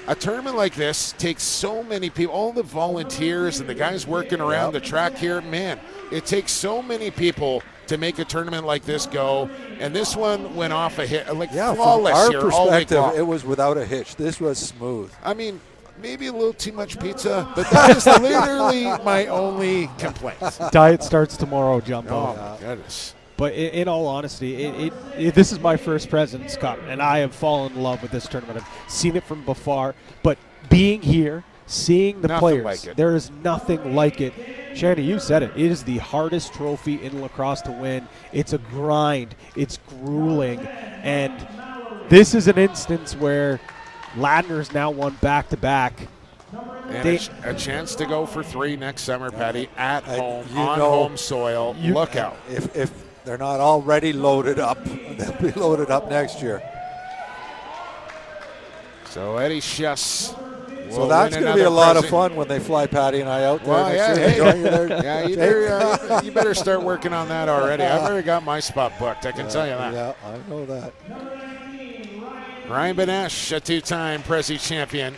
a tournament like this takes so many people, all the volunteers and the guys working around the track here. Man, it takes so many people to make a tournament like this go, and this one went off a hit, flawless from our here all week perspective, long. it was without a hitch. This was smooth. I mean, maybe a little too much pizza, but that is literally my only complaint. Diet starts tomorrow, Jumbo. Oh, my goodness. But in all honesty, this is my first President's Cup, and I have fallen in love with this tournament. I've seen it from afar, but being here, seeing the Nothing players, like it. there is nothing like it. Shanny, you said it. It is the hardest trophy in lacrosse to win. It's a grind. It's grueling. And this is an instance where Ladner's now won back-to-back. And a chance to go for 3 next summer, Patty, at home, you on know, home soil. Look out. If they're not already loaded up, they'll be loaded up next year. So Eddie Schuss. So that's going to be a lot of fun when they fly Patty and I out there. Well, next yeah, year. Join you there. Yeah, you better start working on that already. I've already got my spot booked, I can tell you that. Yeah, I know that. Ryan Benesh, a 2-time Prezi champion.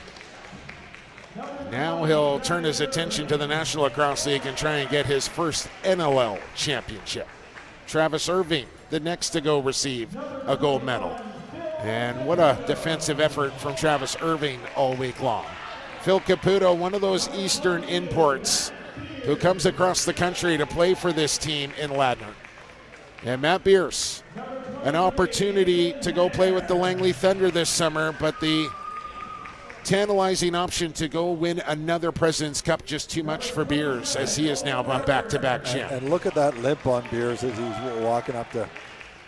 Now he'll turn his attention to the National Lacrosse League and try and get his first NLL championship. Travis Irving, the next to go receive a gold medal. And what a defensive effort from Travis Irving all week long. Phil Caputo, one of those Eastern imports who comes across the country to play for this team in Ladner. And Matt Beers, an opportunity to go play with the Langley Thunder this summer, but the tantalizing option to go win another President's Cup just too much for Beers, as he is now a back-to-back champ. And look at that limp on Beers as he's walking up to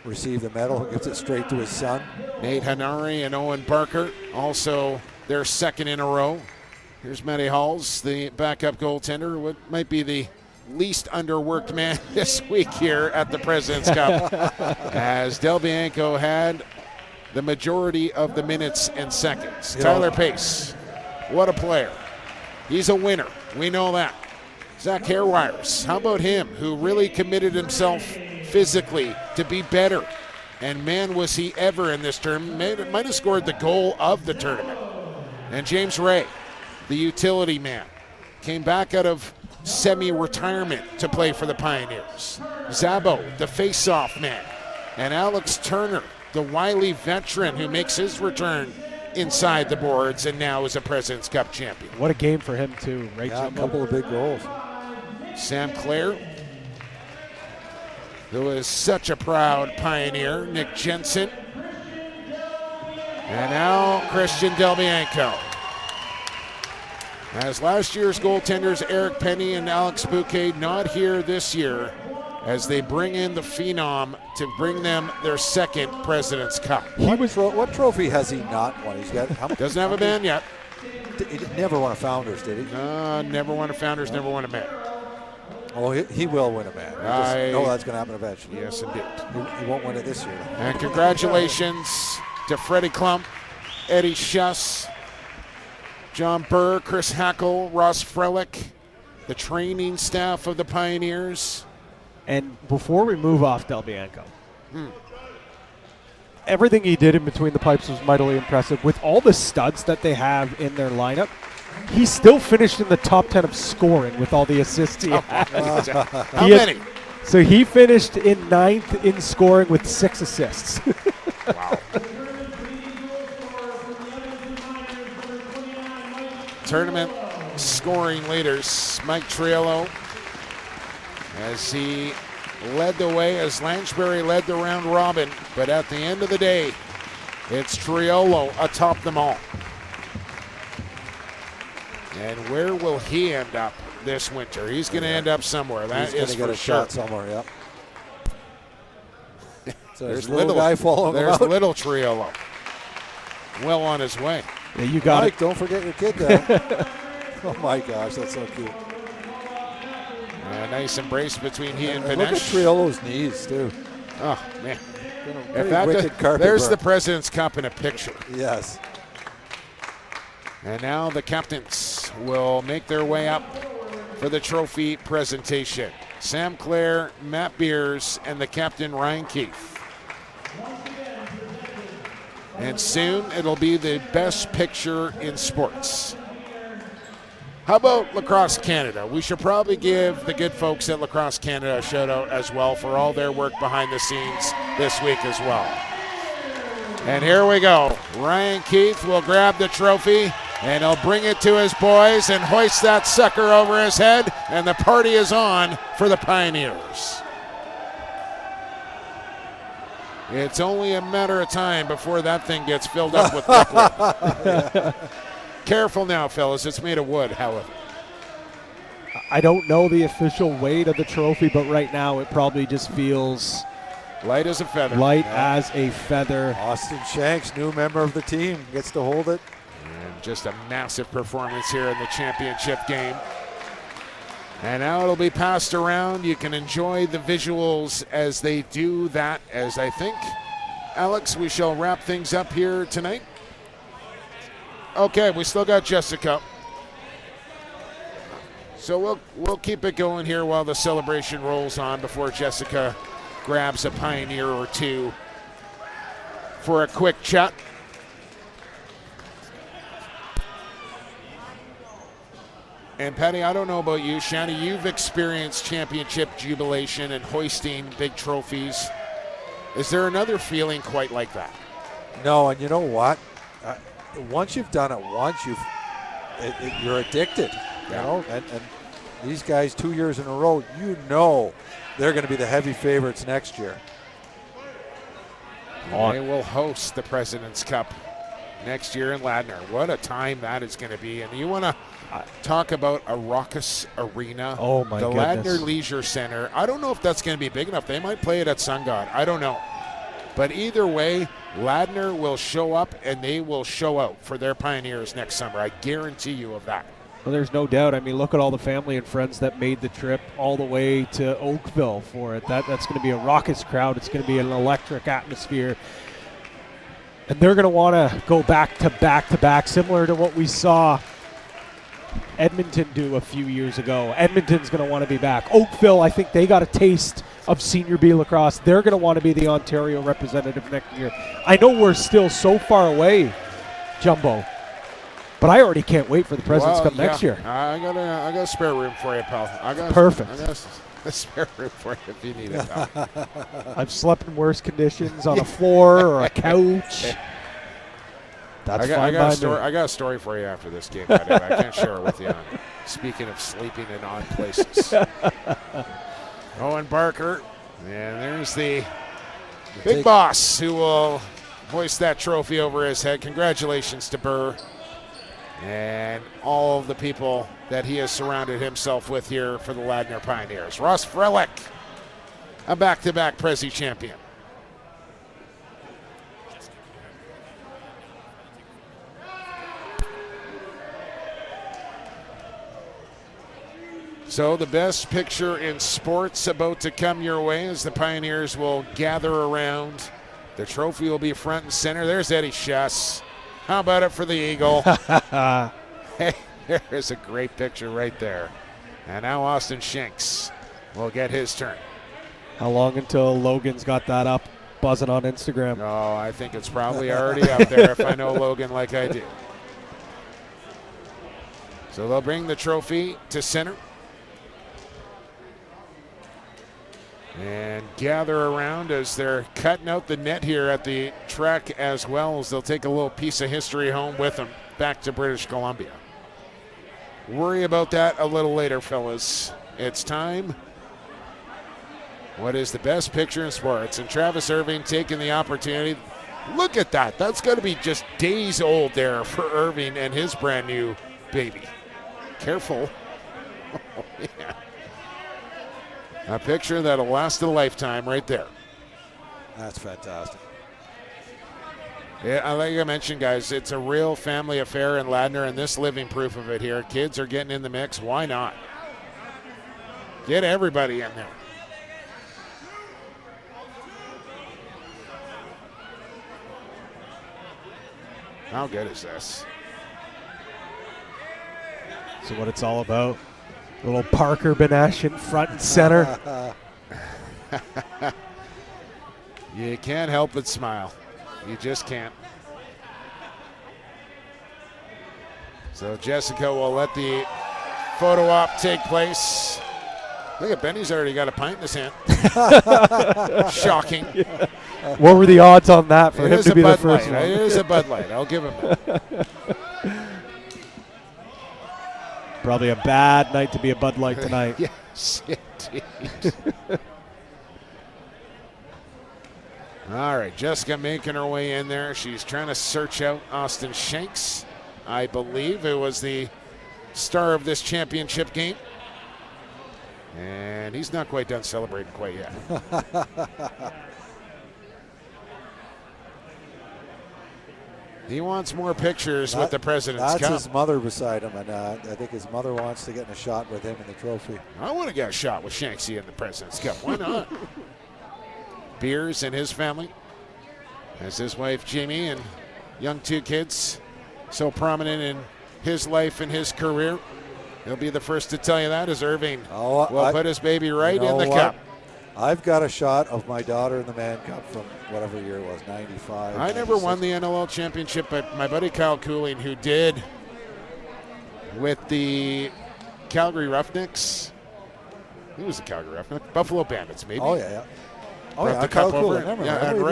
receive the medal. He gives it straight to his son. Nate Hanari and Owen Barker, also their second in a row. Here's Matty Halls, the backup goaltender, what might be the least underworked man this week here at the President's Cup, as Del Bianco had the majority of the minutes and seconds. Tyler Pace, what a player. He's a winner. We know that. Zach Hairwires, how about him, who really committed himself physically to be better. And man, was he ever in this tournament. Might have scored the goal of the tournament. And James Ray, the utility man, came back out of semi-retirement to play for the Pioneers. Zabo, the face-off man. And Alex Turner, the wily veteran who makes his return inside the boards and now is a President's Cup champion. What a game for him, too, right? Yeah, a couple of big goals. Sam Clare, who is such a proud Pioneer. Nick Jensen. And now Christian Del Bianco. As last year's goaltenders Eric Penny and Alex Bouquet not here this year, as they bring in the Phenom to bring them their second President's Cup. What trophy has he not won? He's got Doesn't have a band yet. He never won a Founders, did he? Never won a Founders, never won a man. Oh, he will win a man. I know that's going to happen eventually. Yes, indeed. He won't win it this year. And congratulations to Freddie Klump, Eddie Schuss, John Burr, Chris Hackle, Ross Frelick, the training staff of the Pioneers. And before we move off Del Bianco, everything he did in between the pipes was mightily impressive. With all the studs that they have in their lineup, he still finished in the top 10 of scoring with all the assists he had. How many? So he finished in 9th in scoring with 6 assists. Wow. Tournament scoring leaders, Mike Triolo, as he led the way, as Lanchbury led the round robin. But at the end of the day, it's Triolo atop them all. And where will he end up this winter? He's going to end up somewhere. That is going to get a sure. shot somewhere, yep. So there's little guy following him There's out. little Triolo. Well on his way. Yeah, you got Mike, it. don't forget your kid there. Oh, my gosh, that's so cute. A nice embrace between he and Look at Benesh. Triolo's knees, too. Oh, man. Wicked carpet There's burn. the President's Cup in a picture. Yes. And now the captains will make their way up for the trophy presentation. Sam Clare, Matt Beers, and the captain Ryan Keefe. And soon it'll be the best picture in sports. How about Lacrosse Canada? We should probably give the good folks at Lacrosse Canada a shout out as well for all their work behind the scenes this week as well. And here we go. Ryan Keefe will grab the trophy and he'll bring it to his boys and hoist that sucker over his head, and the party is on for the Pioneers. It's only a matter of time before that thing gets filled up with liquid. Careful now, fellas. It's made of wood, however. I don't know the official weight of the trophy, but right now it probably just feels light as a feather. Light as a feather. Austin Shanks, new member of the team, gets to hold it. And just a massive performance here in the championship game. And now it'll be passed around. You can enjoy the visuals as they do that, as I think, Alex, we shall wrap things up here tonight. Okay, we still got Jessica. So we'll keep it going here while the celebration rolls on before Jessica grabs a Pioneer or two for a quick chat. And Patty, I don't know about you, Shani, you've experienced championship jubilation and hoisting big trophies. Is there another feeling quite like that? No, and you know what? Once you've done it once, you're addicted. You know, and these guys 2 years in a row, you know they're going to be the heavy favorites next year. They will host the President's Cup next year in Ladner. What a time that is going to be. And you want to talk about a raucous arena. Oh, my goodness. The Ladner Leisure Center. I don't know if that's going to be big enough. They might play it at Sun God. I don't know. But either way, Ladner will show up and they will show out for their Pioneers next summer. I guarantee you of that. Well, there's no doubt. I mean, look at all the family and friends that made the trip all the way to Oakville for it. That's going to be a raucous crowd. It's going to be an electric atmosphere. And they're going to want to go back to back, similar to what we saw Edmonton do a few years ago. Edmonton's going to want to be back. Oakville, I think they got a taste of Senior B lacrosse. They're going to want to be the Ontario representative next year. I know we're still so far away, Jumbo, but I already can't wait for the President's Cup next year. I got a spare room for you, pal. Perfect. I got a spare room for you if you need it, pal. I've slept in worse conditions on a floor or a couch. That's fine by me. I got a story for you after this game, buddy. I can't share it with you. Speaking of sleeping in odd places. Owen Barker, and there's the big boss who will hoist that trophy over his head. Congratulations to Burr and all of the people that he has surrounded himself with here for the Ladner Pioneers. Ross Frelick, a back-to-back Prezi champion. So the best picture in sports about to come your way as the Pioneers will gather around. The trophy will be front and center. There's Eddie Schuss. How about it for the Eagle? Hey, there's a great picture right there. And now Austin Shanks will get his turn. How long until Logan's got that up, buzzing on Instagram? Oh, I think it's probably already up there if I know Logan like I do. So they'll bring the trophy to center. And gather around as they're cutting out the net here at the track, as well as they'll take a little piece of history home with them back to British Columbia. Worry about that a little later, fellas. It's time. What is the best picture in sports? And Travis Irving taking the opportunity. Look at that. That's got to be just days old there for Irving and his brand new baby. Careful. Oh, yeah. A picture that'll last a lifetime right there. That's fantastic. Yeah, like I mentioned, guys, it's a real family affair in Ladner, and this living proof of it here. Kids are getting in the mix. Why not? Get everybody in there. How good is this? So what it's all about. Little Parker Benesh in front and center. You can't help but smile. You just can't. So Jessica will let the photo op take place. Look at Benny's already got a pint in his hand. Shocking. What were the odds on that for It him is to a be the Bud first Light. one? It is a Bud Light. I'll give him that. Probably a bad night to be a Bud Light tonight. Yes, indeed. All right, Jessica making her way in there. She's trying to search out Austin Shanks. I believe it was the star of this championship game. And he's not quite done celebrating quite yet. He wants more pictures with the President's Cup. That's his mother beside him, and I think his mother wants to get in a shot with him in the trophy. I want to get a shot with Shanksy in the President's Cup. Why not? Beers and his family. As his wife, Jamie, and young 2 kids, so prominent in his life and his career. He'll be the first to tell you that, as Irving will put his baby right in the cup. I've got a shot of my daughter in the Man Cup from whatever year it was, 95. I never won the NLL championship, but my buddy Kyle Cooling, who did with the Calgary Roughnecks. He was the Calgary Roughnecks. Buffalo Bandits, maybe. Oh, yeah. Oh, Brought yeah, the Kyle cup over. Cooling. Yeah, and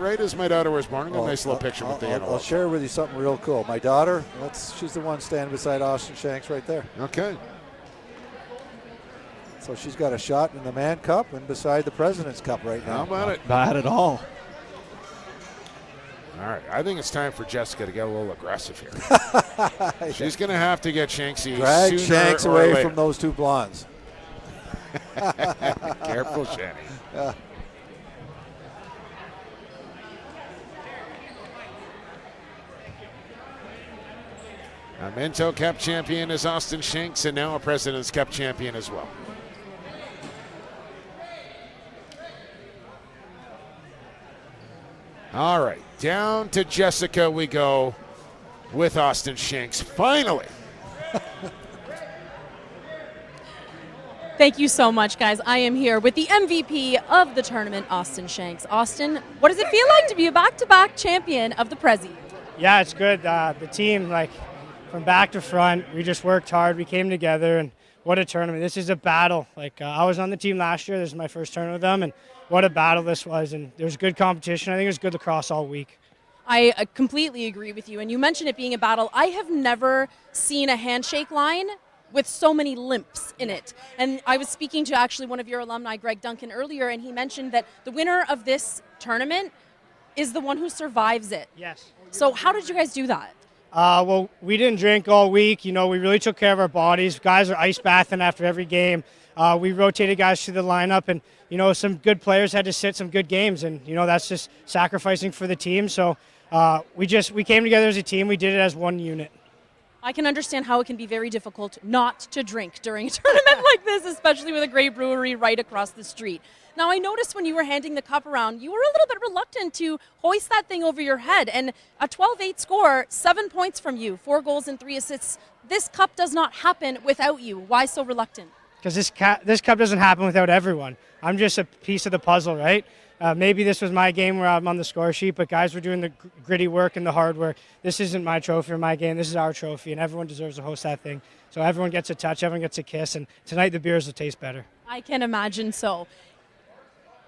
right as my daughter was born, I got a nice little picture with the NLL. I'll share with you something real cool. My daughter, she's the one standing beside Austin Shanks right there. Okay. So she's got a shot in the Man Cup and beside the President's Cup right now. How about it? Bad at all. All right, I think it's time for Jessica to get a little aggressive here. She's going to have to get Shanksy Drag sooner Shanks or away later. from those 2 blondes. Careful, Shanny. A Minto Cup champion is Austin Shanks, and now a President's Cup champion as well. All right, down to Jessica we go with Austin Shanks. Finally. Thank you so much, guys. I am here with the MVP of the tournament, Austin Shanks. Austin, what does it feel like to be a back-to-back champion of the Prezi? Yeah, it's good. The team, from back to front, we just worked hard. We came together, and what a tournament. This is a battle. I was on the team last year. This is my first tournament with them, and what a battle this was. And there's good competition. I think it was good lacrosse all week. I completely agree with you. And you mentioned it being a battle. I have never seen a handshake line with so many limps in it. And I was speaking to actually one of your alumni, Greg Duncan, earlier, and he mentioned that the winner of this tournament is the one who survives it. Yes. So how did you guys do that? Well, we didn't drink all week. We really took care of our bodies. Guys are ice bathing after every game. We rotated guys through the lineup, and, some good players had to sit some good games, and, that's just sacrificing for the team. So we came together as a team. We did it as one unit. I can understand how it can be very difficult not to drink during a tournament like this, especially with a great brewery right across the street. Now, I noticed when you were handing the cup around, you were a little bit reluctant to hoist that thing over your head. And a 12-8 score, 7 points from you, 4 goals and 3 assists. This cup does not happen without you. Why so reluctant? Because this cup doesn't happen without everyone. I'm just a piece of the puzzle, right? Maybe this was my game where I'm on the score sheet, but guys were doing the gritty work and the hard work. This isn't my trophy or my game. This is our trophy, and everyone deserves to host that thing. So everyone gets a touch, everyone gets a kiss, and tonight the beers will taste better. I can imagine so.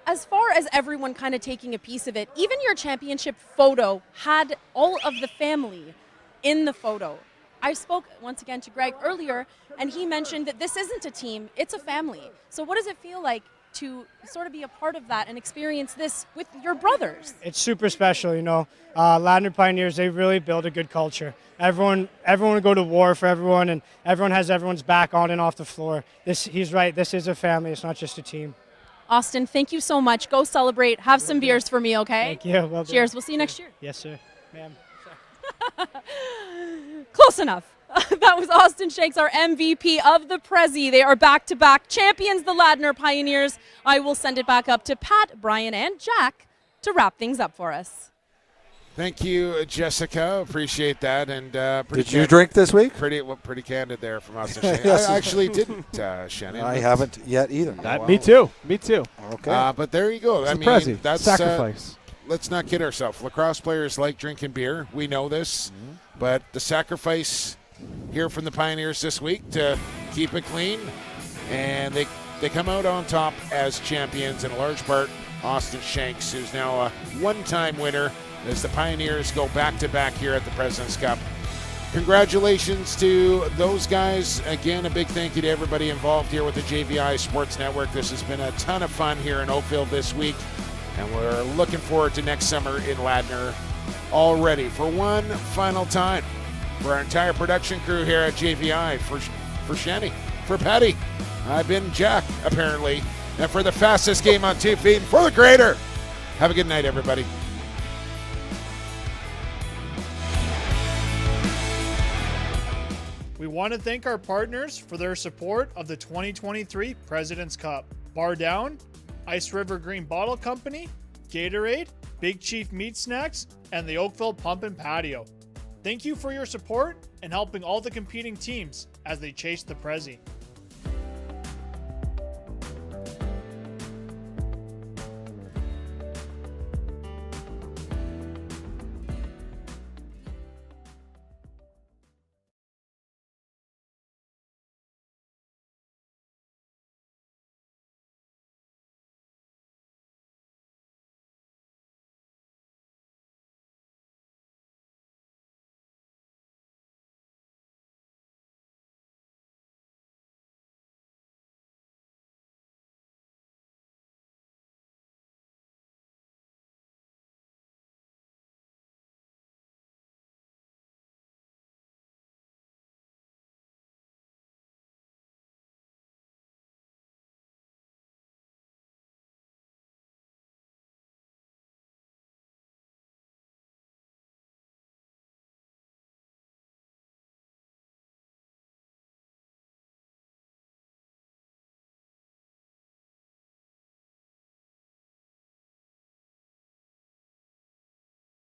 As far as everyone kind of taking a piece of it, even your championship photo had all of the family in the photo. I spoke once again to Greg earlier, and he mentioned that this isn't a team, it's a family. So what does it feel like to sort of be a part of that and experience this with your brothers? It's super special, Ladner Pioneers, they really build a good culture. Everyone would go to war for everyone, and everyone has everyone's back on and off the floor. He's right, this is a family, it's not just a team. Austin, thank you so much. Go celebrate. Have some beers for me, okay? Thank you. Well Cheers. We'll see you next year. Yes, sir. Ma'am. Close enough. That was Austin Shanks, our MVP of the Prezi. They are back-to-back champions, the Ladner Pioneers. I will send it back up to Pat, Brian, and Jack to wrap things up for us. Thank you, Jessica. Appreciate that. And Did you drink this week? Pretty candid there from us. And Shane. Yes. I actually didn't, Shannon. I haven't yet either. Me too. Okay. But there you go. I Prezi. mean, that's Sacrifice. Let's not kid ourselves. Lacrosse players like drinking beer. We know this. But the sacrifice here from the Pioneers this week to keep it clean, and they come out on top as champions in a large part. Austin Shanks, who's now a one-time winner as the Pioneers go back-to-back here at the President's Cup. Congratulations to those guys. Again, a big thank you to everybody involved here with the JVI Sports Network. This has been a ton of fun here in Oakville this week, and we're looking forward to next summer in Ladner already for one final time. For our entire production crew here at JVI, for Shanny, for Patty, I've been Jack, apparently, and for the fastest game on 2 feet, for the greater. Have a good night, everybody. We want to thank our partners for their support of the 2023 President's Cup. Bar Down, Ice River Green Bottle Company, Gatorade, Big Chief Meat Snacks, and the Oakville Pump and Patio. Thank you for your support and helping all the competing teams as they chase the Prezi.